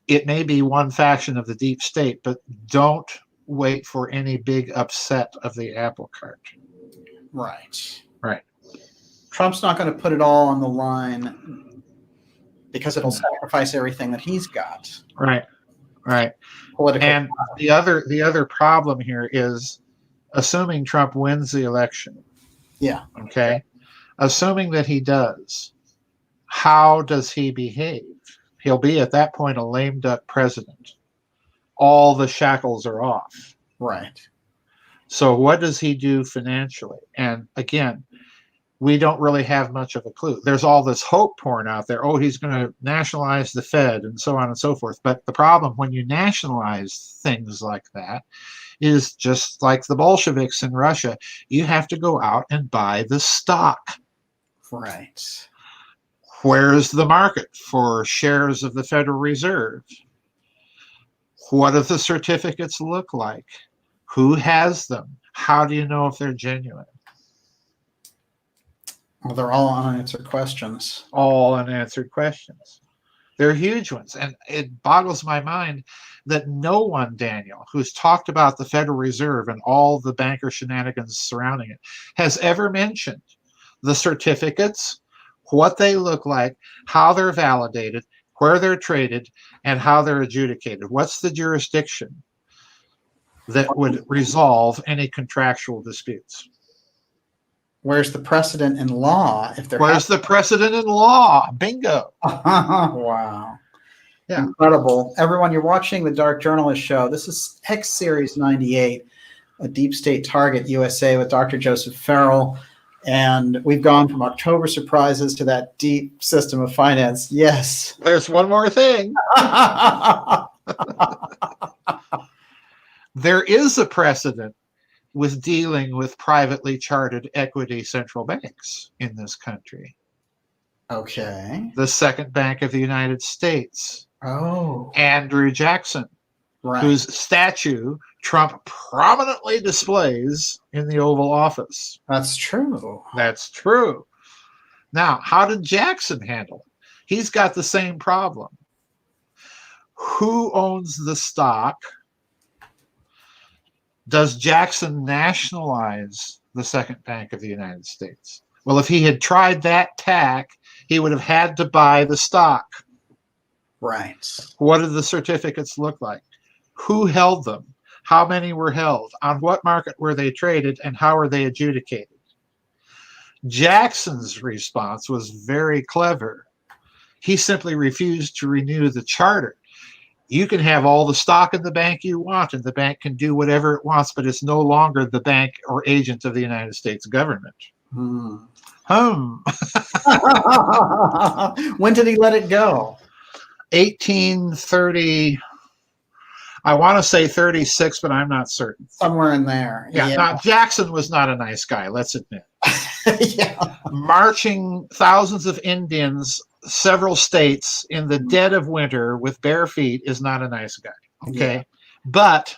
it may be one faction of the deep state, but don't wait for any big upset of the apple cart. Right. Right. Trump's not going to put it all on the line because it'll sacrifice everything that he's got. Right. Right. Political and the other problem here is assuming Trump wins the election. Yeah. Okay. Assuming that he does, how does he behave? He'll be at that point a lame duck president. All the shackles are off. Right. So what does he do financially? And again, we don't really have much of a clue. There's all this hope pouring out there. Oh, he's going to nationalize the Fed and so on and so forth. But the problem when you nationalize things like that is just like the Bolsheviks in Russia. You have to go out and buy the stock. Right. Where's the market for shares of the Federal Reserve? What do the certificates look like? Who has them? How do you know if they're genuine? Well, they're all unanswered questions. All unanswered questions. They're huge ones. And it boggles my mind that no one, Daniel, who's talked about the Federal Reserve and all the banker shenanigans surrounding it, has ever mentioned the certificates, what they look like, how they're validated, where they're traded, and how they're adjudicated. What's the jurisdiction that would resolve any contractual disputes? Where's the precedent in law? If there Where's the precedent in law? Bingo. Wow. Yeah. Incredible. Everyone, you're watching the Dark Journalist Show. This is X Series 98, a Deep State Target USA with Dr. Joseph Farrell. And we've gone from October surprises to that deep system of finance. Yes. There's one more thing. There is a precedent with dealing with privately chartered equity central banks in this country. Okay. The Second Bank of the United States. Oh. Andrew Jackson, Right. whose statue Trump prominently displays in the Oval Office. That's true. That's true. Now, how did Jackson handle it? He's got the same problem. Who owns the stock? Does Jackson nationalize the Second Bank of the United States? Well, if he had tried that tack, he would have had to buy the stock. Right. What did the certificates look like? Who held them? How many were held? On what market were they traded? And how were they adjudicated? Jackson's response was very clever. He simply refused to renew the charter. You can have all the stock in the bank you want, and the bank can do whatever it wants, but it's no longer the bank or agent of the United States government. Hmm. When did he let it go? 1830. I want to say 36, but I'm not certain. Somewhere in there. Yeah, Yeah. not Jackson was not a nice guy, let's admit. Yeah. Marching thousands of Indians, several states in the dead of winter with bare feet is not a nice guy. Okay. Yeah. But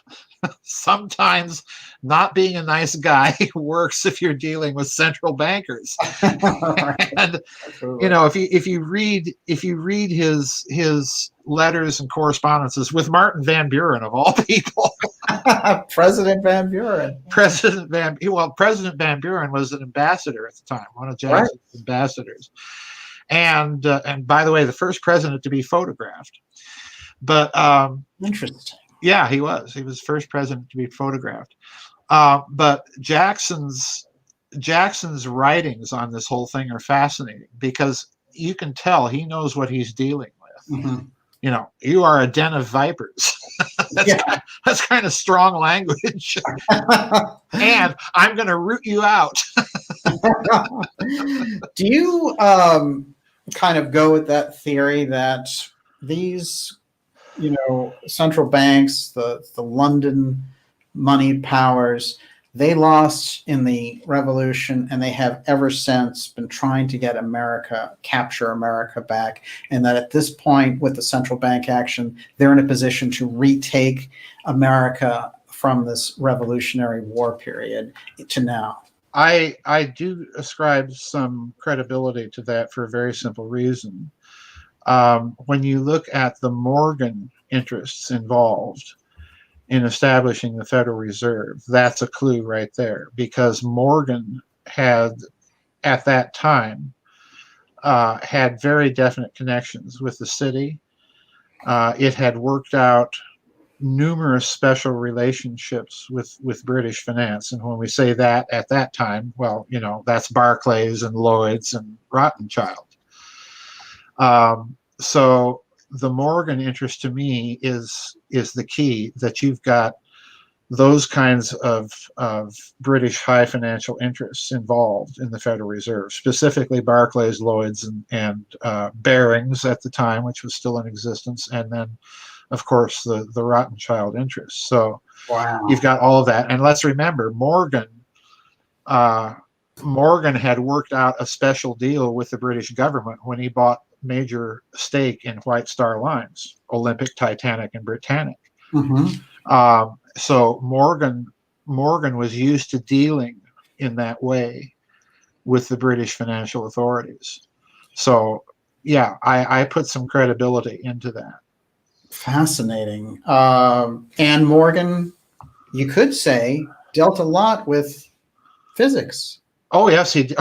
sometimes not being a nice guy works if you're dealing with central bankers. Right. And Absolutely. you know, if you read his letters and correspondences with Martin Van Buren of all people. President Van Buren. President Van Buren was an ambassador at the time, one of Jackson's ambassadors, and by the way, the first president to be photographed. But Interesting. yeah, he was the first president to be photographed. But Jackson's writings on this whole thing are fascinating because you can tell he knows what he's dealing with. Mm-hmm. You know, you are a den of vipers. That's kind of strong language. And I'm going to root you out. Do you kind of go with that theory that these, central banks, the London moneyed powers, they lost in the revolution, and they have ever since been trying to capture America back, and that at this point, with the central bank action, they're in a position to retake America from this Revolutionary War period to now? I do ascribe some credibility to that for a very simple reason. When you look at the Morgan interests involved in establishing the Federal Reserve, that's a clue right there, because Morgan had, at that time, had very definite connections with the city. It had worked out numerous special relationships with British finance. And when we say that at that time, well, that's Barclays and Lloyd's and Rothschild. So the Morgan interest to me is the key, that you've got those kinds of British high financial interests involved in the Federal Reserve, specifically Barclays, Lloyd's, and Barings at the time, which was still in existence, and then, of course, the Rothschild interests. So Wow. You've got all of that. And let's remember, Morgan had worked out a special deal with the British government when he bought major stake in White Star Lines, Olympic, Titanic, and Britannic. Mm-hmm. So Morgan was used to dealing in that way with the British financial authorities. So yeah, I put some credibility into that. Fascinating. And Morgan, you could say, dealt a lot with physics. Oh yes, he did.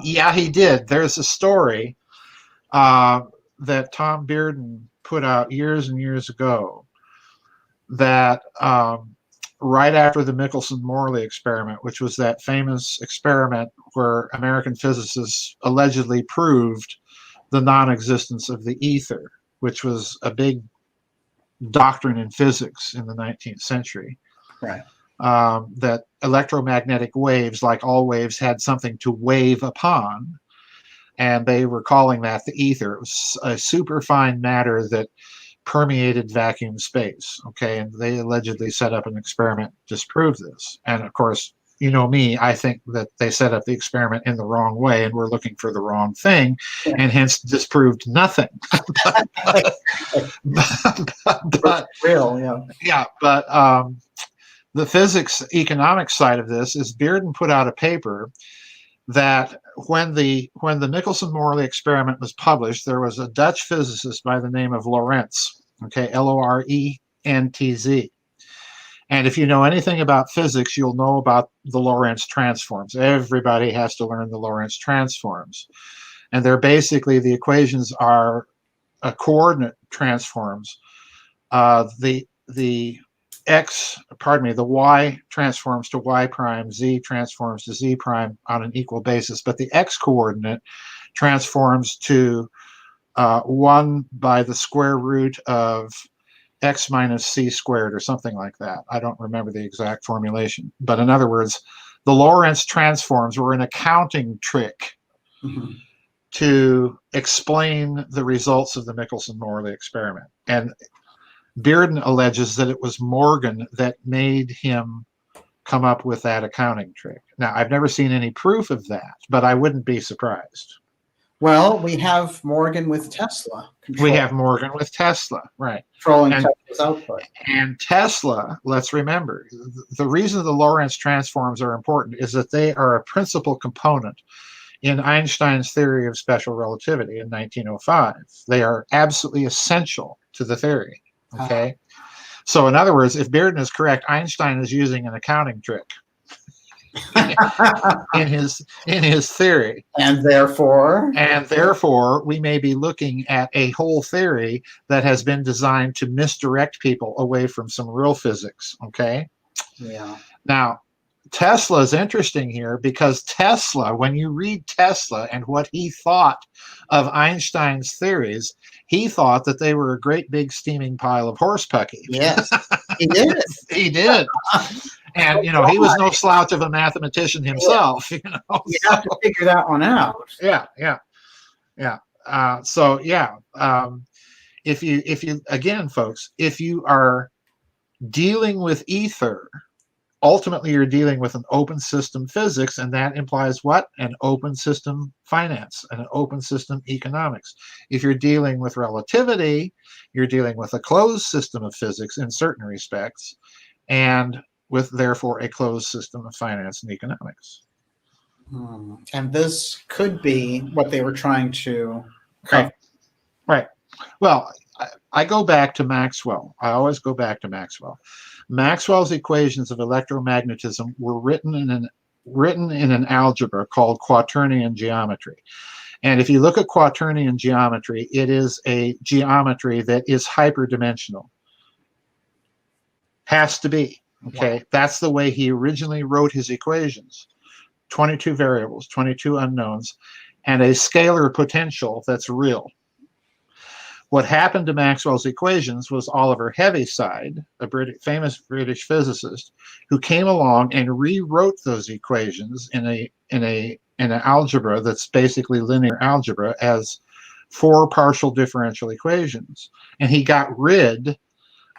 Yeah, he did. There's a story that Tom Bearden put out years and years ago that right after the Michelson-Morley experiment, which was that famous experiment where American physicists allegedly proved the non-existence of the ether, which was a big doctrine in physics in the 19th century. Right. That electromagnetic waves, like all waves, had something to wave upon, and they were calling that the ether. It was a superfine matter that permeated vacuum space. Okay, and they allegedly set up an experiment to disprove this. And of course, you know me, I think that they set up the experiment in the wrong way and were looking for the wrong thing, and hence disproved nothing. but real, yeah. Yeah, but the physics economics side of this is Bearden put out a paper that when the Michelson-Morley experiment was published, there was a Dutch physicist by the name of Lorentz, okay, Lorentz. And if you know anything about physics, you'll know about the Lorentz transforms. Everybody has to learn the Lorentz transforms. And they're basically, the equations are coordinate transforms. The y transforms to y prime, z transforms to z prime on an equal basis, but the x coordinate transforms to 1 by the square root of x minus c squared or something like that. I don't remember the exact formulation, but in other words, the Lorentz transforms were an accounting trick to explain the results of the Michelson-Morley experiment. And Bearden alleges that it was Morgan that made him come up with that accounting trick. Now, I've never seen any proof of that, but I wouldn't be surprised. Well, we have Morgan with Tesla. We have Morgan with Tesla, right. Controlling and, Tesla's output. And Tesla, let's remember, the reason the Lorentz transforms are important is that they are a principal component in Einstein's theory of special relativity in 1905. They are absolutely essential to the theory, okay? So in other words, if Bearden is correct, Einstein is using an accounting trick in his theory. And therefore, we may be looking at a whole theory that has been designed to misdirect people away from some real physics, okay? Yeah. Now, Tesla is interesting here because Tesla, when you read Tesla and what he thought of Einstein's theories, he thought that they were a great big steaming pile of horse pucky. Yes, he did. He did. And, you know, he was no slouch of a mathematician himself. You know, you have to figure that one out. Yeah. If you again, folks, if you are dealing with ether, ultimately you're dealing with an open system physics, and that implies what? An open system finance and an open system economics. If you're dealing with relativity, you're dealing with a closed system of physics in certain respects, and with therefore a closed system of finance and economics. And this could be what they were trying to cover. Right. Well, I go back to Maxwell. I always go back to Maxwell. Maxwell's equations of electromagnetism were written in an algebra called quaternion geometry. And if you look at quaternion geometry, it is a geometry that is hyperdimensional. Has to be. Okay, wow. That's the way he originally wrote his equations. 22 variables, 22 unknowns, and a scalar potential that's real. What happened to Maxwell's equations was Oliver Heaviside, a famous British physicist, who came along and rewrote those equations in an algebra that's basically linear algebra as 4 partial differential equations. And he got rid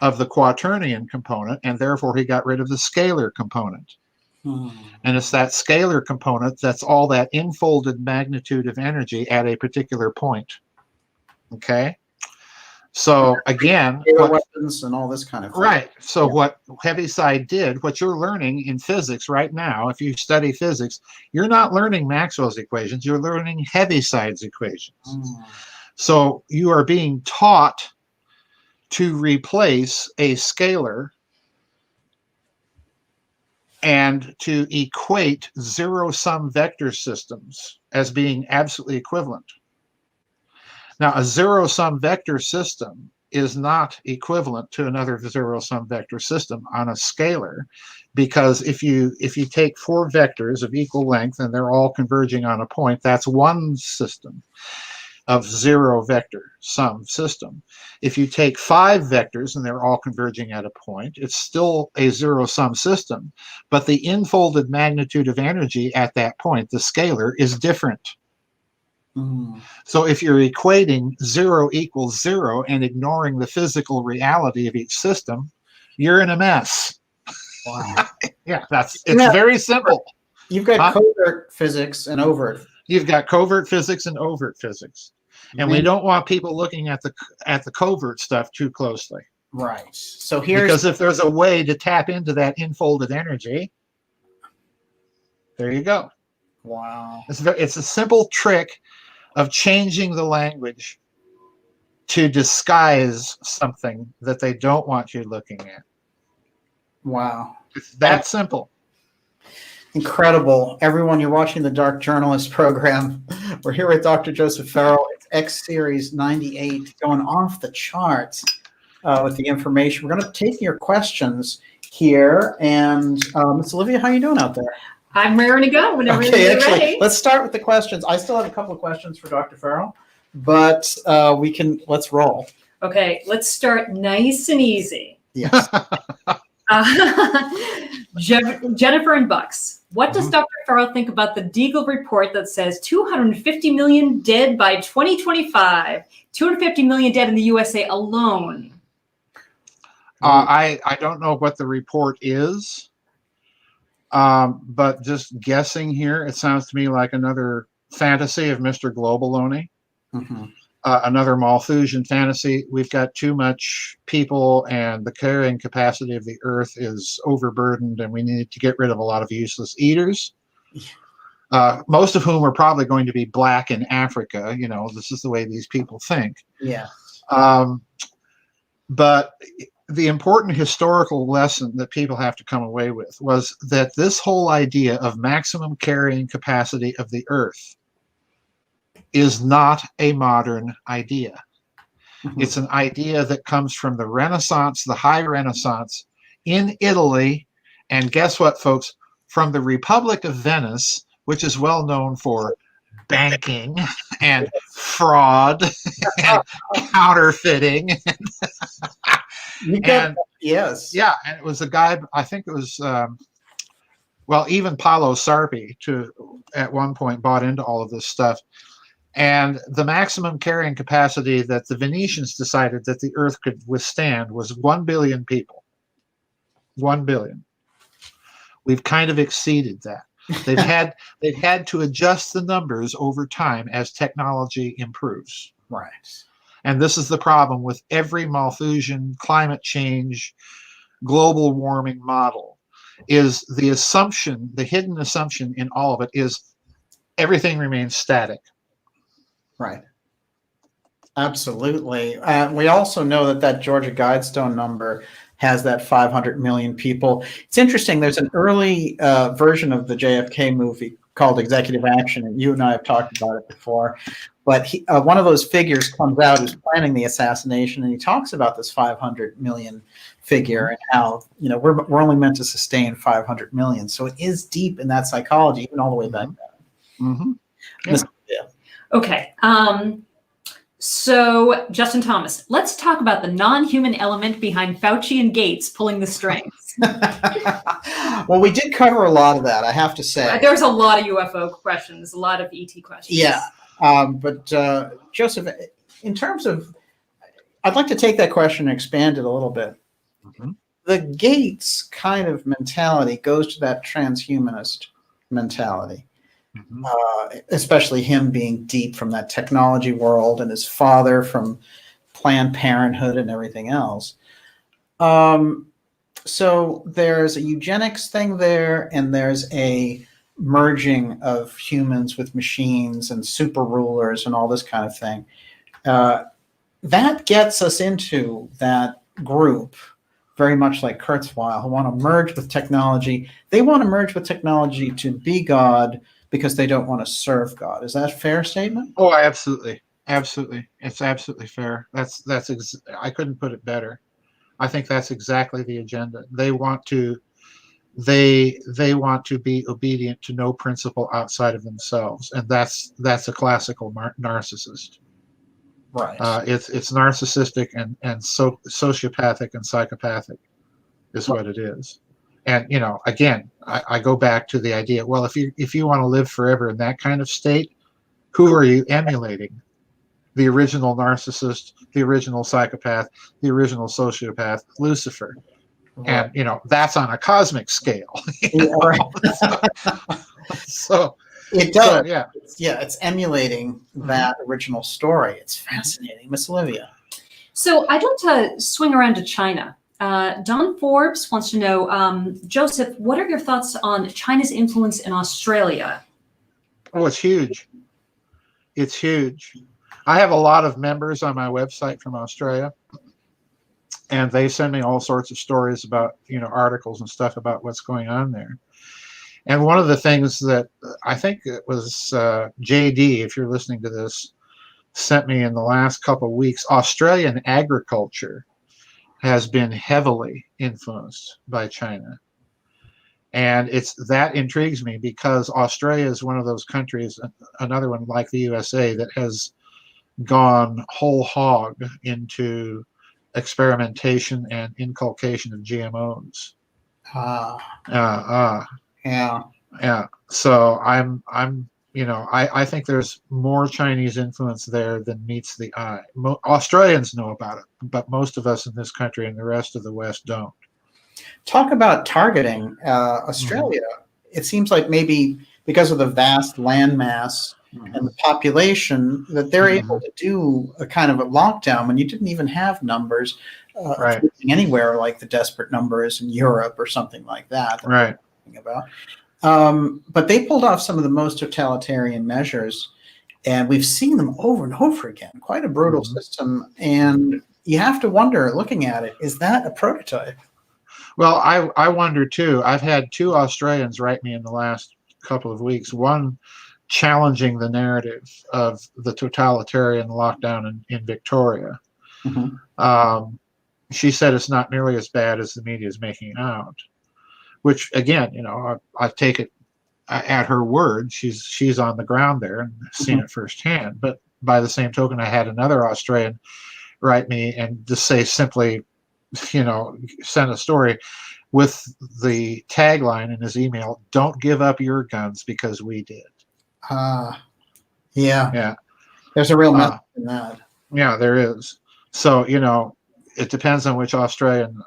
of the quaternion component, and therefore he got rid of the scalar component. And it's that scalar component that's all that infolded magnitude of energy at a particular point. Okay? So again, weapons and all this kind of thing. Right. So what Heaviside did, what you're learning in physics right now, if you study physics, you're not learning Maxwell's equations, you're learning Heaviside's equations. So you are being taught to replace a scalar and to equate zero-sum vector systems as being absolutely equivalent. Now, a zero-sum vector system is not equivalent to another zero-sum vector system on a scalar, because if you take 4 vectors of equal length and they're all converging on a point, that's one system of zero vector sum system. If you take 5 vectors and they're all converging at a point, it's still a zero-sum system, but the infolded magnitude of energy at that point, the scalar, is different. So if you're equating 0 equals 0 and ignoring the physical reality of each system, you're in a mess. Wow. Yeah, it's very simple. You've got covert physics and overt. You've got covert physics and overt physics. And we don't want people looking at the covert stuff too closely. Right. So because if there's a way to tap into that infolded energy, there you go. Wow. It's a simple trick of changing the language to disguise something that they don't want you looking at. Wow. It's that simple. Incredible. Everyone, you're watching the Dark Journalist program. We're here with Dr. Joseph Farrell. It's X Series 98, going off the charts with the information. We're going to take your questions here. And Miss Olivia, how are you doing out there? I'm raring to go whenever you're ready. Let's start with the questions. I still have a couple of questions for Dr. Farrell, but let's roll. Okay, let's start nice and easy. Yes. Jennifer and Bucks. What does Dr. Farrell think about the Deagle report that says 250 million dead by 2025? 250 million dead in the USA alone. I don't know what the report is, but just guessing here, it sounds to me like another fantasy of Mr. Globaloney. Another Malthusian fantasy. We've got too much people and the carrying capacity of the earth is overburdened and we need to get rid of a lot of useless eaters. Most of whom are probably going to be black in Africa. You know, this is the way these people think. Yeah. But the important historical lesson that people have to come away with was that this whole idea of maximum carrying capacity of the earth is not a modern idea. It's an idea that comes from the Renaissance, the High Renaissance in Italy, and guess what, folks? From the Republic of Venice, which is well known for banking and fraud and counterfeiting. Yes. Yeah, and it was a guy, I think it was, well, even Paolo Sarpi at one point bought into all of this stuff. And the maximum carrying capacity that the Venetians decided that the earth could withstand was 1 billion people. 1 billion. We've kind of exceeded that. They've had to adjust the numbers over time as technology improves. Right. And this is the problem with every Malthusian climate change, global warming model, is the assumption, the hidden assumption in all of it is everything remains static. Right. Absolutely. We also know that Georgia Guidestone number has that 500 million people. It's interesting. There's an early version of the JFK movie called Executive Action, and you and I have talked about it before. But one of those figures comes out who's planning the assassination, and he talks about this 500 million figure and how, you know, we're only meant to sustain 500 million. So it is deep in that psychology, even all the way back then. Yeah. Okay. So, Justin Thomas, let's talk about the non-human element behind Fauci and Gates pulling the strings. Well, we did cover a lot of that, I have to say. There's a lot of UFO questions, a lot of ET questions. Yeah. But Joseph, in terms of, I'd like to take that question and expand it a little bit. The Gates kind of mentality goes to that transhumanist mentality. Especially him being deep from that technology world and his father from Planned Parenthood and everything else. So there's a eugenics thing there, and there's a merging of humans with machines and super rulers and all this kind of thing. That gets us into that group, very much like Kurzweil, who want to merge with technology. They want to merge with technology to be God, because they don't want to serve God. Is that a fair statement? Oh, absolutely. Absolutely. It's absolutely fair. I couldn't put it better. I think that's exactly the agenda. They want to be obedient to no principle outside of themselves. And that's a classical narcissist. Right. It's narcissistic and sociopathic and psychopathic is what it is. And, you know, again, I go back to the idea, well, if you want to live forever in that kind of state, who are you emulating? The original narcissist, the original psychopath, the original sociopath, Lucifer. Right. And, you know, that's on a cosmic scale. Right. So it does. So, yeah. It's emulating that original story. It's fascinating. Miss Olivia. So I'd like to swing around to China. Don Forbes wants to know, Joseph, what are your thoughts on China's influence in Australia? Oh, it's huge. It's huge. I have a lot of members on my website from Australia, and they send me all sorts of stories about, you know, articles and stuff about what's going on there. And one of the things that I think it was JD, if you're listening to this, sent me in the last couple of weeks, Australian agriculture has been heavily influenced by China. And that intrigues me because Australia is one of those countries, another one like the USA, that has gone whole hog into experimentation and inculcation of GMOs. Yeah. Yeah. So I think there's more Chinese influence there than meets the eye. Australians know about it, but most of us in this country and the rest of the West don't. Talk about targeting. Mhm. Australia, it seems like maybe because of the vast landmass and the population, that they're able Mhm. to do a kind of a lockdown when you didn't even have numbers Right. anywhere like the desperate numbers in Europe or something like that we're Right. talking about. But they pulled off some of the most totalitarian measures, and we've seen them over and over again. Quite a brutal Mhm. system, and you have to wonder, looking at it, is that a prototype? Well, I wonder too. I've had two Australians write me in the last couple of weeks. One challenging the narrative of the totalitarian lockdown in Victoria. Mhm. Um, she said it's not nearly as bad as the media is making out. Which again, I take it at her word. She's on the ground there and seen Mhm. it firsthand. But by the same token, I had another Australian write me and just say simply, send a story with the tagline in his email, "Don't give up your guns because we did." Uh, yeah, Yeah. there's a real message Uh, in that. yeah, there is. So, it depends on which Australian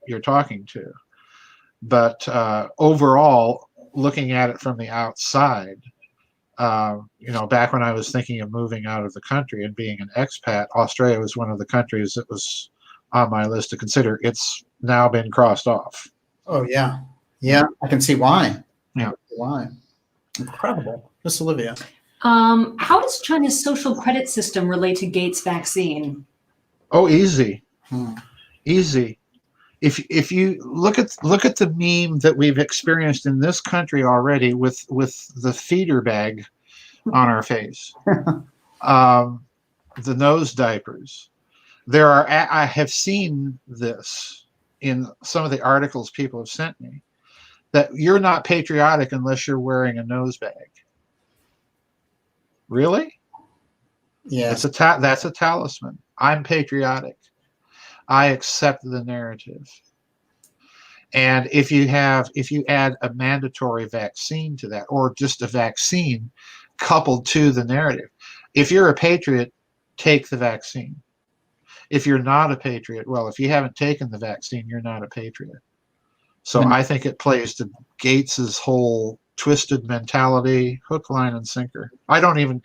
you're talking to. But overall, looking at it from the outside, back when I was thinking of moving out of the country and being an expat, Australia was one of the countries that was on my list to consider. It's now been crossed off. Oh yeah, Yeah. yeah. I can see why. I Yeah. can see why. Incredible, Miss Olivia. How does China's social credit system relate to Gates' vaccine? Oh, easy, Hmm. easy. If you look at the meme that we've experienced in this country already with the feeder bag on our face, um, the nose diapers. I have seen this in some of the articles people have sent me, that you're not patriotic unless you're wearing a nose bag. Really? Yes. That's a talisman. I'm patriotic. I accept the narrative. And if you add a mandatory vaccine to that, or just a vaccine coupled to the narrative, if you're a patriot, take the vaccine. If you're not a patriot, well, if you haven't taken the vaccine, you're not a patriot. So No. I think it plays to Gates's whole twisted mentality, hook, line, and sinker. I don't even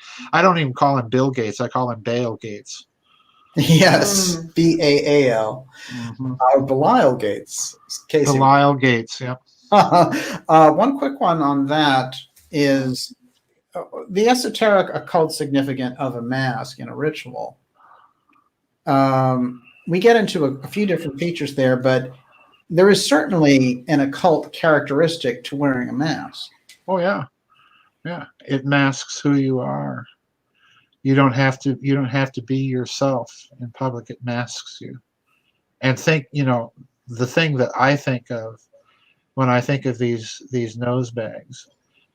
call him Bill Gates. I call him Bale Gates. Yes. Baal. Mm-hmm. Belial Gates. Casey. Belial Gates. Yep. One quick one on that is the esoteric occult significance of a mask in a ritual. We get into a few different features there, but there is certainly an occult characteristic to wearing a mask. Oh yeah, yeah. It masks who you are. You don't have to be yourself in public. It masks you. And the thing that I think of when I think of these nose bags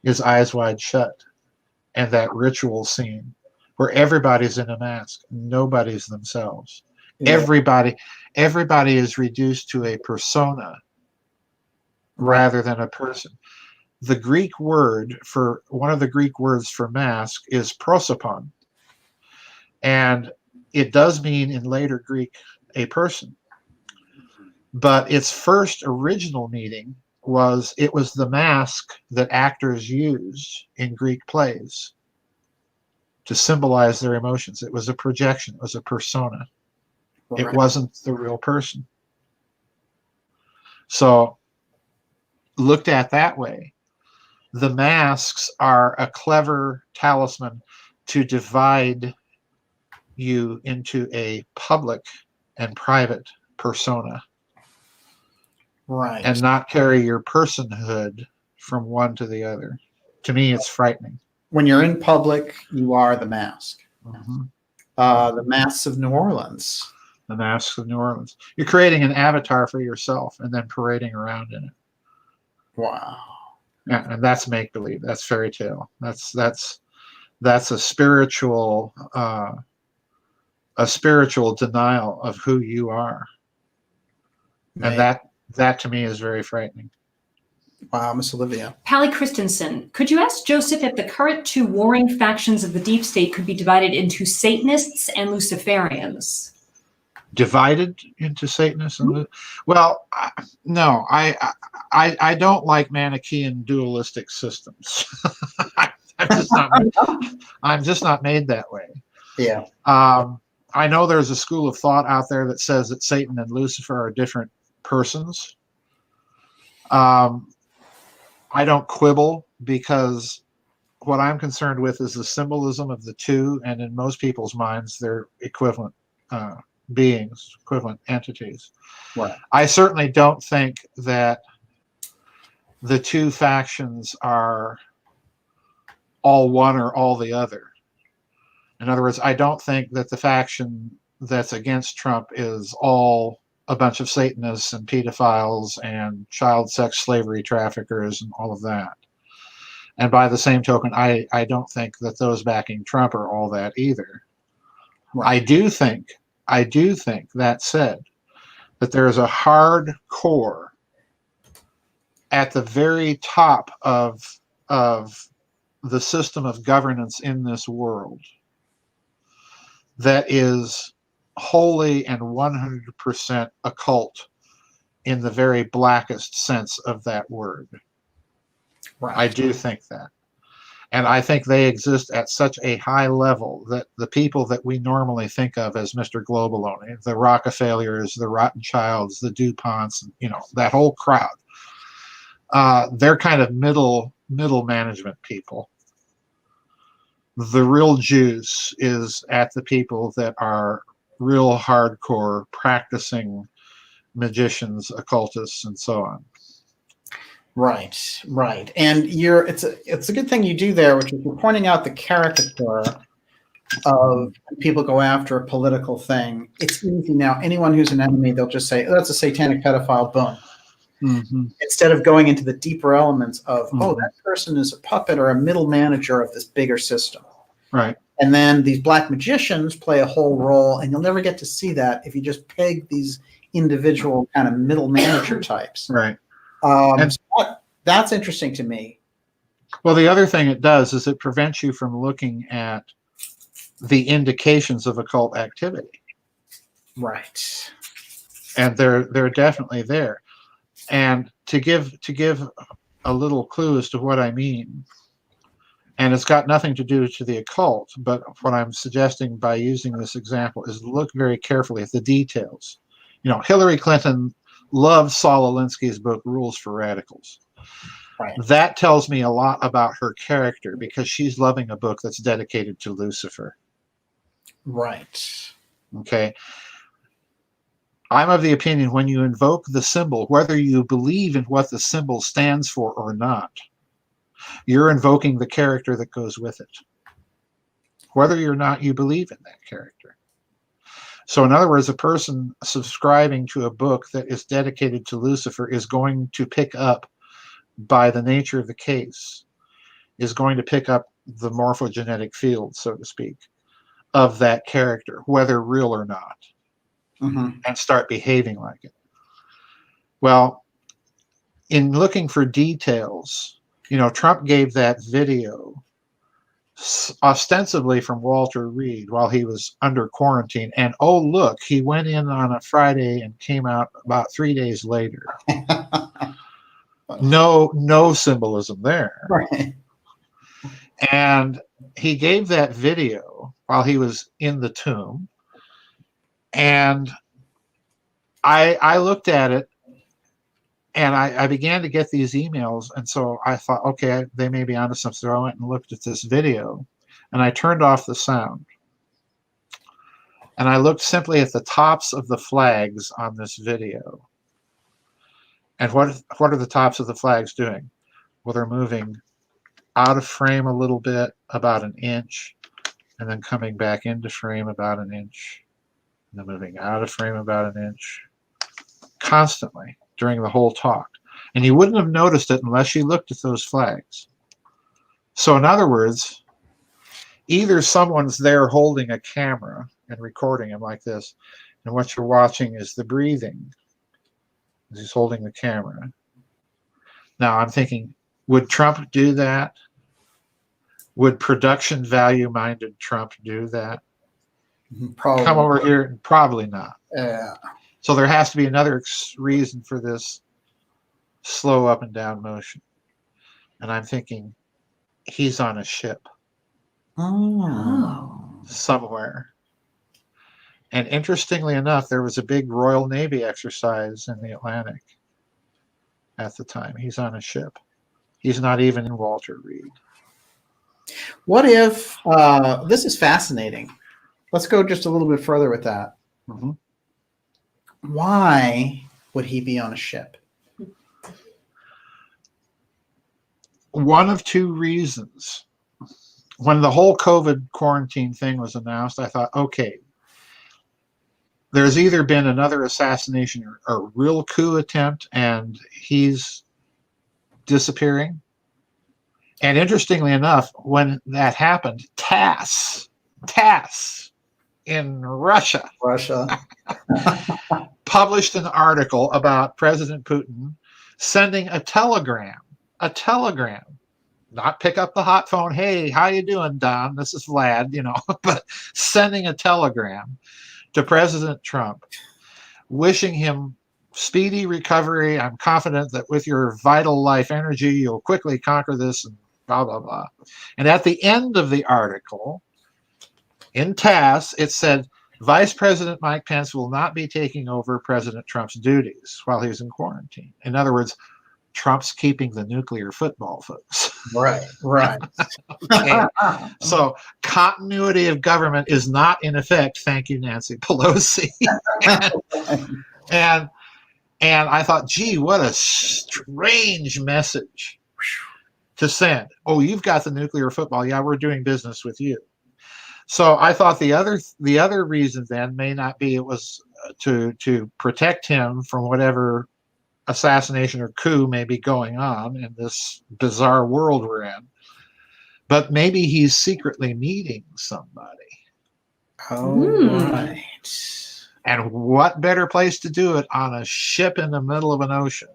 is Eyes Wide Shut and that ritual scene where everybody's in a mask, nobody's themselves. Yeah. Everybody is reduced to a persona Right. rather than a person. One of the Greek words for mask is prosopon, and it does mean in later Greek a person. But its first original meaning was the mask that actors used in Greek plays to symbolize their emotions. It was a projection, it was a persona. It Right. wasn't the real person. So, looked at that way, the masks are a clever talisman to divide you into a public and private persona Right. and not carry your personhood from one to the other. To me, it's frightening. When you're in public, you are the mask. Mm-hmm. The masks of New Orleans. The Masks of New Orleans. You're creating an avatar for yourself and then parading around in it. Wow. Yeah, and that's make believe. That's fairy tale. That's a spiritual denial of who you are, and Man. that to me is very frightening. Wow, Miss Olivia. Pally Christensen, could you ask Joseph if the current two warring factions of the deep state could be divided into Satanists and Luciferians? Divided into Satanists and well, no, I don't like Manichaean dualistic systems. I'm just not made that way. Yeah. I know there's a school of thought out there that says that Satan and Lucifer are different persons. I don't quibble, because what I'm concerned with is the symbolism of the two, and in most people's minds, they're equivalent beings, equivalent entities. Right. I certainly don't think that the two factions are all one or all the other. In other words, I don't think that the faction that's against Trump is all a bunch of Satanists and pedophiles and child sex slavery traffickers and all of that. And by the same token, I don't think that those backing Trump are all that either. Right. I do think, that said, that there is a hard core at the very top of the system of governance in this world that is wholly and 100% occult in the very blackest sense of that word. Right. I do think that. And I think they exist at such a high level that the people that we normally think of as Mr. Globalone, the Rockefellers, the Rothschilds, the DuPonts, that whole crowd, they're kind of middle management people. The real juice is at the people that are real hardcore practicing magicians, occultists, and so on. Right, right. And it's a good thing you do there, which is you're pointing out the caricature of people go after a political thing. It's easy now. Anyone who's an enemy, they'll just say, oh, that's a satanic pedophile, boom. Mm-hmm. Instead of going into the deeper elements of, oh, that person is a puppet or a middle manager of this bigger system. Right. And then these black magicians play a whole role, and you'll never get to see that if you just peg these individual kind of middle manager types. Right. So that's interesting to me. Well, the other thing it does is it prevents you from looking at the indications of occult activity. Right. And they're definitely there. And to give a little clue as to what I mean, and it's got nothing to do to the occult, but what I'm suggesting by using this example is look very carefully at the details. Hillary Clinton loved Saul Alinsky's book, Rules for Radicals. Right. That tells me a lot about her character, because she's loving a book that's dedicated to Lucifer. Right. Okay. I'm of the opinion when you invoke the symbol, whether you believe in what the symbol stands for or not, you're invoking the character that goes with it, whether or not you believe in that character. So in other words, a person subscribing to a book that is dedicated to Lucifer is going to pick up, by the nature of the case, is going to pick up the morphogenetic field, so to speak, of that character, whether real or not, and start behaving like it. Well, in looking for details, Trump gave that video ostensibly from Walter Reed while he was under quarantine. And oh, look, he went in on a Friday and came out about 3 days later. No symbolism there. Right. And he gave that video while he was in the tomb. And I looked at it, and I began to get these emails, and so I thought, okay, they may be onto something. So I went and looked at this video, and I turned off the sound. And I looked simply at the tops of the flags on this video. And what are the tops of the flags doing? Well, they're moving out of frame a little bit, about an inch, and then coming back into frame about an inch, and then moving out of frame about an inch, constantly during the whole talk. And you wouldn't have noticed it unless you looked at those flags. So in other words, either someone's there holding a camera and recording him like this, and what you're watching is the breathing as he's holding the camera. Now I'm thinking, would Trump do that? Would production value minded Trump do that? Probably. Come over here? Probably not. Yeah. So there has to be another reason for this slow up and down motion. And I'm thinking, he's on a ship somewhere. And interestingly enough, there was a big Royal Navy exercise in the Atlantic at the time. He's on a ship. He's not even in Walter Reed. What if, this is fascinating. Let's go just a little bit further with that. Mm-hmm. Why would he be on a ship? One of two reasons. When the whole COVID quarantine thing was announced, I thought, okay, there's either been another assassination or a real coup attempt, and he's disappearing. And interestingly enough, when that happened, TASS in Russia published an article about President Putin sending a telegram, not pick up the hot phone. Hey, how you doing, Don? This is Vlad, but sending a telegram to President Trump, wishing him speedy recovery. I'm confident that with your vital life energy, you'll quickly conquer this, and blah, blah, blah. And at the end of the article, in TASS, it said, Vice President Mike Pence will not be taking over President Trump's duties while he's in quarantine. In other words, Trump's keeping the nuclear football, folks. Right. Okay. So continuity of government is not in effect. Thank you, Nancy Pelosi. and I thought, gee, what a strange message to send. Oh, you've got the nuclear football. Yeah, we're doing business with you. So I thought the other reason then may not be it was to protect him from whatever assassination or coup may be going on in this bizarre world we're in, but maybe he's secretly meeting somebody. Right. And what better place to do it on a ship in the middle of an ocean,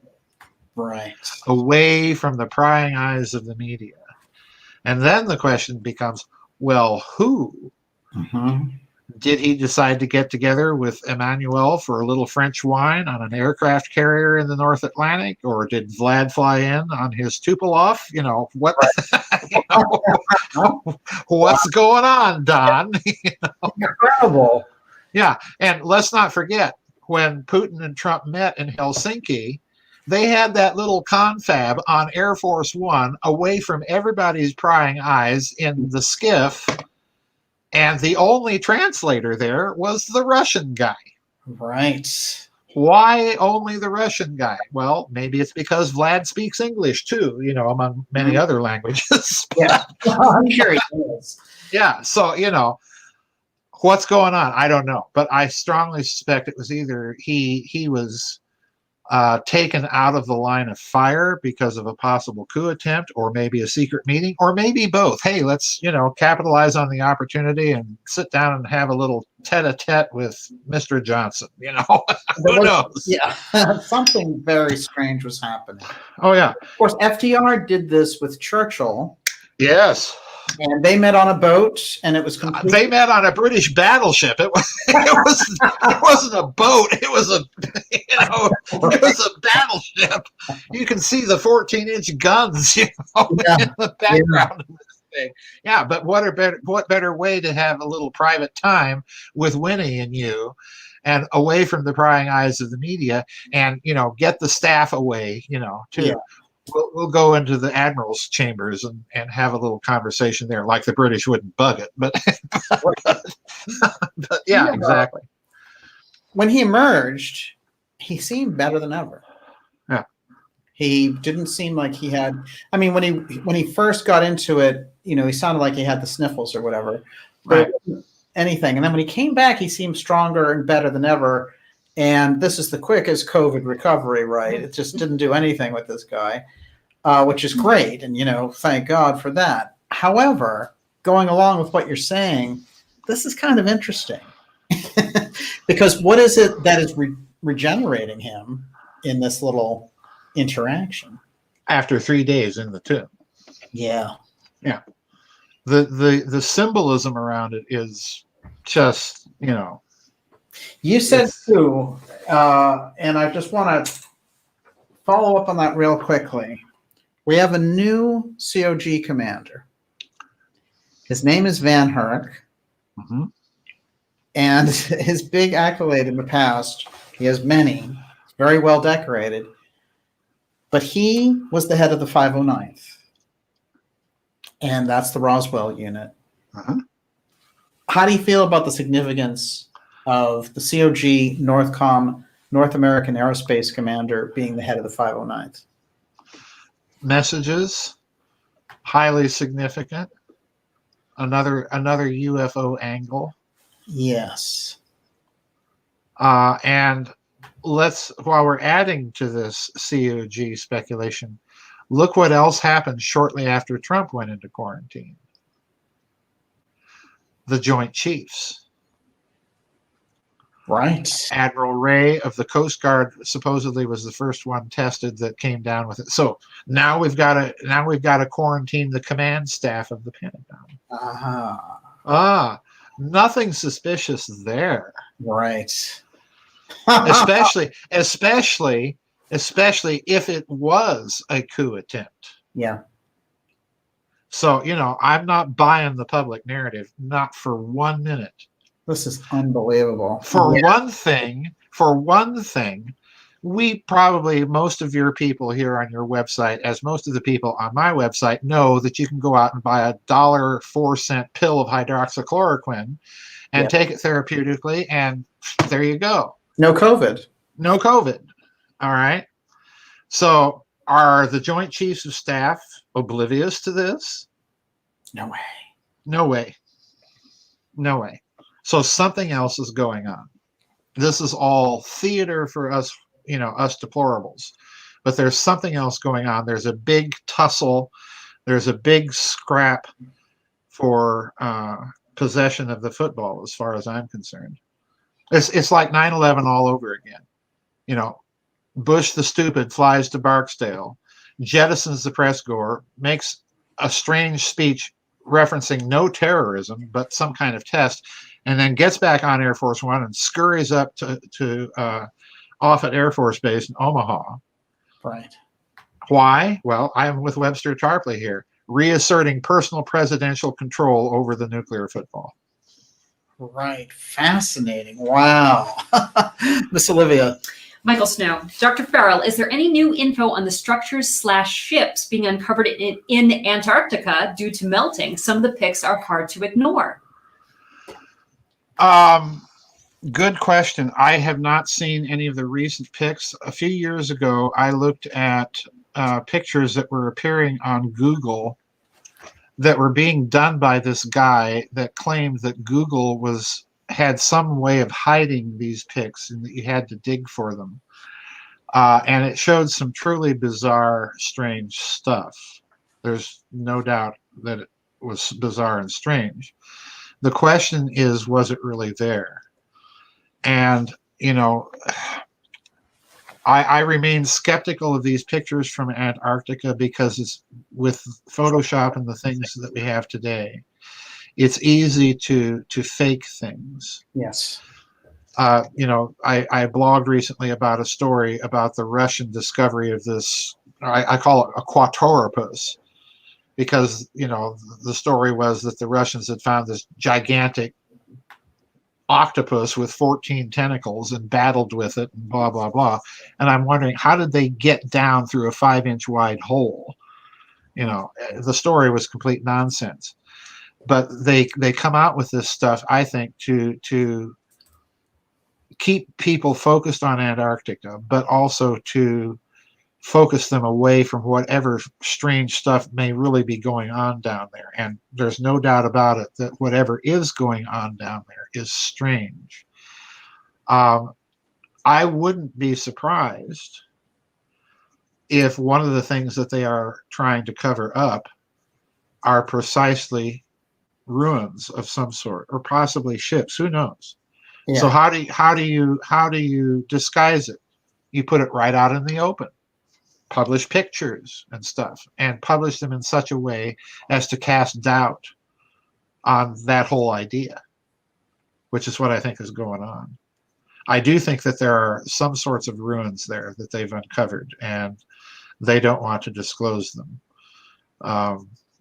Right, away from the prying eyes of the media? And then the question becomes, well, who? Mm-hmm. Did he decide to get together with Emmanuel for a little French wine on an aircraft carrier in the North Atlantic? Or did Vlad fly in on his Tupolev? What? What's going on, Don? Incredible. Yeah, and let's not forget, when Putin and Trump met in Helsinki, they had that little confab on Air Force One away from everybody's prying eyes in the skiff. And the only translator there was the Russian guy. Right. Why only the Russian guy? Well, maybe it's because Vlad speaks English too, among many other languages. Yeah, I'm sure he is. Yeah, so, what's going on? I don't know. But I strongly suspect it was either he was taken out of the line of fire because of a possible coup attempt, or maybe a secret meeting, or maybe both. Hey, let's capitalize on the opportunity and sit down and have a little tete-a-tete with Mr. Johnson. Who knows? Yeah, something very strange was happening. Oh yeah, of course FDR did this with Churchill. Yes. And they met on a boat, and it was completely... They met on a British battleship. It wasn't a boat. It was a battleship. You can see the 14-inch guns, in the background of this thing. Yeah, but what better way to have a little private time with Winnie and you, and away from the prying eyes of the media, and get the staff away, too. Yeah. We'll go into the admiral's chambers and have a little conversation there, like the British wouldn't bug it, but yeah, exactly. When he emerged, he seemed better than ever. Yeah, he didn't seem like he had. I mean, when he first got into it, he sounded like he had the sniffles or whatever. Right. Anything, and then when he came back, he seemed stronger and better than ever. And this is the quickest COVID recovery, right? It just didn't do anything with this guy, which is great. And, thank God for that. However, going along with what you're saying, this is kind of interesting. Because what is it that is regenerating him in this little interaction? after 3 days in the tomb. Yeah. Yeah. The symbolism around it is just, You said it's, too, and I just want to follow up on that real quickly. We have a new COG commander. His name is Van Herk. mhm. And his big accolade in the past, he has many, he's very well decorated, but he was the head of the 509th. And that's the Roswell unit. Uh-huh. How do you feel about the significance of the COG Northcom, North American Aerospace Commander, being the head of the 509th? Messages, highly significant. Another UFO angle. Yes. And while we're adding to this COG speculation, look what else happened shortly after Trump went into quarantine. The Joint Chiefs. Right. Admiral Ray of the Coast Guard supposedly was the first one tested that came down with it. So now we've got to quarantine the command staff of the Pentagon. Nothing suspicious there. Right. especially if it was a coup attempt. Yeah. So, I'm not buying the public narrative, not for 1 minute. This is unbelievable. For one thing, we probably, most of your people here on your website, as most of the people on my website, know that you can go out and buy a $1.04 pill of hydroxychloroquine and take it therapeutically, and there you go. No COVID. No COVID. All right. So are the Joint Chiefs of Staff oblivious to this? No way. No way. No way. So something else is going on. This is all theater for us, us deplorables. But there's something else going on. There's a big tussle. There's a big scrap for possession of the football, as far as I'm concerned. It's like 9/11 all over again. Bush the stupid flies to Barksdale, jettisons the press corps, makes a strange speech referencing no terrorism, but some kind of test, and then gets back on Air Force One and scurries up to Offutt Air Force Base in Omaha. Right. Why? Well, I'm with Webster Tarpley here, reasserting personal presidential control over the nuclear football. Right. Fascinating. Wow. Miss Olivia. Michael Snow, Dr. Farrell, is there any new info on the structures/ships being uncovered in Antarctica due to melting? Some of the pics are hard to ignore. Good question. I have not seen any of the recent pics. A few years ago, I looked at pictures that were appearing on Google that were being done by this guy that claimed that Google had some way of hiding these pics and that you had to dig for them. And it showed some truly bizarre, strange stuff. There's no doubt that it was bizarre and strange. The question is, was it really there? And, I remain skeptical of these pictures from Antarctica because it's with Photoshop and the things that we have today. It's easy to fake things. Yes. I blogged recently about a story about the Russian discovery of this, I call it a quattuorpus, because, the story was that the Russians had found this gigantic octopus with 14 tentacles and battled with it and blah, blah, blah. And I'm wondering, how did they get down through a 5-inch wide hole? The story was complete nonsense. But they come out with this stuff, I think, to keep people focused on Antarctica, but also to focus them away from whatever strange stuff may really be going on down there. And there's no doubt about it that whatever is going on down there is strange. I wouldn't be surprised if one of the things that they are trying to cover up are precisely ruins of some sort, or possibly ships. Who knows? Yeah. So how do you disguise it? You put it right out in the open. publish pictures and stuff, and publish them in such a way as to cast doubt on that whole idea, which is what I think is going on. I do think that there are some sorts of ruins there that they've uncovered, and they don't want to disclose them.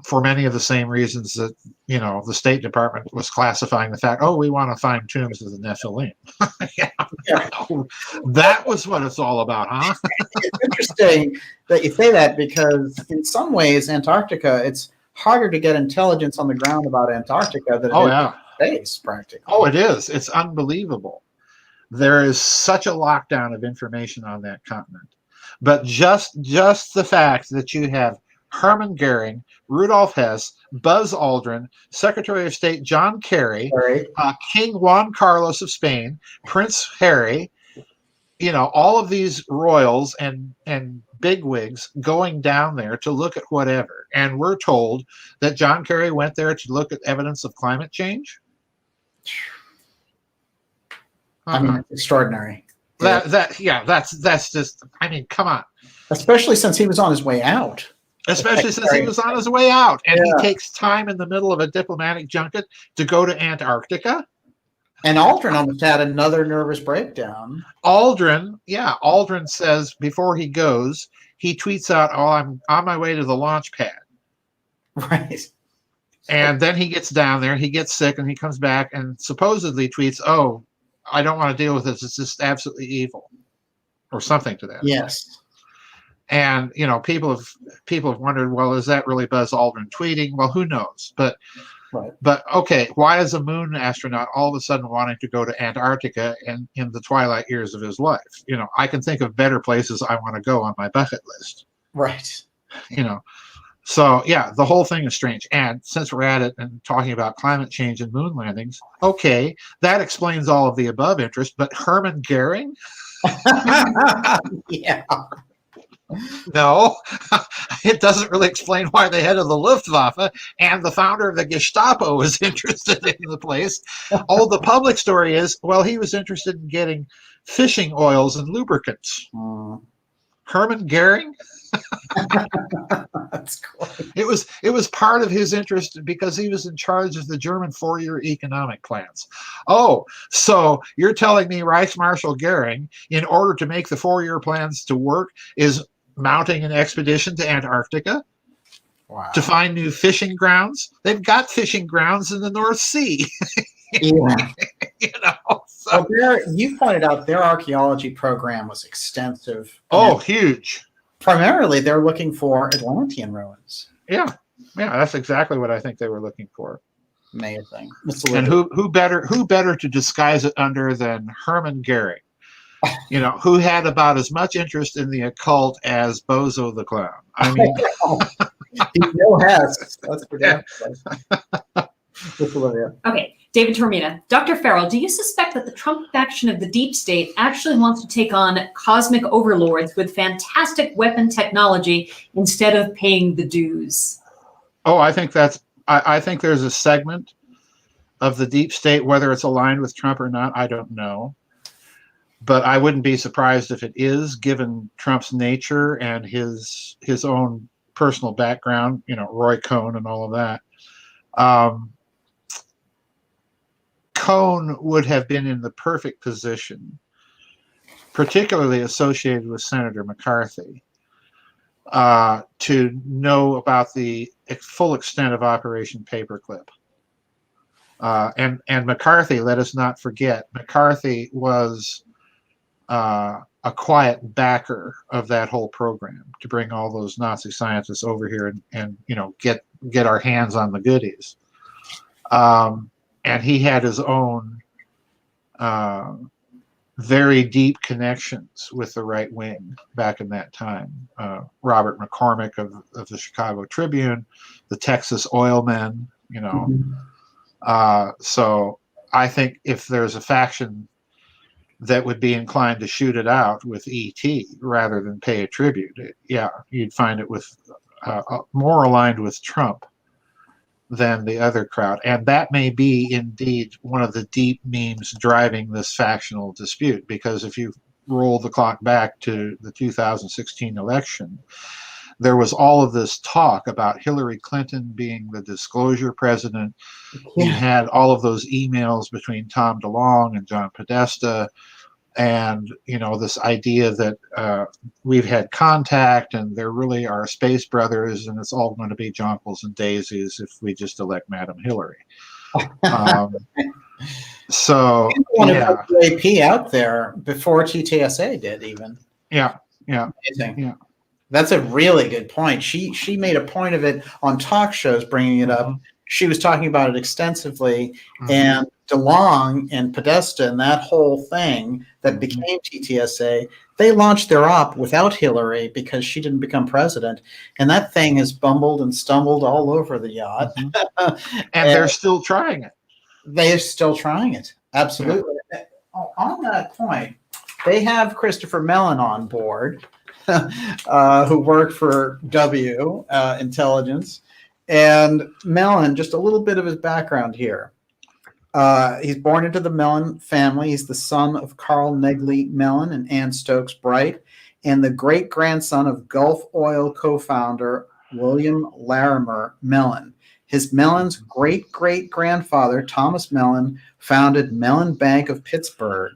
For many of the same reasons that, the State Department was classifying the fact, we want to find tombs of the Nephilim. Yeah. That was what it's all about, huh? It's interesting that you say that, because in some ways, Antarctica, it's harder to get intelligence on the ground about Antarctica than it is space, practically. Oh, it is. It's unbelievable. There is such a lockdown of information on that continent. But just the fact that you have Hermann Goering, Rudolf Hess, Buzz Aldrin, Secretary of State John Kerry, King Juan Carlos of Spain, Prince Harry, all of these royals and bigwigs going down there to look at whatever. And we're told that John Kerry went there to look at evidence of climate change. I mean, it's extraordinary. That's just, come on. Especially since he was on his way out. Especially since he was on his way out, and he takes time in the middle of a diplomatic junket to go to Antarctica. And Aldrin almost had another nervous breakdown. Aldrin says before he goes, he tweets out, I'm on my way to the launch pad. Right. And then he gets down there, he gets sick, and he comes back and supposedly tweets, I don't want to deal with this. It's just absolutely evil, or something to that. Yes. And people have wondered, well, is that really Buzz Aldrin tweeting? Well, who knows? But okay, why is a moon astronaut all of a sudden wanting to go to Antarctica in the twilight years of his life? I can think of better places I want to go on my bucket list. Right. So yeah, the whole thing is strange. And since we're at it and talking about climate change and moon landings, okay, that explains all of the above interest. But Hermann Goering? Yeah. No, it doesn't really explain why the head of the Luftwaffe and the founder of the Gestapo is interested in the place. The public story is, he was interested in getting fishing oils and lubricants. Hermann Goering? That's cool. It was part of his interest because he was in charge of the German 4-year economic plans. So you're telling me Reichsmarshal Goering, in order to make the 4-year plans to work, is mounting an expedition to Antarctica to find new fishing grounds? They've got fishing grounds in the North Sea. Yeah. So. You pointed out their archaeology program was extensive. Huge. Primarily, they're looking for Atlantean ruins. Yeah, that's exactly what I think they were looking for. Amazing. And who better to disguise it under than Hermann Goering? Who had about as much interest in the occult as Bozo the Clown. I mean, he's no Hess. That's for damn sure. Olivia. Okay, David Tormina. Dr. Farrell, do you suspect that the Trump faction of the deep state actually wants to take on cosmic overlords with fantastic weapon technology instead of paying the dues? I think I think there's a segment of the deep state, whether it's aligned with Trump or not, I don't know. But I wouldn't be surprised if it is, given Trump's nature and his own personal background, Roy Cohn and all of that. Cohn would have been in the perfect position, particularly associated with Senator McCarthy, to know about the full extent of Operation Paperclip. And McCarthy, let us not forget, McCarthy was a quiet backer of that whole program to bring all those Nazi scientists over here and get our hands on the goodies. And he had his own very deep connections with the right wing back in that time. Robert McCormick of the Chicago Tribune, the Texas oil men, So I think if there's a faction that would be inclined to shoot it out with ET rather than pay a tribute, you'd find it with more aligned with Trump than the other crowd. And that may be indeed one of the deep memes driving this factional dispute, because if you roll the clock back to the 2016 election, there was all of this talk about Hillary Clinton being the disclosure president. You had all of those emails between Tom DeLonge and John Podesta, and this idea that we've had contact and there really are space brothers, and it's all going to be jonquils and daisies if we just elect Madam Hillary. So yeah, AP out there before TTSA did even. Yeah. Amazing. Yeah. That's a really good point. She made a point of it on talk shows, bringing it up. She was talking about it extensively, and DeLonge and Podesta and that whole thing that became TTSA, they launched their op without Hillary because she didn't become president, and that thing has bumbled and stumbled all over the yacht. And they're still trying it. They're still trying it. Absolutely. Yeah. On that point, they have Christopher Mellon on board, who worked for W Intelligence. And Mellon, just a little bit of his background here. He's born into the Mellon family. He's the son of Carl Negley Mellon and Ann Stokes Bright, and the great-grandson of Gulf Oil co-founder William Larimer Mellon. His Mellon's great-great-grandfather, Thomas Mellon, founded Mellon Bank of Pittsburgh.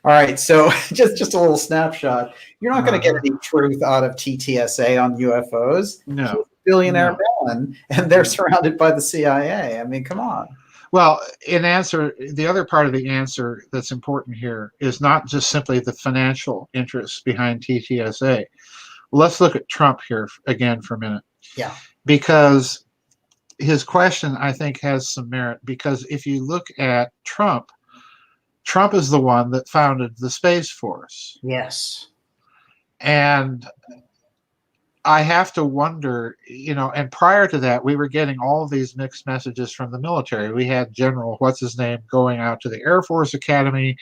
All right, so just a little snapshot. You're not going to get any truth out of TTSA on UFOs. No. Billionaire Mellon, and they're surrounded by the CIA. I mean, come on. Well, the other part of the answer that's important here is not just simply the financial interests behind TTSA. Let's look at Trump here again for a minute. Yeah. Because his question, I think, has some merit, because if you look at Trump is the one that founded the Space Force. Yes. And I have to wonder, and prior to that, we were getting all of these mixed messages from the military. We had General what's-his-name going out to the Air Force Academy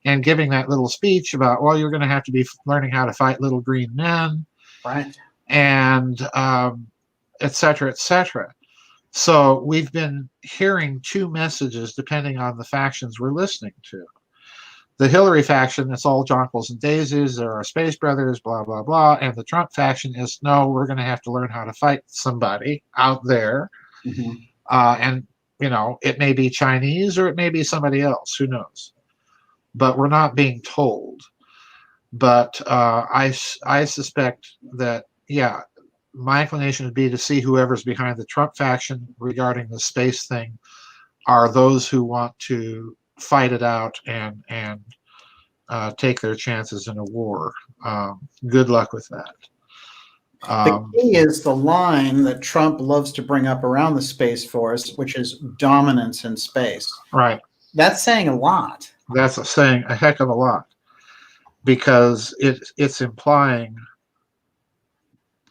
and giving that little speech about, well, you're going to have to be learning how to fight little green men. Right. And et cetera, et cetera. So we've been hearing two messages depending on the factions we're listening to. The Hillary faction, it's all jonquils and daisies, there are space brothers, blah, blah, blah. And the Trump faction is, no, we're going to have to learn how to fight somebody out there. And, it may be Chinese or it may be somebody else, who knows. But we're not being told. But I suspect that, yeah, my inclination would be to see whoever's behind the Trump faction regarding the space thing are those who want to fight it out and take their chances in a war. Good luck with that. The key is the line that Trump loves to bring up around the Space Force, which is dominance in space. Right. That's saying a lot. That's saying a heck of a lot, because it's implying,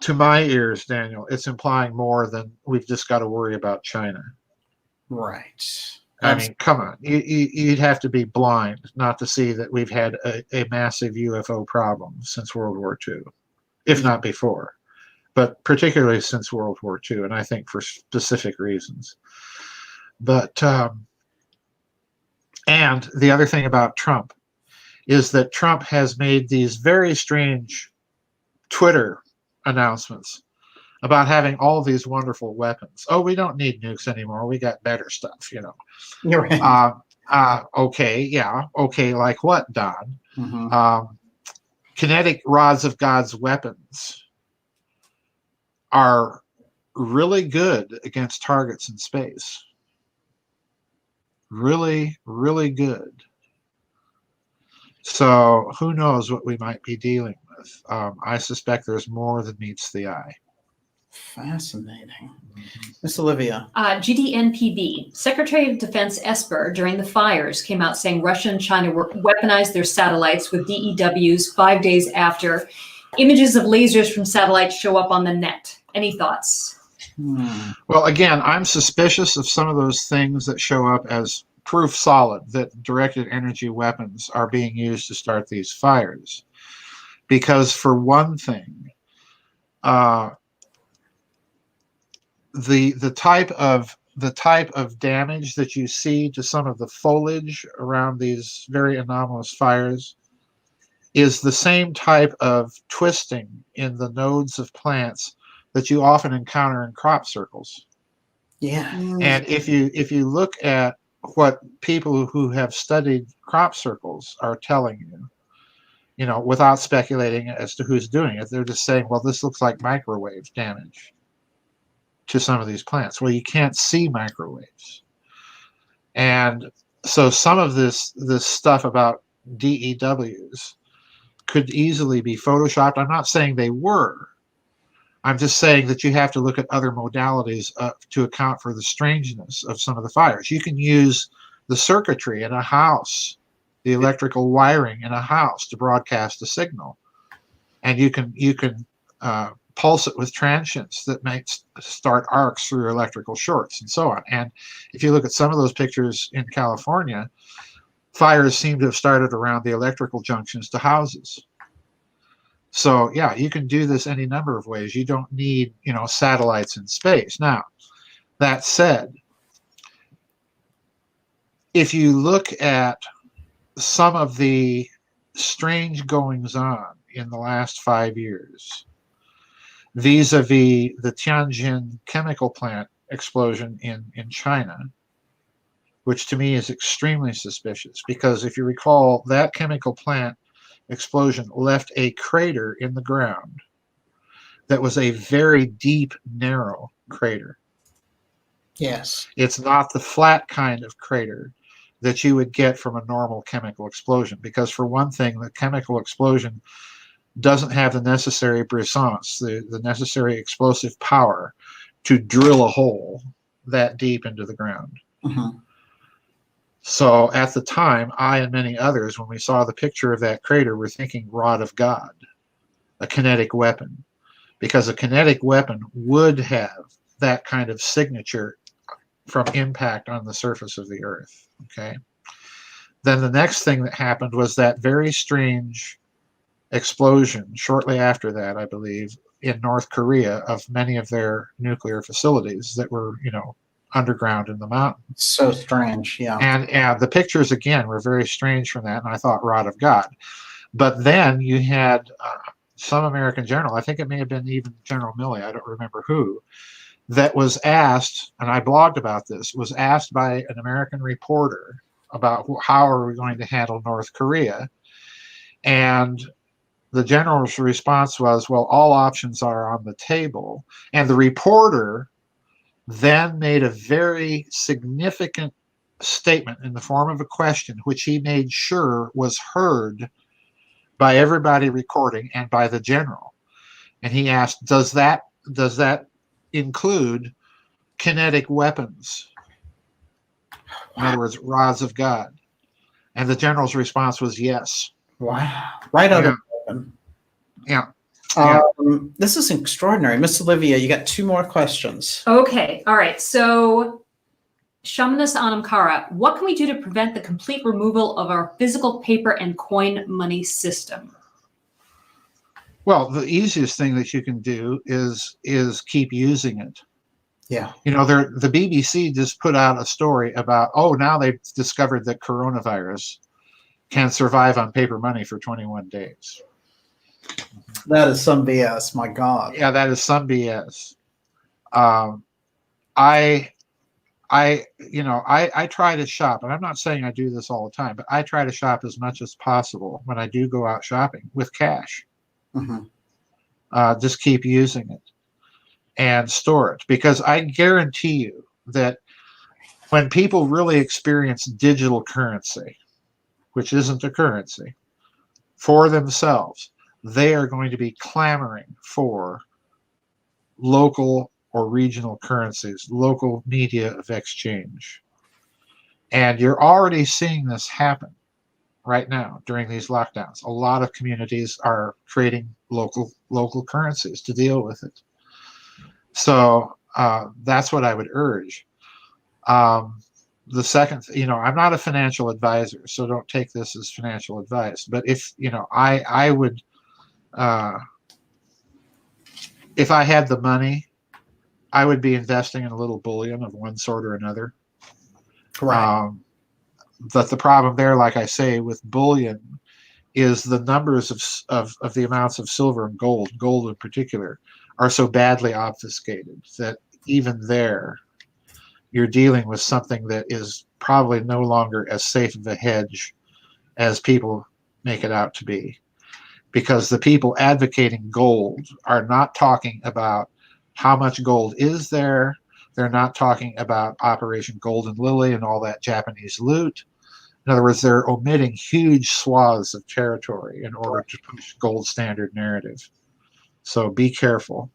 to my ears, Daniel, it's implying more than we've just got to worry about China. Right. I mean, come on. You'd have to be blind not to see that we've had a massive UFO problem since World War II, if not before, but particularly since World War II, and I think for specific reasons. But, and the other thing about Trump is that Trump has made these very strange Twitter announcements about having all these wonderful weapons. Oh, we don't need nukes anymore. We got better stuff, You're right. Okay, yeah. Okay, like what, Don? Kinetic rods of God's weapons are really good against targets in space. Really, really good. So who knows what we might be dealing with. I suspect there's more than meets the eye. Fascinating. Miss Olivia. GDNPB, Secretary of Defense Esper during the fires came out saying Russia and China weaponized their satellites with DEWs 5 days after. Images of lasers from satellites show up on the net. Any thoughts? Well, again, I'm suspicious of some of those things that show up as proof solid that directed energy weapons are being used to start these fires. Because for one thing, the type of damage that you see to some of the foliage around these very anomalous fires is the same type of twisting in the nodes of plants that you often encounter in crop circles. Yeah. And if you look at what people who have studied crop circles are telling you, you know, without speculating as to who's doing it, they're just saying, well, this looks like microwave damage to some of these plants. Well, you can't see microwaves. And so some of this stuff about DEWs could easily be photoshopped. I'm not saying they were. I'm just saying that you have to look at other modalities to account for the strangeness of some of the fires. You can use the circuitry in a house, the electrical wiring in a house to broadcast a signal, and you can pulse it with transients that might start arcs through electrical shorts and so on. And if you look at some of those pictures in California, fires seem to have started around the electrical junctions to houses. So yeah, you can do this any number of ways. You don't need, you know, satellites in space. Now, that said, if you look at some of the strange goings on in the last 5 years, vis-a-vis the Tianjin chemical plant explosion in China, which to me is extremely suspicious, because if you recall, that chemical plant explosion left a crater in the ground that was a very deep, narrow crater. Yes. It's not the flat kind of crater that you would get from a normal chemical explosion, because for one thing, the chemical explosion doesn't have the necessary brisance, the necessary explosive power to drill a hole that deep into the ground. Mm-hmm. So at the time, I and many others, when we saw the picture of that crater, were thinking rod of God, a kinetic weapon, because a kinetic weapon would have that kind of signature from impact on the surface of the earth. Okay. Then the next thing that happened was that very strange explosion shortly after that, I believe, in North Korea, of many of their nuclear facilities that were, you know, underground in the mountains. So strange, yeah. And the pictures, again, were very strange from that, and I thought, rod of God. But then you had some American general, I think it may have been even General Milley, I don't remember who, that was asked, and I blogged about this, was asked by an American reporter about how are we going to handle North Korea. And the general's response was, well, all options are on the table. And the reporter then made a very significant statement in the form of a question, which he made sure was heard by everybody recording and by the general. And he asked, does that include kinetic weapons? In other words, rods of God. And the general's response was yes. Wow. Right out of the yeah. Yeah. This is extraordinary. Miss Olivia, you got 2 more questions. Okay. All right. So, Shamanus Anamkara, what can we do to prevent the complete removal of our physical paper and coin money system? Well, the easiest thing that you can do is keep using it. Yeah. You know, the BBC just put out a story about, oh, now they've discovered that coronavirus can survive on paper money for 21 days. That is some BS, my God. Yeah, that is some BS. I try to shop, and I'm not saying I do this all the time, but I try to shop as much as possible when I do go out shopping with cash. Mm-hmm. Just keep using it and store it, because I guarantee you that when people really experience digital currency, which isn't a currency, for themselves, they are going to be clamoring for local or regional currencies, local media of exchange. And you're already seeing this happen right now during these lockdowns. A lot of communities are creating local currencies to deal with it. So that's what I would urge. The second, I'm not a financial advisor, so don't take this as financial advice. But if, I would, if I had the money, I would be investing in a little bullion of one sort or another. Right. But the problem there, like I say, with bullion is the numbers of the amounts of silver and gold in particular, are so badly obfuscated that even there, you're dealing with something that is probably no longer as safe of a hedge as people make it out to be. Because the people advocating gold are not talking about how much gold is there. They're not talking about Operation Golden Lily and all that Japanese loot. In other words, they're omitting huge swaths of territory in order to push gold standard narrative. So be careful.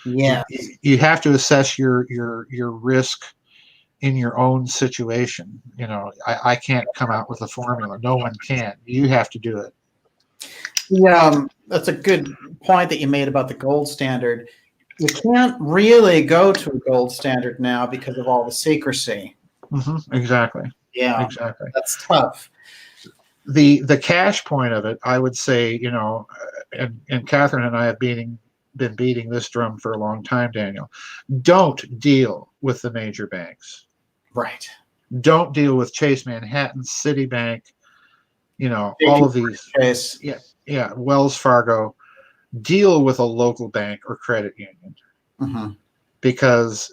Yeah. You have to assess your risk in your own situation. I can't come out with a formula. No one can. You have to do it. Yeah, that's a good point that you made about the gold standard. You can't really go to a gold standard now because of all the secrecy. Exactly. Yeah, Exactly. that's tough. The cash point of it, I would say, and Catherine and I have been beating this drum for a long time, Daniel. Don't deal with the major banks. Right. Don't deal with Chase Manhattan, Citibank, all of these. Chase. Yeah, Wells Fargo. Deal with a local bank or credit union. Because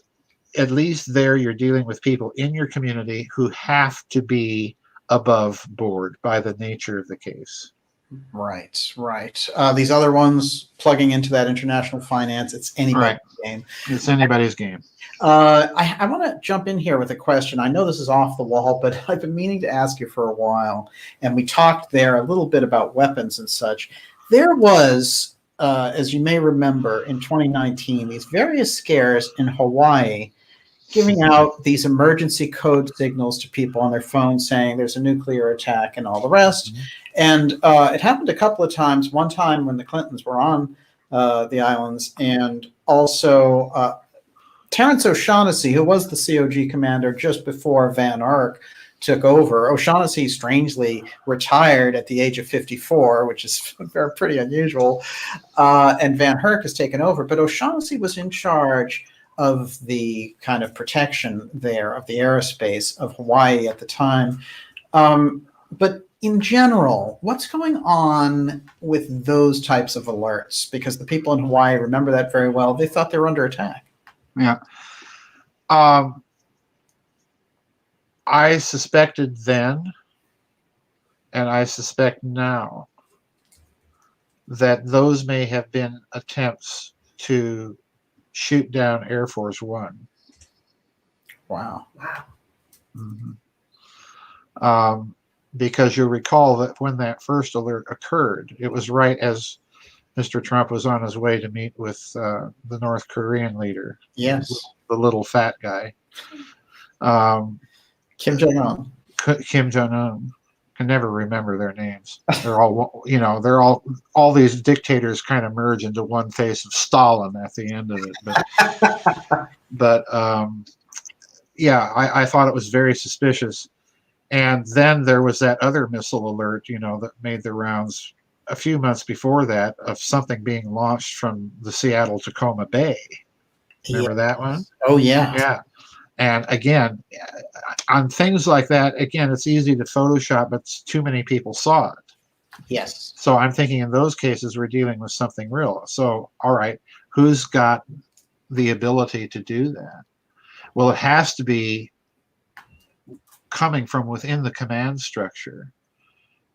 at least there you're dealing with people in your community who have to be above board by the nature of the case. Right. These other ones plugging into that international finance, it's anybody's game. It's anybody's game. I want to jump in here with a question. I know this is off the wall, but I've been meaning to ask you for a while. And we talked there a little bit about weapons and such. There was, as you may remember, in 2019, these various scares in Hawaii giving out these emergency code signals to people on their phones saying there's a nuclear attack and all the rest. And it happened a couple of times. One time when the Clintons were on the islands, and also Terrence O'Shaughnessy, who was the COG commander just before Van Ark took over. O'Shaughnessy strangely retired at the age of 54, which is pretty unusual. And Van Herk has taken over. But O'Shaughnessy was in charge of the kind of protection there of the aerospace of Hawaii at the time. But in general, what's going on with those types of alerts? Because the people in Hawaii remember that very well. They thought they were under attack. Yeah. I suspected then, and I suspect now, that those may have been attempts to shoot down Air Force One. Wow. Because you'll recall that when that first alert occurred, it was right as Mr. Trump was on his way to meet with the North Korean leader. Yes. The little fat guy. Kim Jong-un. Kim Jong-un. Can never remember their names. They're all, all these dictators kind of merge into one face of Stalin at the end of it. But I thought it was very suspicious. And then there was that other missile alert, that made the rounds a few months before that of something being launched from the Seattle-Tacoma Bay. Remember that one? Oh, yeah. Yeah. And again, on things like that, again, it's easy to Photoshop, but too many people saw it. Yes. So I'm thinking in those cases, we're dealing with something real. So, all right, who's got the ability to do that? Well, it has to be coming from within the command structure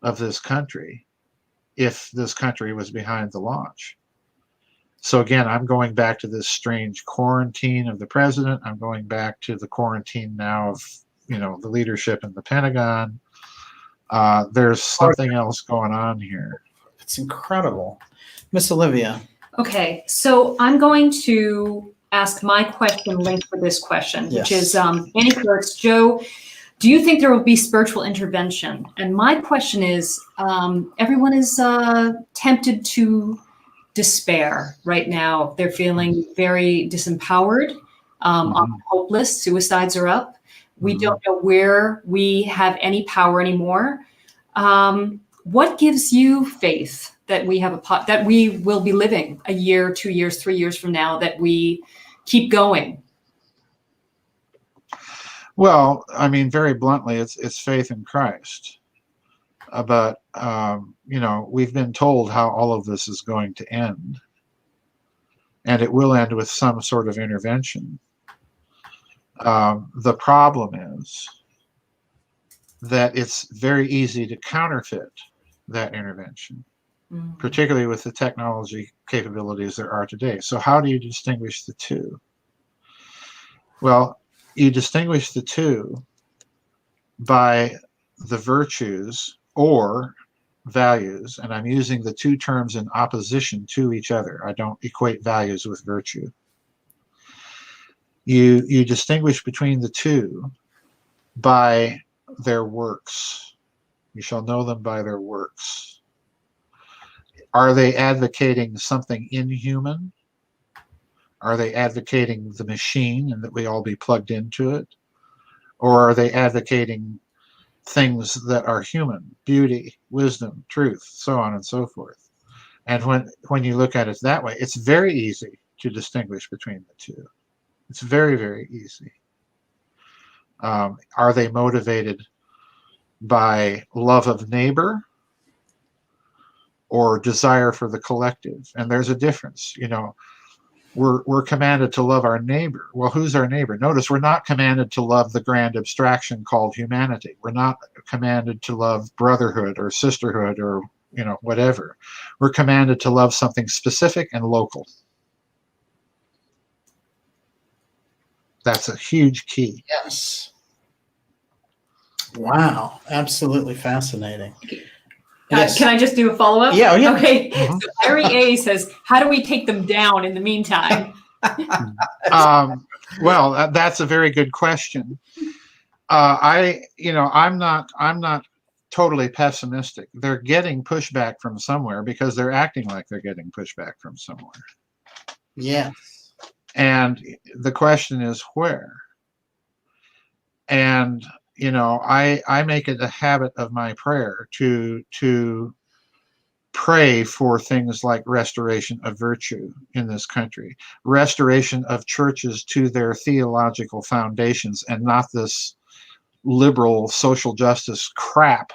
of this country if this country was behind the launch. So again, I'm going back to this strange quarantine of the president. I'm going back to the quarantine now of, the leadership in the Pentagon. There's something else going on here. It's incredible. Miss Olivia. Okay, so I'm going to ask my question linked with this question, which is, Annie Kurtz, Joe, do you think there will be spiritual intervention? And my question is, everyone is tempted to despair right now. They're feeling very disempowered, hopeless. Suicides are up. We don't know where we have any power anymore. What gives you faith that we have that we will be living a year, 2 years, 3 years from now, that we keep going? Well, I mean, very bluntly, it's faith in Christ. But, we've been told how all of this is going to end. And it will end with some sort of intervention. The problem is that it's very easy to counterfeit that intervention, particularly with the technology capabilities there are today. So how do you distinguish the two? Well, you distinguish the two by the virtues or values, and I'm using the two terms in opposition to each other. I don't equate values with virtue. You distinguish between the two by their works. You shall know them by their works. Are they advocating something inhuman? Are they advocating the machine and that we all be plugged into it? Or are they advocating things that are human, beauty, wisdom, truth, so on and so forth? And when you look at it that way, it's very easy to distinguish between the two. It's very, very easy. Are they motivated by love of neighbor or desire for the collective? And there's a difference. We're commanded to love our neighbor. Well, who's our neighbor? Notice we're not commanded to love the grand abstraction called humanity. We're not commanded to love brotherhood or sisterhood or whatever. We're commanded to love something specific and local. That's a huge key. Yes. Wow. Absolutely fascinating. Yes. Can I just do a follow-up? Yeah. Okay. So Larry A says, how do we take them down in the meantime? Well, that's a very good question. I'm not totally pessimistic. They're getting pushback from somewhere because they're acting like they're getting pushback from somewhere. Yes. And the question is where? And I make it a habit of my prayer to pray for things like restoration of virtue in this country, restoration of churches to their theological foundations, and not this liberal social justice crap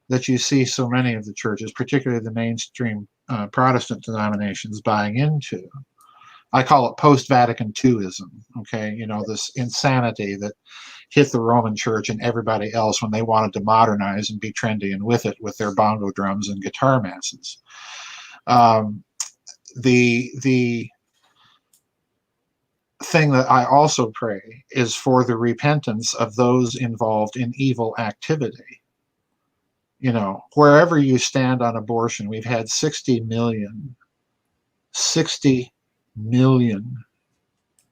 that you see so many of the churches, particularly the mainstream Protestant denominations, buying into. I call it post-Vatican IIism, okay? This insanity that hit the Roman Church and everybody else when they wanted to modernize and be trendy and with it with their bongo drums and guitar masses. The thing that I also pray is for the repentance of those involved in evil activity. Wherever you stand on abortion, we've had 60 million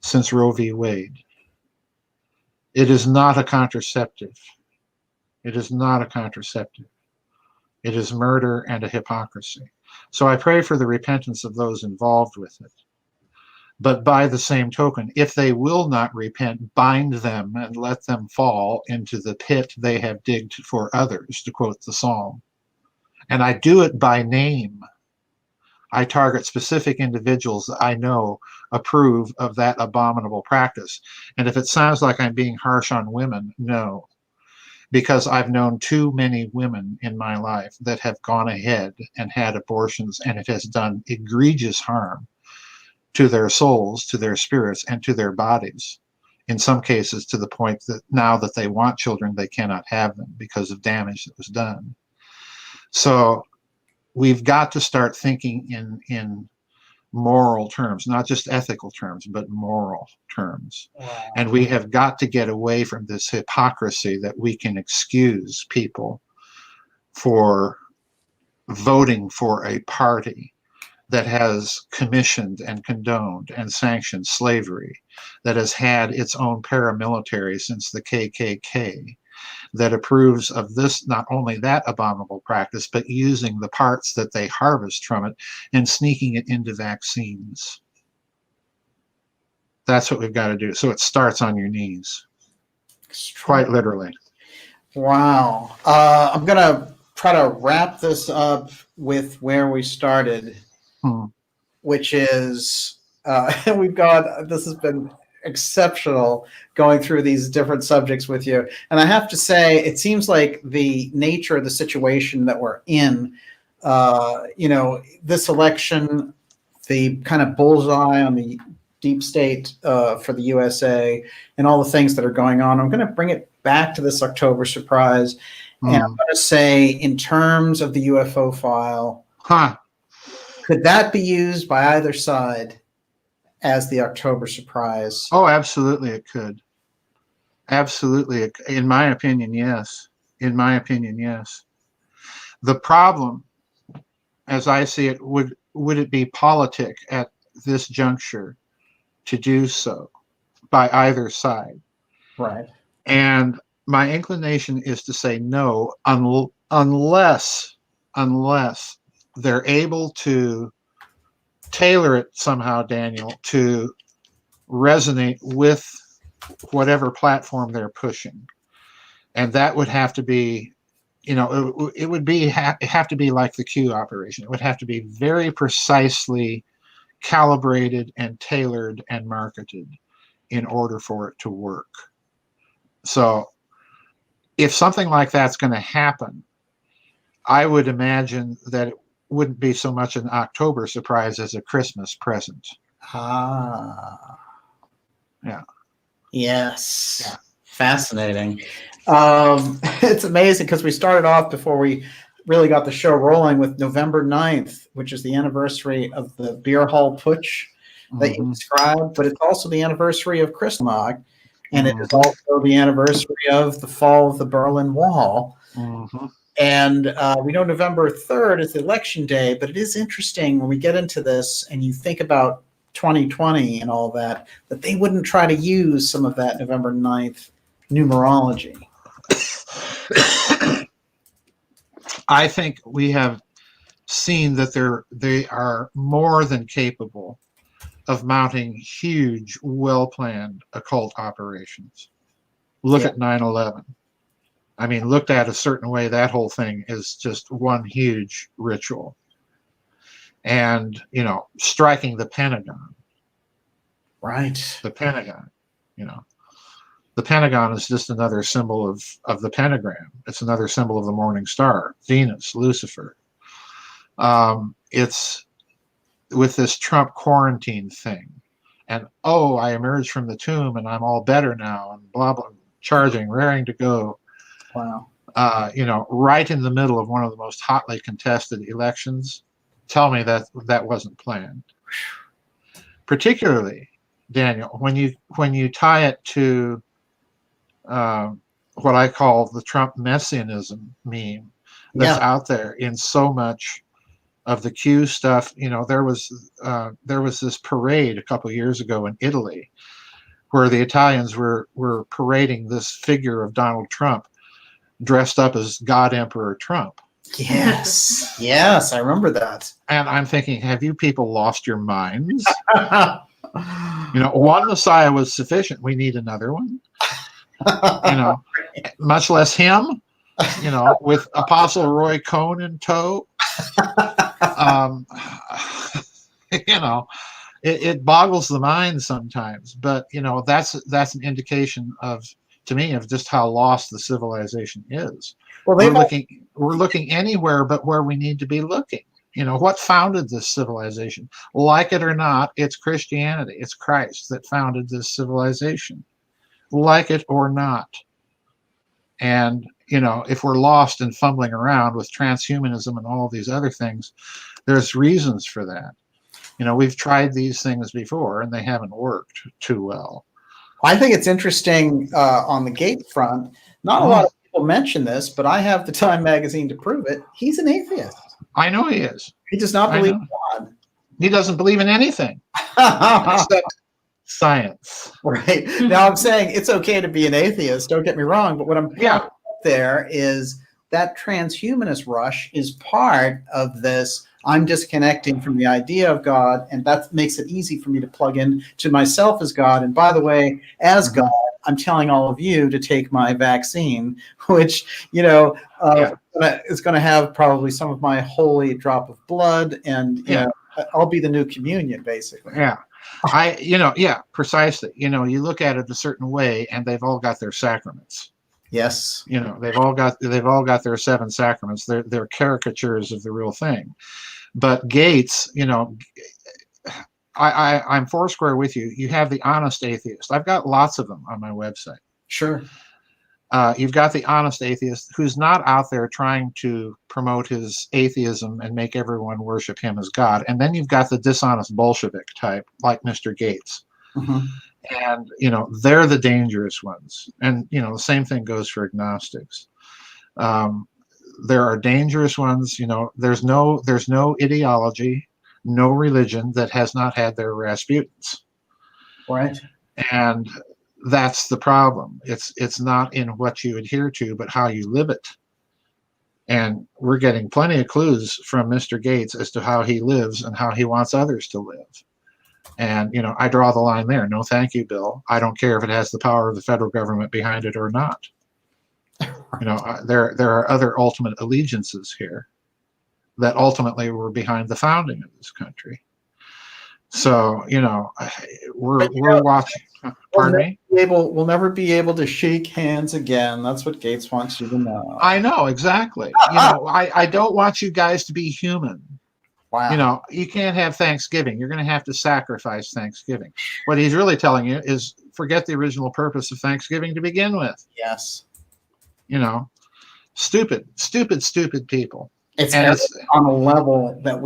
since Roe v. Wade. It is not a contraceptive. It is not a contraceptive. It is murder and a hypocrisy. So I pray for the repentance of those involved with it. But by the same token, if they will not repent, bind them and let them fall into the pit they have digged for others, to quote the psalm. And I do it by name. I target specific individuals that I know approve of that abominable practice. And if it sounds like I'm being harsh on women, no. Because I've known too many women in my life that have gone ahead and had abortions, and it has done egregious harm to their souls, to their spirits, and to their bodies. In some cases, to the point that now that they want children, they cannot have them because of damage that was done. So we've got to start thinking in moral terms, not just ethical terms, but moral terms. Wow. And we have got to get away from this hypocrisy that we can excuse people for voting for a party that has commissioned and condoned and sanctioned slavery, that has had its own paramilitary since the KKK, that approves of this, not only that abominable practice, but using the parts that they harvest from it and sneaking it into vaccines. That's what we've got to do. So it starts on your knees, quite literally. Wow. I'm going to try to wrap this up with where we started, which is, this has been exceptional going through these different subjects with you. And I have to say, it seems like the nature of the situation that we're in, this election, the kind of bullseye on the deep state for the USA and all the things that are going on. I'm going to bring it back to this October surprise. And I'm going to say, in terms of the UFO file, could that be used by either side as the October surprise? Oh, absolutely it could. Absolutely. In my opinion, yes. In my opinion, yes. The problem, as I see it, would it be politic at this juncture to do so by either side? Right. And my inclination is to say no, unless they're able to tailor it somehow, Daniel, to resonate with whatever platform they're pushing. And that would have to be, it would be have to be like the Q operation. It would have to be very precisely calibrated and tailored and marketed in order for it to work. So if something like that's going to happen, I would imagine that it wouldn't be so much an October surprise as a Christmas present. Ah. Yeah. Yes. Yeah. Fascinating. It's amazing because we started off before we really got the show rolling with November 9th, which is the anniversary of the beer hall putsch that you described, but it's also the anniversary of Kristallnacht, and it is also the anniversary of the fall of the Berlin Wall. And we know November 3rd is the election day, but it is interesting when we get into this and you think about 2020 and all that they wouldn't try to use some of that November 9th numerology. I think we have seen that they are more than capable of mounting huge, well-planned occult operations. Look at 9/11. I mean, looked at a certain way, that whole thing is just one huge ritual. And, striking the Pentagon. Right. The Pentagon, The Pentagon is just another symbol of the pentagram. It's another symbol of the morning star, Venus, Lucifer. It's with this Trump quarantine thing. And, I emerged from the tomb and I'm all better now and blah, blah, charging, raring to go. Wow. Right in the middle of one of the most hotly contested elections. Tell me that wasn't planned. Particularly, Daniel, when you tie it to what I call the Trump messianism meme that's out there in so much of the Q stuff. There was this parade a couple of years ago in Italy where the Italians were parading this figure of Donald Trump dressed up as God Emperor Trump. Yes. Yes, I remember that. And I'm thinking, have you people lost your minds? One Messiah was sufficient. We need another one. Much less him, with Apostle Roy Cohn in tow. It boggles the mind sometimes, but that's an indication to me of just how lost the civilization is. Well, we're looking anywhere but where we need to be looking. What founded this civilization? Like it or not, it's Christianity. It's Christ that founded this civilization. Like it or not. And, if we're lost and fumbling around with transhumanism and all these other things, there's reasons for that. We've tried these things before and they haven't worked too well. I think it's interesting on the Gate front. Not a lot of people mention this, but I have the Time magazine to prove it. He's an atheist. I know he is. He does not believe in God. He doesn't believe in anything except science. Right. Now I'm saying it's okay to be an atheist. Don't get me wrong. But what I'm pointing out there is that transhumanist rush is part of this. I'm disconnecting from the idea of God, and that makes it easy for me to plug in to myself as God. And by the way, as God, I'm telling all of you to take my vaccine, which, is going to have probably some of my holy drop of blood, and I'll be the new communion, basically. Yeah. Yeah, precisely. You look at it a certain way, and they've all got their sacraments. Yes. They've all got their 7 sacraments. They're caricatures of the real thing. But Gates, I'm foursquare with you. You have the honest atheist. I've got lots of them on my website. Sure. You've got the honest atheist who's not out there trying to promote his atheism and make everyone worship him as God. And then you've got the dishonest Bolshevik type, like Mr. Gates. Mm-hmm. And, they're the dangerous ones. And, the same thing goes for agnostics. There are dangerous ones. There's no ideology, no religion that has not had their Rasputins. Right. And that's the problem. It's not in what you adhere to, but how you live it. And we're getting plenty of clues from Mr. Gates as to how he lives and how he wants others to live. And, I draw the line there. No, thank you, Bill. I don't care if it has the power of the federal government behind it or not. There are other ultimate allegiances here that ultimately were behind the founding of this country. So, we're watching. Pardon me? We'll never be able to shake hands again. That's what Gates wants you to know. I know, exactly. I don't want you guys to be human. Wow. You can't have Thanksgiving. You're going to have to sacrifice Thanksgiving. What he's really telling you is forget the original purpose of Thanksgiving to begin with. Yes. Stupid people. It's on a level that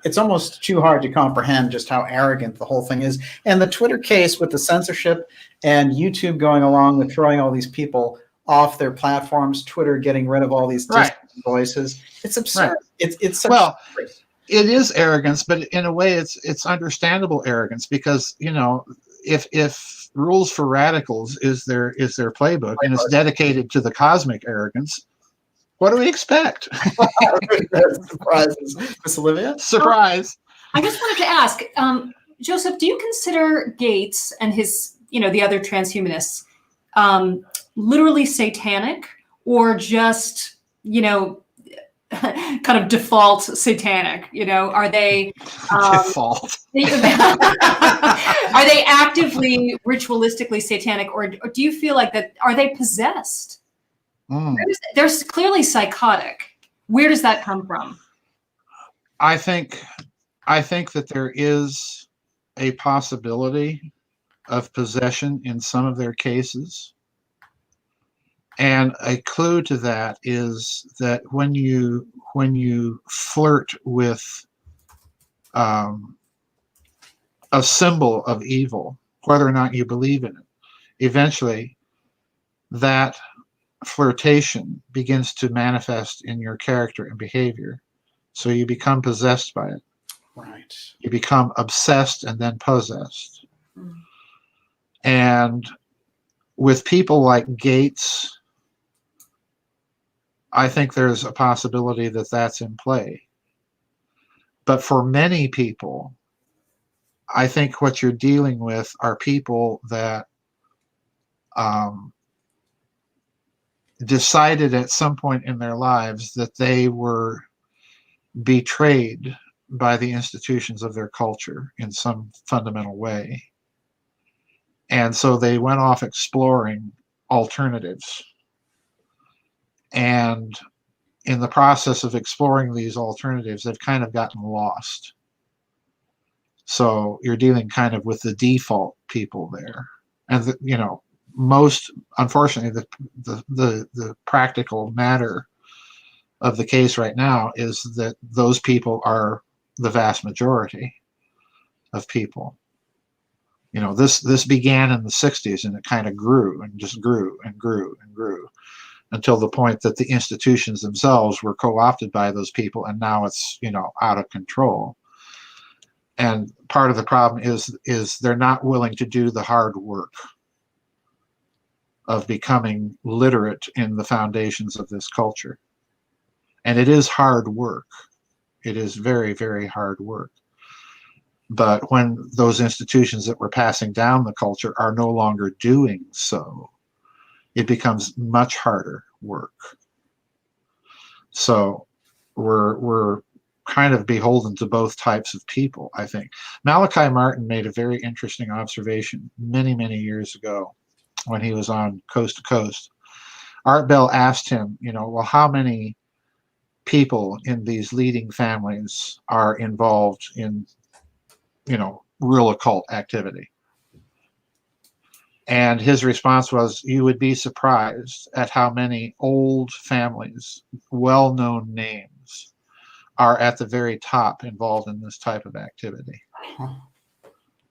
it's almost too hard to comprehend just how arrogant the whole thing is. And the Twitter case with the censorship and YouTube going along with throwing all these people off their platforms, Twitter getting rid of all these voices. It's absurd. Right. It's such it is arrogance, but in a way it's understandable arrogance because, if Rules for Radicals is their playbook and it's dedicated to the cosmic arrogance, what do we expect? Surprises. Miss Olivia? Surprise. I just wanted to ask, Joseph, do you consider Gates and his, the other transhumanists literally satanic or just, kind of default satanic? Are they default? Are they actively ritualistically satanic, or do you feel like that? Are they possessed? They're clearly psychotic. Where does that come from? I think that there is a possibility of possession in some of their cases. And a clue to that is that when you flirt with a symbol of evil, whether or not you believe in it, eventually that flirtation begins to manifest in your character and behavior. So you become possessed by it. Right. You become obsessed and then possessed. And with people like Gates, I think there's a possibility that that's in play. But for many people, I think what you're dealing with are people that decided at some point in their lives that they were betrayed by the institutions of their culture in some fundamental way. And so they went off exploring alternatives. And in the process of exploring these alternatives, they've kind of gotten lost. So you're dealing kind of with the default people there. And, most, unfortunately, the practical matter of the case right now is that those people are the vast majority of people. This began in the 60s and it kind of grew and just grew and grew and grew until the point that the institutions themselves were co-opted by those people, and now it's out of control. And part of the problem is they're not willing to do the hard work of becoming literate in the foundations of this culture. And it is hard work. It is very, very hard work. But when those institutions that were passing down the culture are no longer doing so, it becomes much harder work. So we're kind of beholden to both types of people, I think. Malachi Martin made a very interesting observation many, many years ago when he was on Coast to Coast. Art Bell asked him, well, how many people in these leading families are involved in, real occult activity? And his response was, you would be surprised at how many old families, well-known names, are at the very top involved in this type of activity.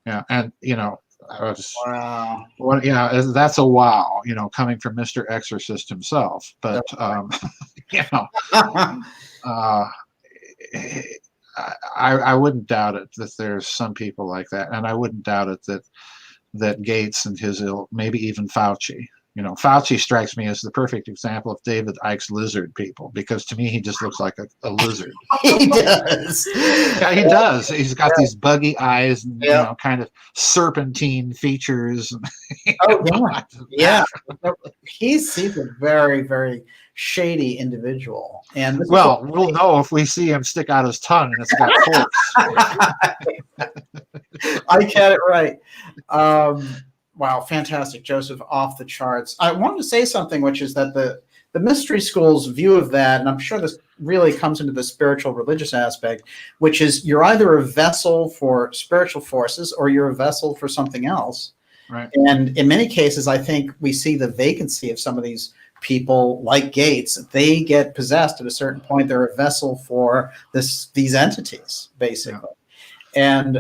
Yeah, and I was, Wow. well, yeah, that's a wow, coming from Mr. Exorcist himself. But I wouldn't doubt it that there's some people like that, and I wouldn't doubt it that Gates and his ilk, maybe even Fauci. Fauci strikes me as the perfect example of David Icke's lizard people, because to me he just looks like a lizard. He does. Yeah, he does. He's got these buggy eyes and kind of serpentine features. Yeah. He's a very, very shady individual. And we'll know if we see him stick out his tongue and it's got force. I get it right. Wow, fantastic, Joseph, off the charts. I wanted to say something, which is that the mystery school's view of that, and I'm sure this really comes into the spiritual religious aspect, which is you're either a vessel for spiritual forces or you're a vessel for something else. Right. And in many cases, I think we see the vacancy of some of these people like Gates. They get possessed at a certain point. They're a vessel for these entities, basically. Yeah. And,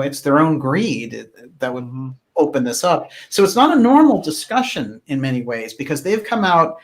it's their own greed that would open this up. So it's not a normal discussion in many ways, because they've come out,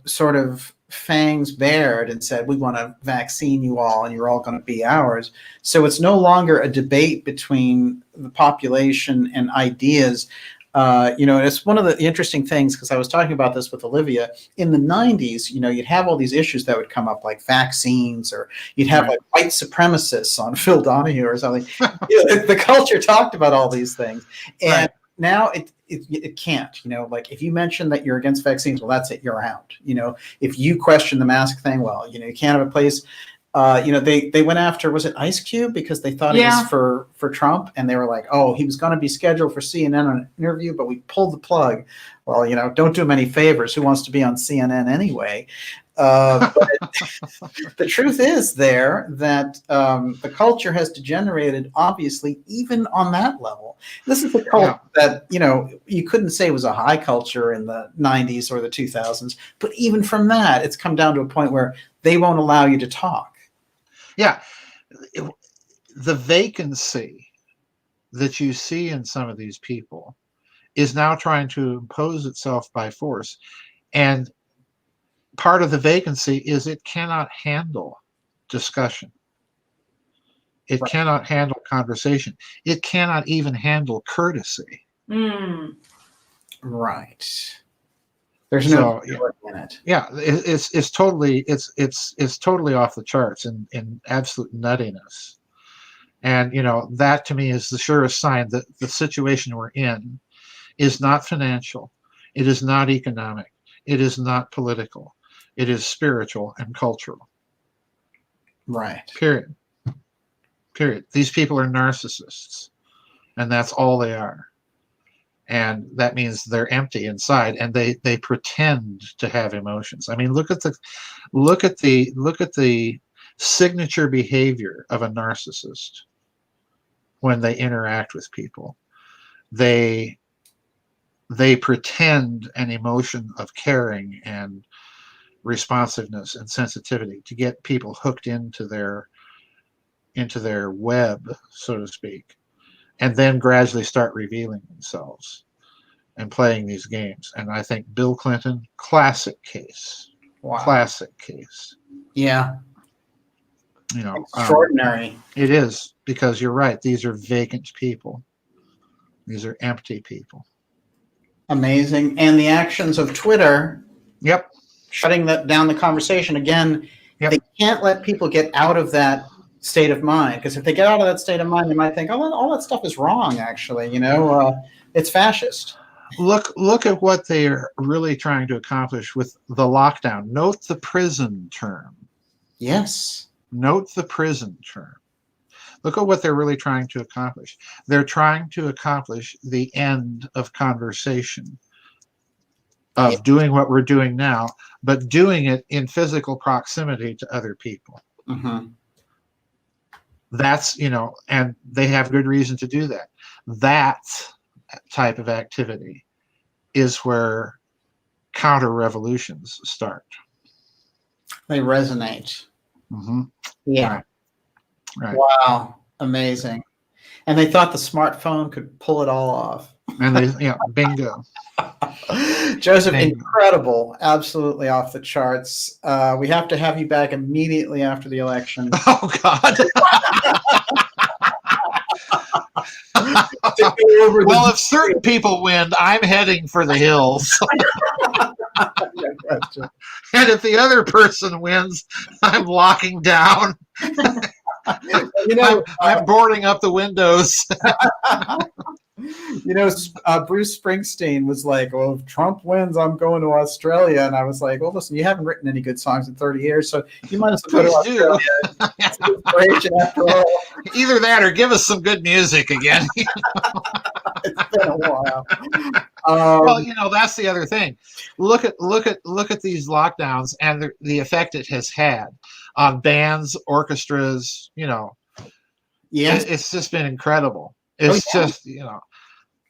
sort of fangs bared and said, we want to vaccine you all and you're all going to be ours. So it's no longer a debate between the population and ideas. It's one of the interesting things, because I was talking about this with Olivia in the 90s. You'd have all these issues that would come up, like vaccines, or you'd have like white supremacists on Phil Donahue or something. The culture talked about all these things, and now it can't. Like if you mention that you're against vaccines, well, that's it, you're out. If you question the mask thing, well, you can't have a place. They went after, was it Ice Cube, because they thought he was for Trump, and they were like, oh, he was going to be scheduled for CNN on an interview, but we pulled the plug. Well, don't do him any favors. Who wants to be on CNN anyway? But the truth is that the culture has degenerated, obviously, even on that level. This is a cult that, you couldn't say was a high culture in the 90s or the 2000s, but even from that, it's come down to a point where they won't allow you to talk. Yeah. The vacancy that you see in some of these people is now trying to impose itself by force. And part of the vacancy is it cannot handle discussion. It cannot handle conversation. It cannot even handle courtesy. Right. There's no in it. Yeah, it's totally off the charts in absolute nuttiness. And that to me is the surest sign that the situation we're in is not financial, it is not economic, it is not political, it is spiritual and cultural. Right. Period. These people are narcissists, and that's all they are. And that means they're empty inside, and they pretend to have emotions. I mean, look at the signature behavior of a narcissist when they interact with people. They pretend an emotion of caring and responsiveness and sensitivity to get people hooked into their web, so to speak, and then gradually start revealing themselves and playing these games. And I think Bill Clinton, classic case. Wow. Classic case. Yeah. Extraordinary. It is, because you're right. These are vacant people. These are empty people. Amazing. And the actions of Twitter. Yep. Shutting down the conversation again. Yep. They can't let people get out of that state of mind, because if they get out of that state of mind, they might think, oh, all that stuff is wrong, actually. It's fascist. Look at what they're really trying to accomplish with the lockdown. Note the prison term. Yes. Note the prison term. Look at what they're really trying to accomplish. They're trying to accomplish the end of conversation, of doing what we're doing now, but doing it in physical proximity to other people. Mm-hmm. That's, and they have good reason to do that. That type of activity is where counter revolutions start. They resonate. Mm-hmm. Yeah. Right. Wow. Amazing. And they thought the smartphone could pull it all off. And they, bingo. Joseph, Bingo. incredible. Absolutely off the charts. We have to have you back immediately after the election. Oh, God. Well, if certain people win, I'm heading for the hills. And if the other person wins, I'm locking down. I'm boarding up the windows. Bruce Springsteen was like, well, if Trump wins, I'm going to Australia. And I was like, well, listen, you haven't written any good songs in 30 years, so you might as well go to Australia. It's an inspiration after all. Either that or give us some good music again. It's been a while. Well, that's the other thing. Look at these lockdowns and the effect it has had on bands, orchestras. Yes, it's just been incredible. It's just,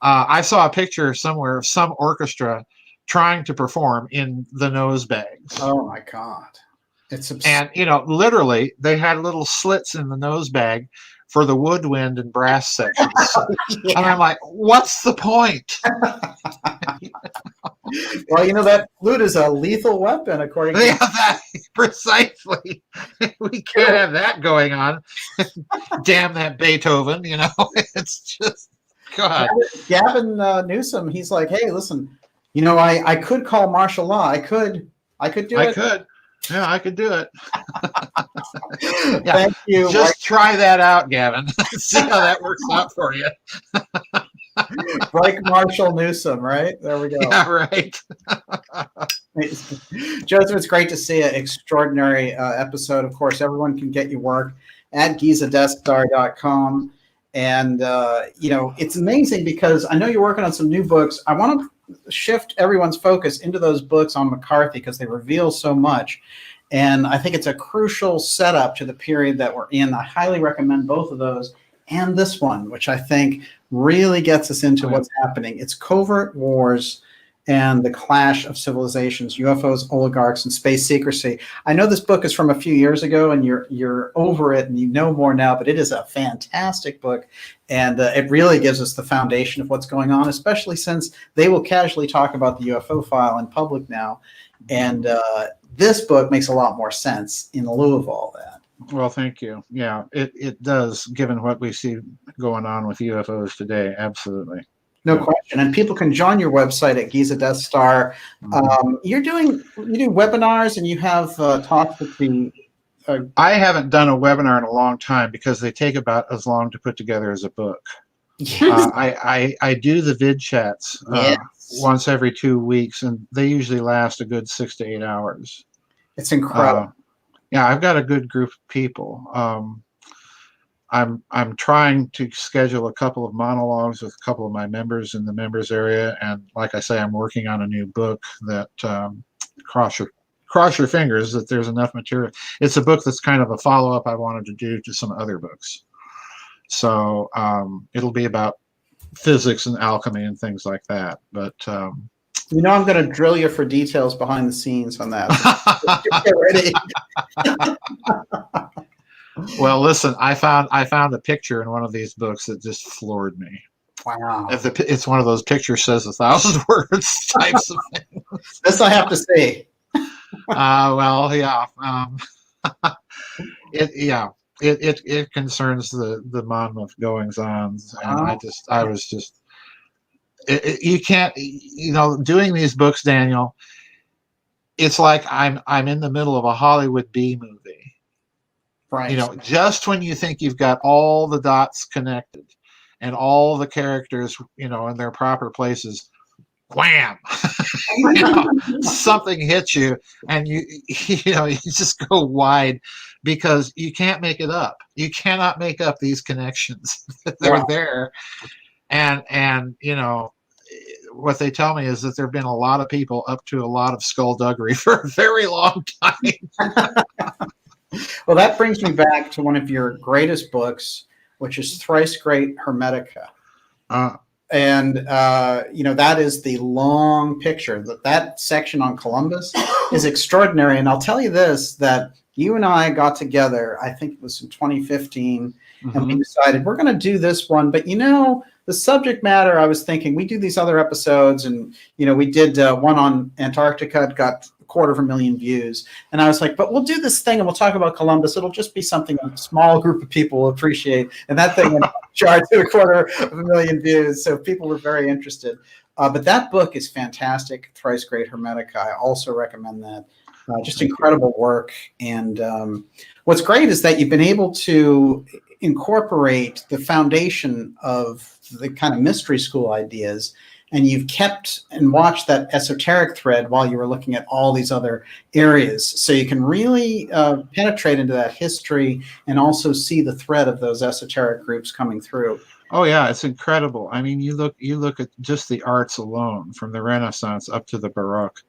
I saw a picture somewhere of some orchestra trying to perform in the nose bags. Oh my God. It's absurd. And, literally they had little slits in the nose bag for the woodwind and brass sections. Yeah. And I'm like, what's the point? Well, that flute is a lethal weapon, according to that, precisely. We can't have that going on. Damn that Beethoven, it's just, God. Gavin Newsom, he's like, hey, listen, I could call martial law. I could do it. I could. Yeah, I could do it. Yeah. Thank you. Just try that out, Gavin. See how that works out for you. Like Marshall Newsom, right? There we go. Yeah, right. Joseph, it's great to see an extraordinary episode. Of course, everyone can get your work at gizadestar.com. And, it's amazing because I know you're working on some new books. I want to shift everyone's focus into those books on McCarthy because they reveal so much. And I think it's a crucial setup to the period that we're in. I highly recommend both of those and this one, which I think really gets us into what's happening. It's Covert Wars and the Clash of Civilizations, UFOs, Oligarchs, and Space Secrecy. I know this book is from a few years ago, and you're over it, and you know more now, but it is a fantastic book, and it really gives us the foundation of what's going on, especially since they will casually talk about the UFO file in public now, and this book makes a lot more sense in lieu of all that. Well, thank you. Yeah, it does, given what we see going on with UFOs today, absolutely. No question. And people can join your website at Giza Death Star. You do webinars and you have talks with the... I haven't done a webinar in a long time because they take about as long to put together as a book. Yes. I do the vid chats once every 2 weeks, and they usually last a good 6 to 8 hours. It's incredible. Yeah, I've got a good group of people. I'm trying to schedule a couple of monologues with a couple of my members in the members area, and like I say, I'm working on a new book that cross your fingers that there's enough material. It's a book that's kind of a follow-up I wanted to do to some other books. So it'll be about physics and alchemy and things like that. But I'm going to drill you for details behind the scenes on that. Get ready. Well, listen, I found a picture in one of these books that just floored me. Wow. It's one of those pictures says 1,000 words types of things. This I have to see. Well, yeah. It concerns the Monmouth goings-ons, and you can't, doing these books, Daniel, it's like I'm in the middle of a Hollywood B movie. Right. Just when you think you've got all the dots connected and all the characters, in their proper places, wham! Something hits you, and you just go wide because you can't make it up. You cannot make up these connections. They're there, and what they tell me is that there have been a lot of people up to a lot of skullduggery for a very long time. Well, that brings me back to one of your greatest books, which is Thrice Great Hermetica. And, that is the long picture. That section on Columbus is extraordinary. And I'll tell you this, that you and I got together, I think it was in 2015, and we decided we're going to do this one. But, the subject matter, I was thinking, we do these other episodes, and, we did one on Antarctica, it got 250,000 views. And I was like, but we'll do this thing and we'll talk about Columbus. It'll just be something a small group of people will appreciate. And that thing charged to 250,000 views. So people were very interested. But that book is fantastic, Thrice Great Hermetica. I also recommend that. Just incredible work. And what's great is that you've been able to incorporate the foundation of the kind of mystery school ideas, and you've kept and watched that esoteric thread while you were looking at all these other areas. So you can really penetrate into that history and also see the thread of those esoteric groups coming through. Oh yeah, it's incredible. I mean, you look at just the arts alone, from the Renaissance up to the Baroque,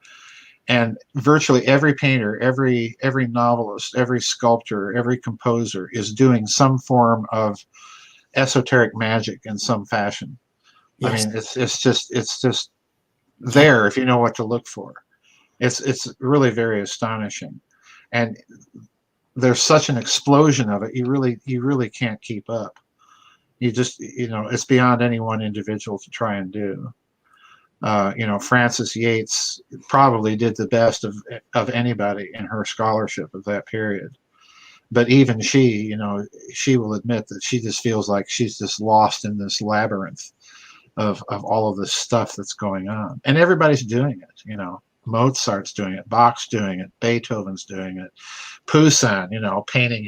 and virtually every painter, every novelist, every sculptor, every composer is doing some form of esoteric magic in some fashion. Yes. I mean, it's just there if you know what to look for. It's really very astonishing, and there's such an explosion of it. You really can't keep up. You just it's beyond any one individual to try and do. Frances Yates probably did the best of anybody in her scholarship of that period. But even she, she will admit that she just feels like she's just lost in this labyrinth of all of this stuff that's going on. And everybody's doing it, Mozart's doing it, Bach's doing it, Beethoven's doing it, Poussin, painting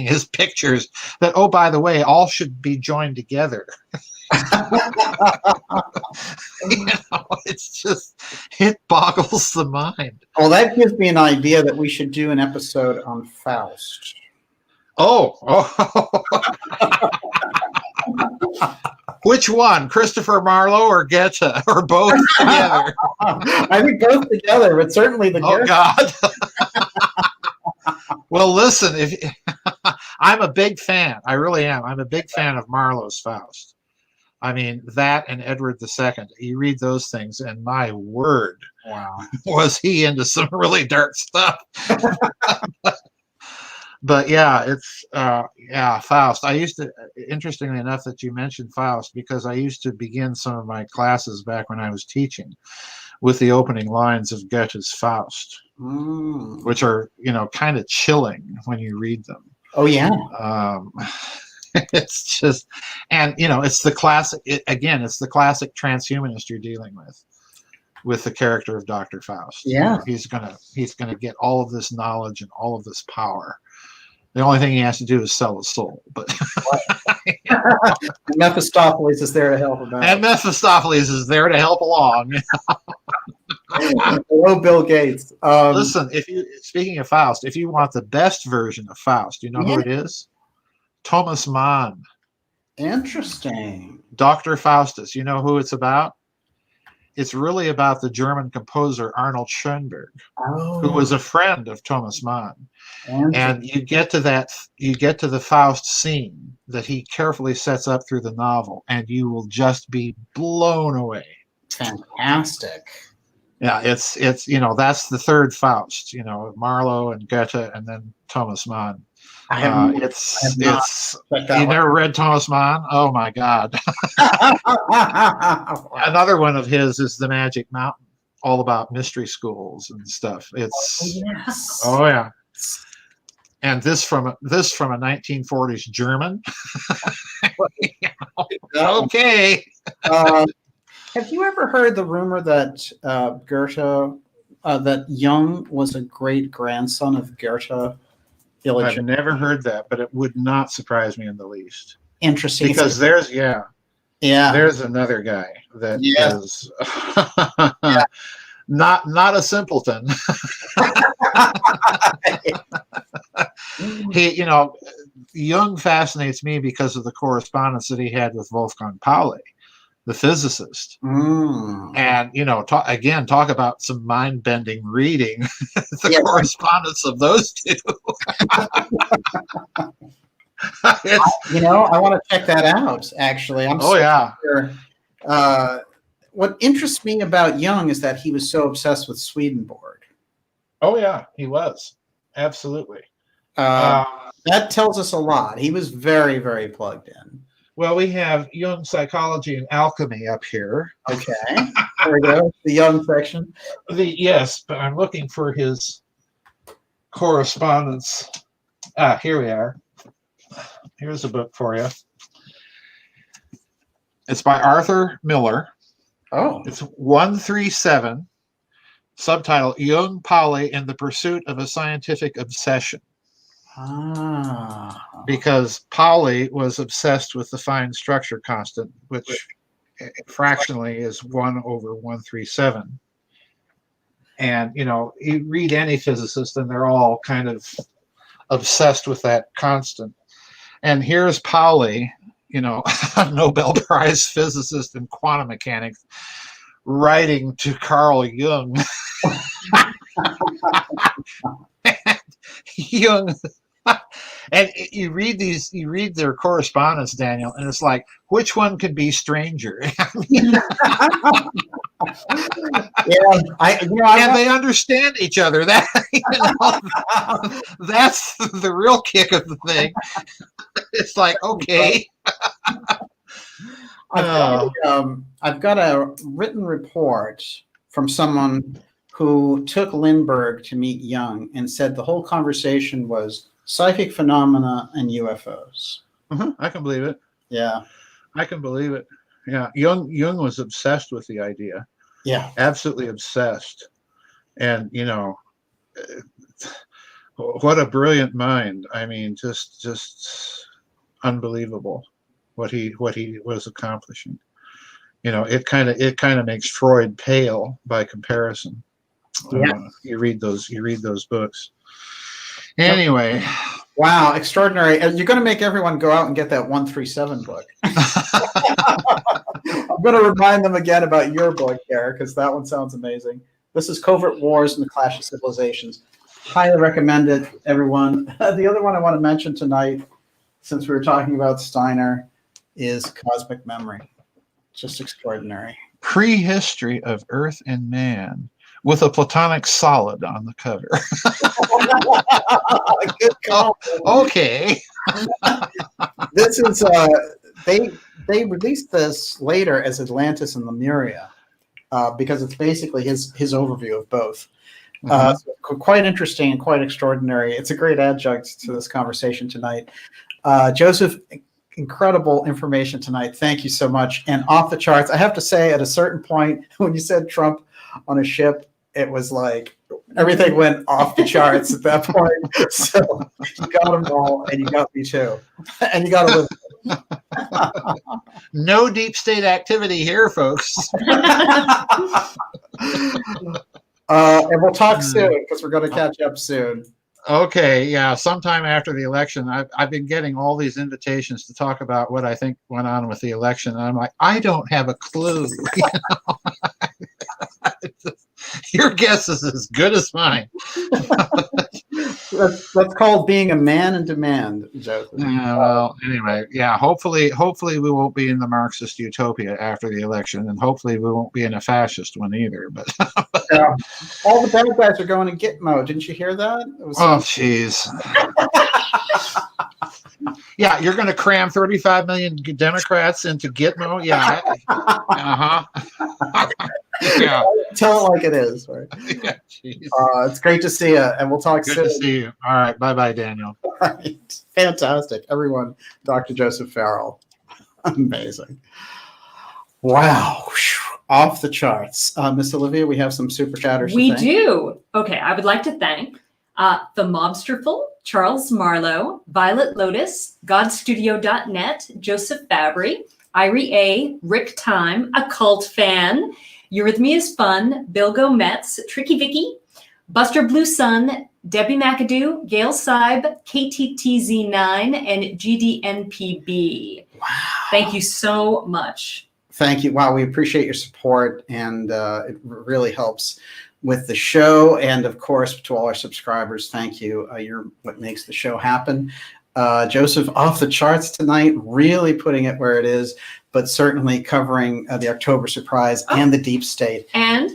his pictures that, oh, by the way, all should be joined together. It boggles the mind. Well, that gives me an idea that we should do an episode on Faust. Oh. Which one, Christopher Marlowe or Goethe, or both together? I think both together, but certainly the Goethe. God. Well, listen, I'm a big fan. I really am. I'm a big fan of Marlowe's Faust. I mean, that and Edward II. You read those things, and my word, wow, was he into some really dark stuff. But yeah, it's Faust. I used to, interestingly enough that you mentioned Faust, because I used to begin some of my classes back when I was teaching with the opening lines of Goethe's Faust, which are, kind of chilling when you read them. Oh yeah. It's just, and it's the classic. It's the classic transhumanist you're dealing with the character of Dr. Faust. Yeah, he's gonna get all of this knowledge and all of this power. The only thing he has to do is sell his soul. But Mephistopheles is there to help him out. And Mephistopheles is there to help along. Hello, Bill Gates. Listen, speaking of Faust, if you want the best version of Faust, you know who it is? Thomas Mann. Interesting. Dr. Faustus. You know who it's about? It's really about the German composer Arnold Schoenberg, who was a friend of Thomas Mann. And you get to the Faust scene that he carefully sets up through the novel, and you will just be blown away. Fantastic. Yeah, it's that's the third Faust, Marlowe and Goethe and then Thomas Mann. You never read Thomas Mann? Oh my God. Another one of his is The Magic Mountain, all about mystery schools and stuff. It's oh yeah. And this from a 1940s German. Okay. Have you ever heard the rumor that Goethe, that Jung was a great grandson of Goethe? I've never heard that, but it would not surprise me in the least. Interesting. Because Yeah. There's another guy that Yeah. is not a simpleton. He, Jung fascinates me because of the correspondence that he had with Wolfgang Pauli, the physicist. And, talk about some mind-bending reading, the correspondence of those two. I want to check that out, actually. Sure. What interests me about Jung is that he was so obsessed with Swedenborg. Oh, yeah, he was. Absolutely. That tells us a lot. He was very, very plugged in. Well, we have Jung Psychology and Alchemy up here. Okay. There we go. The Jung section. Yes, but I'm looking for his correspondence. Here we are. Here's a book for you. It's by Arthur Miller. Oh. It's 137. Subtitle, Jung Pauli and the Pursuit of a Scientific Obsession. Because Pauli was obsessed with the fine structure constant, which fractionally is 1/137. And, you read any physicist and they're all kind of obsessed with that constant. And here's Pauli, a Nobel Prize physicist in quantum mechanics, writing to Carl Jung. Jung, and you read their correspondence, Daniel, and it's like, which one could be stranger? And they understand each other. That that's the real kick of the thing. It's like, okay. I've got a written report from someone who took Lindbergh to meet Jung and said the whole conversation was psychic phenomena and UFOs. I can believe it. Yeah. I can believe it. Yeah. Jung was obsessed with the idea. Yeah. Absolutely obsessed. And, what a brilliant mind. I mean, just unbelievable what he was accomplishing. It kind of makes Freud pale by comparison. Yeah. You read those books. Anyway. Wow, extraordinary. You're going to make everyone go out and get that 137 book. I'm going to remind them again about your book, Eric, because that one sounds amazing. This is Covert Wars and the Clash of Civilizations. Highly recommend it, everyone. The other one I want to mention tonight, since we were talking about Steiner, is Cosmic Memory. Just extraordinary. Prehistory of Earth and Man, with a platonic solid on the cover. Good call. Okay. This is they released this later as Atlantis and Lemuria, because it's basically his overview of both. So quite interesting and quite extraordinary. It's a great adjunct to this conversation tonight. Joseph, incredible information tonight. Thank you so much. And off the charts. I have to say, at a certain point, when you said Trump on a ship, it was like everything went off the charts at that point. So you got them all, and you got me too. And you got to live. No deep state activity here, folks. And we'll talk soon, because we're going to catch up soon. Okay, yeah. Sometime after the election, I've been getting all these invitations to talk about what I think went on with the election, and I'm like, I don't have a clue. Your guess is as good as mine. That's called being a man in demand, Joseph. Well, anyway, yeah. Hopefully we won't be in the Marxist utopia after the election, and hopefully we won't be in a fascist one either. But all the bad guys are going to Gitmo. Didn't you hear that? Oh, jeez. Yeah, you're going to cram 35 million Democrats into Gitmo? Yeah. Yeah. Tell it like it is. Right? Yeah, it's great to see you, and we'll talk soon. Good to see you. All right. Bye-bye, Daniel. All right. Fantastic. Everyone, Dr. Joseph Farrell. Amazing. Wow. Off the charts. Miss Olivia, we have some super chatters. We do. Okay, I would like to thank The Mobsterful, Charles Marlowe, Violet Lotus, Godstudio.net, Joseph Fabry, Irie A, Rick Time, Occult Fan, Eurythmy is Fun, Bilgo Metz, Tricky Vicky, Buster Blue Sun, Debbie McAdoo, Gail Seib, KTTZ9, and GDNPB. Wow. Thank you so much. Thank you. Wow, we appreciate your support, and it really helps with the show. And of course, to all our subscribers, thank you. You're what makes the show happen. Joseph, off the charts tonight, really putting it where it is, but certainly covering the October surprise and the deep state. And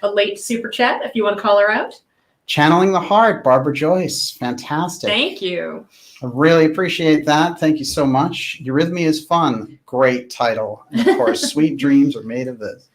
a late super chat, if you want to call her out. Channeling the Heart, Barbara Joyce. Fantastic. Thank you. I really appreciate that. Thank you so much. Eurythmy is Fun. Great title. And of course, Sweet Dreams are made of this.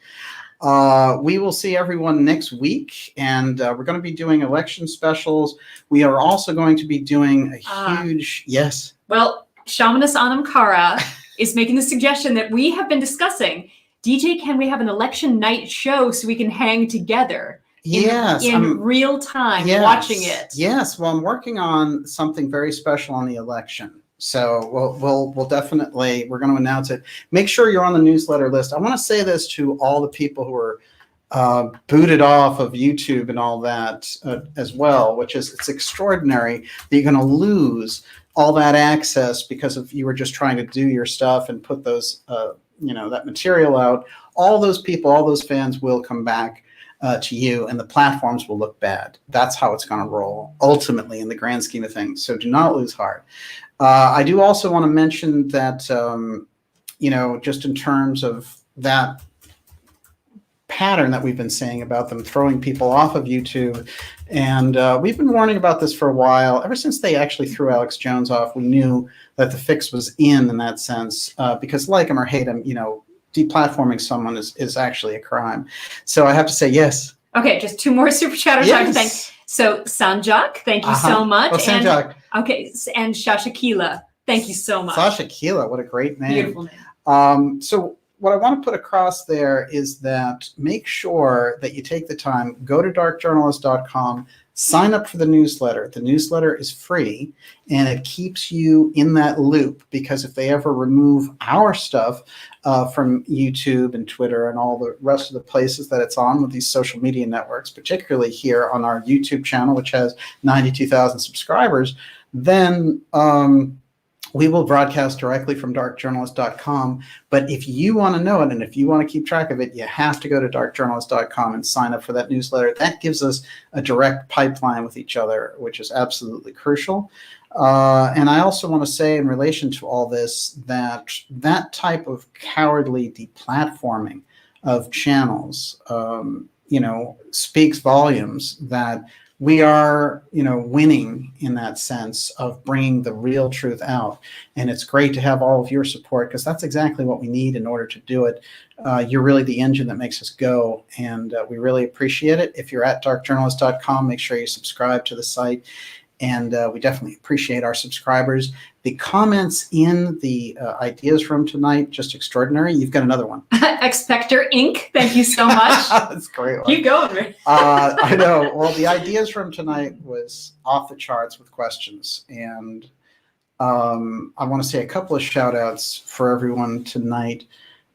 We will see everyone next week, and we're going to be doing election specials. We are also going to be doing a huge, yes. Well, Shamanist Anam Kara is making the suggestion that we have been discussing. DJ, can we have an election night show so we can hang together? In real time, watching it. Yes, well, I'm working on something very special on the election. So we'll definitely, we're going to announce it. Make sure you're on the newsletter list. I want to say this to all the people who are booted off of YouTube and all that as well, which is, it's extraordinary that you're going to lose all that access because if you were just trying to do your stuff and put those, that material out. All those people, all those fans will come back to you, and the platforms will look bad. That's how it's going to roll, ultimately, in the grand scheme of things. So do not lose heart. I do also want to mention that, just in terms of that pattern that we've been saying about them throwing people off of YouTube, and we've been warning about this for a while. Ever since they actually threw Alex Jones off, we knew that the fix was in that sense, because like him or hate him, deplatforming someone is actually a crime. So I have to say yes. Okay, just two more super chatters I have to thank. So Sanjak, thank you so much. Oh, Sanjak. And Shasha Keela, thank you so much. Sasha Keela, what a great name. Beautiful name. So what I want to put across there is that make sure that you take the time, go to darkjournalist.com, sign up for the newsletter. The newsletter is free, and it keeps you in that loop, because if they ever remove our stuff from YouTube and Twitter and all the rest of the places that it's on with these social media networks, particularly here on our YouTube channel, which has 92,000 subscribers, then we will broadcast directly from darkjournalist.com. But if you want to know it and if you want to keep track of it, you have to go to darkjournalist.com and sign up for that newsletter. That gives us a direct pipeline with each other, which is absolutely crucial. And I also want to say in relation to all this that that type of cowardly deplatforming of channels, speaks volumes that we are, winning in that sense of bringing the real truth out. And it's great to have all of your support, because that's exactly what we need in order to do it. You're really the engine that makes us go, and we really appreciate it. If you're at darkjournalist.com, make sure you subscribe to the site. And we definitely appreciate our subscribers. The comments in the ideas room tonight, just extraordinary. You've got another one. Expector Inc. Thank you so much. That's great one. Keep going, Rick. I know. Well, the ideas room tonight was off the charts with questions. And I want to say a couple of shout outs for everyone tonight.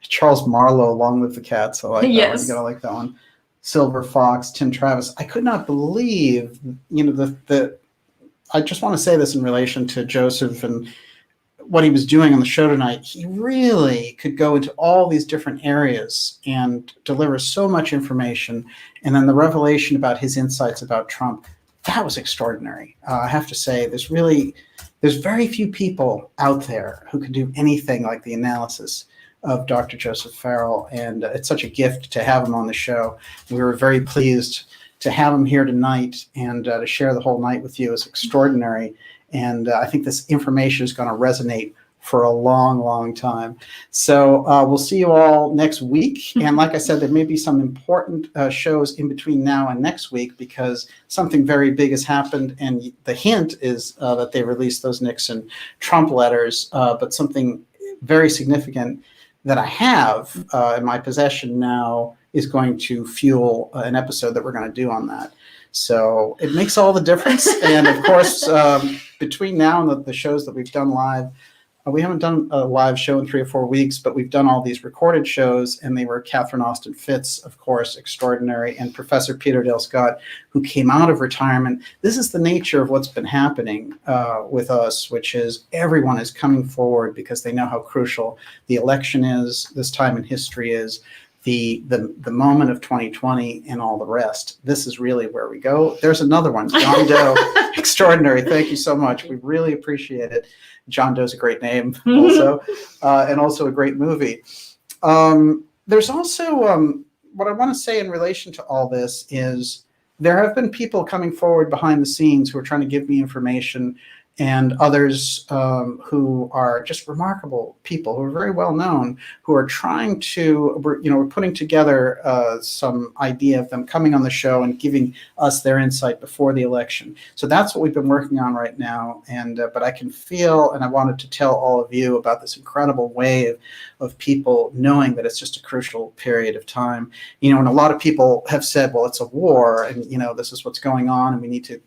Charles Marlowe, Long Live the Cats. I like that one. You gotta like that one. Silver Fox, Tim Travis. I could not believe, I just want to say this in relation to Joseph and what he was doing on the show tonight. He really could go into all these different areas and deliver so much information. And then the revelation about his insights about Trump, that was extraordinary. I have to say, there's very few people out there who can do anything like the analysis of Dr. Joseph Farrell. And it's such a gift to have him on the show. We were very pleased to have him here tonight and to share the whole night with you is extraordinary. And I think this information is going to resonate for a long, long time. So we'll see you all next week. And like I said, there may be some important shows in between now and next week, because something very big has happened. And the hint is that they released those Nixon Trump letters, but something very significant that I have in my possession now is going to fuel an episode that we're going to do on that. So it makes all the difference. And of course, between now and the shows that we've done live, We haven't done a live show in 3 or 4 weeks, but we've done all these recorded shows, and they were Catherine Austin Fitts, of course, extraordinary, and Professor Peter Dale Scott, who came out of retirement. This is the nature of what's been happening with us, which is everyone is coming forward because they know how crucial the election is, this time in history is, the moment of 2020 and all the rest. This is really where we go. There's another one, John Doe, extraordinary. Thank you so much. We really appreciate it. John Doe's a great name also, and also a great movie. There's also, what I want to say in relation to all this is there have been people coming forward behind the scenes who are trying to give me information, and others who are just remarkable people who are very well known, who are trying to, we're putting together some idea of them coming on the show and giving us their insight before the election. So that's what we've been working on right now. And but I can feel, and I wanted to tell all of you about this incredible wave of people knowing that it's just a crucial period of time. And a lot of people have said, well, it's a war, and this is what's going on, and we need to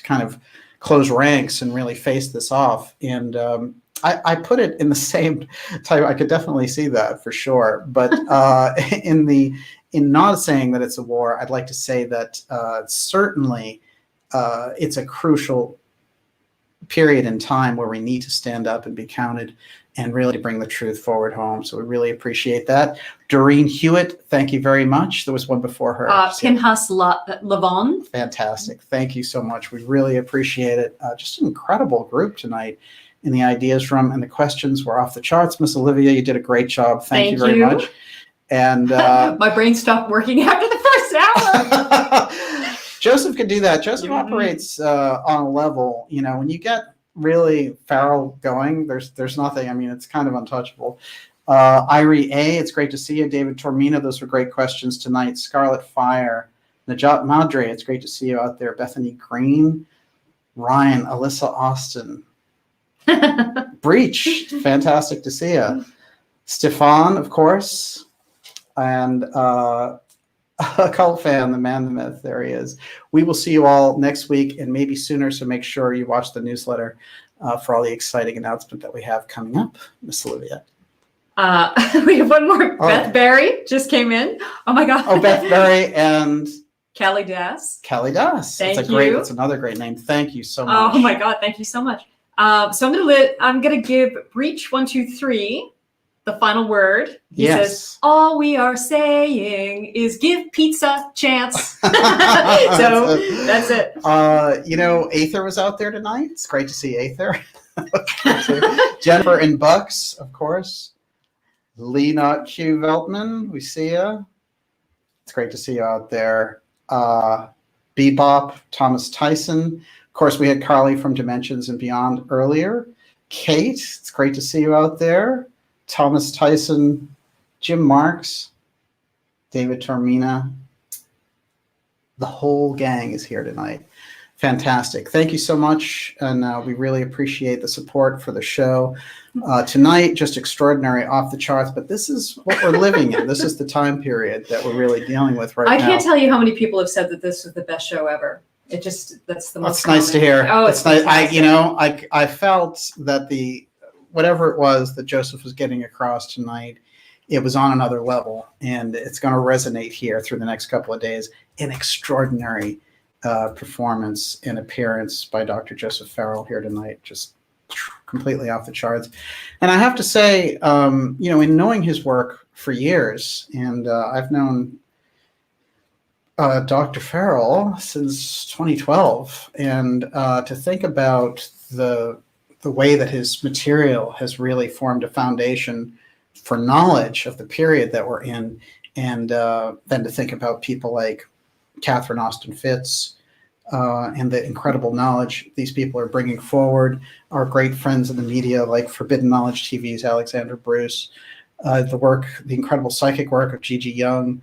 kind of close ranks and really face this off. And I put it in the same type. I could definitely see that for sure. But in not saying that it's a war, I'd like to say that certainly it's a crucial period in time where we need to stand up and be counted and really bring the truth forward home. So we really appreciate that. Doreen Hewitt, thank you very much. There was one before her. Pinhas Lavon. Fantastic. Thank you so much. We really appreciate it. Just an incredible group tonight. And the ideas and the questions were off the charts. Miss Olivia, you did a great job. Thank you very much. And my brain stopped working after the first hour. Joseph can do that. Joseph operates on a level, when you get really Farrell going, there's nothing. I mean, it's kind of untouchable. Irie A, it's great to see you. David Tormina, those were great questions tonight. Scarlet Fire, Najat Madre, it's great to see you out there. Bethany Green, Ryan, Alyssa Austin, Breach, fantastic to see you. Stefan, of course, and occult fan, the man, the myth, there he is. We will see you all next week and maybe sooner, so make sure you watch the newsletter for all the exciting announcement that we have coming up. Miss Olivia. We have one more. Beth Berry just came in. Oh my God. Oh, Beth Berry and Kelly Das. Kelly Das. Thank you. It's another great name. Thank you so much. Oh my God, thank you so much. So I'm gonna give Breach 123 the final word. He says, all we are saying is give pizza a chance. So that's it. Aether was out there tonight. It's great to see Aether. Jennifer and Bucks, of course. Lena Q. Veltman, we see you. It's great to see you out there. Bebop, Thomas Tyson. Of course, we had Carly from Dimensions and Beyond earlier. Kate, it's great to see you out there. Thomas Tyson, Jim Marks, David Tormina. The whole gang is here tonight. Fantastic. Thank you so much. And we really appreciate the support for the show. Tonight, just extraordinary, off the charts. But this is what we're living in. This is the time period that we're really dealing with right now. I can't tell you how many people have said that this was the best show ever. That's the most. That's nice to hear. Oh, it's nice. I felt that whatever it was that Joseph was getting across tonight, it was on another level, and it's going to resonate here through the next couple of days. An extraordinary performance and appearance by Dr. Joseph Farrell here tonight, just completely off the charts. And I have to say, in knowing his work for years, and I've known Dr. Farrell since 2012, and to think about the way that his material has really formed a foundation for knowledge of the period that we're in, and then to think about people like Catherine Austin Fitts and the incredible knowledge these people are bringing forward, our great friends in the media like Forbidden Knowledge TV's Alexander Bruce, the incredible psychic work of Gigi Young.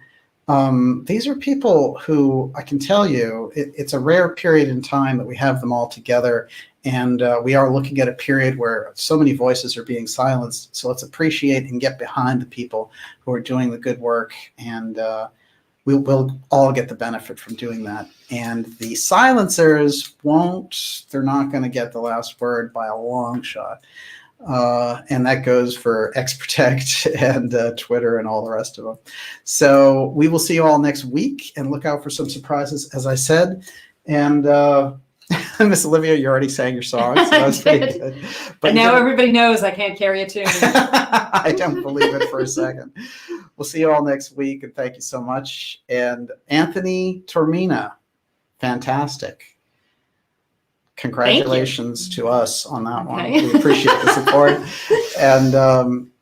These are people who, I can tell you, it's a rare period in time that we have them all together. And we are looking at a period where so many voices are being silenced. So let's appreciate and get behind the people who are doing the good work. And we'll all get the benefit from doing that. And the silencers they're not going to get the last word by a long shot. And that goes for XProtect and Twitter and all the rest of them. So we will see you all next week, and look out for some surprises, as I said. And Miss Olivia, you already sang your song, so that's pretty good. But now everybody knows I can't carry a tune. I don't believe it for a second. We'll see you all next week, and thank you so much. And Anthony Tormina, fantastic. Congratulations to us on that one. We appreciate the support. And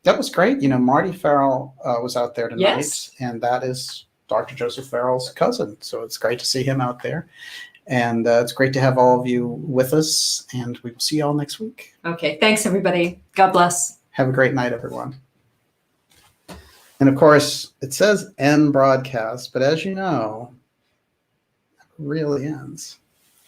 that was great. You know, Marty Farrell was out there tonight, yes. And that is Dr. Joseph Farrell's cousin. So it's great to see him out there. And it's great to have all of you with us. And we will see you all next week. Okay. Thanks, everybody. God bless. Have a great night, everyone. And of course, it says end broadcast, but as you know, it really ends.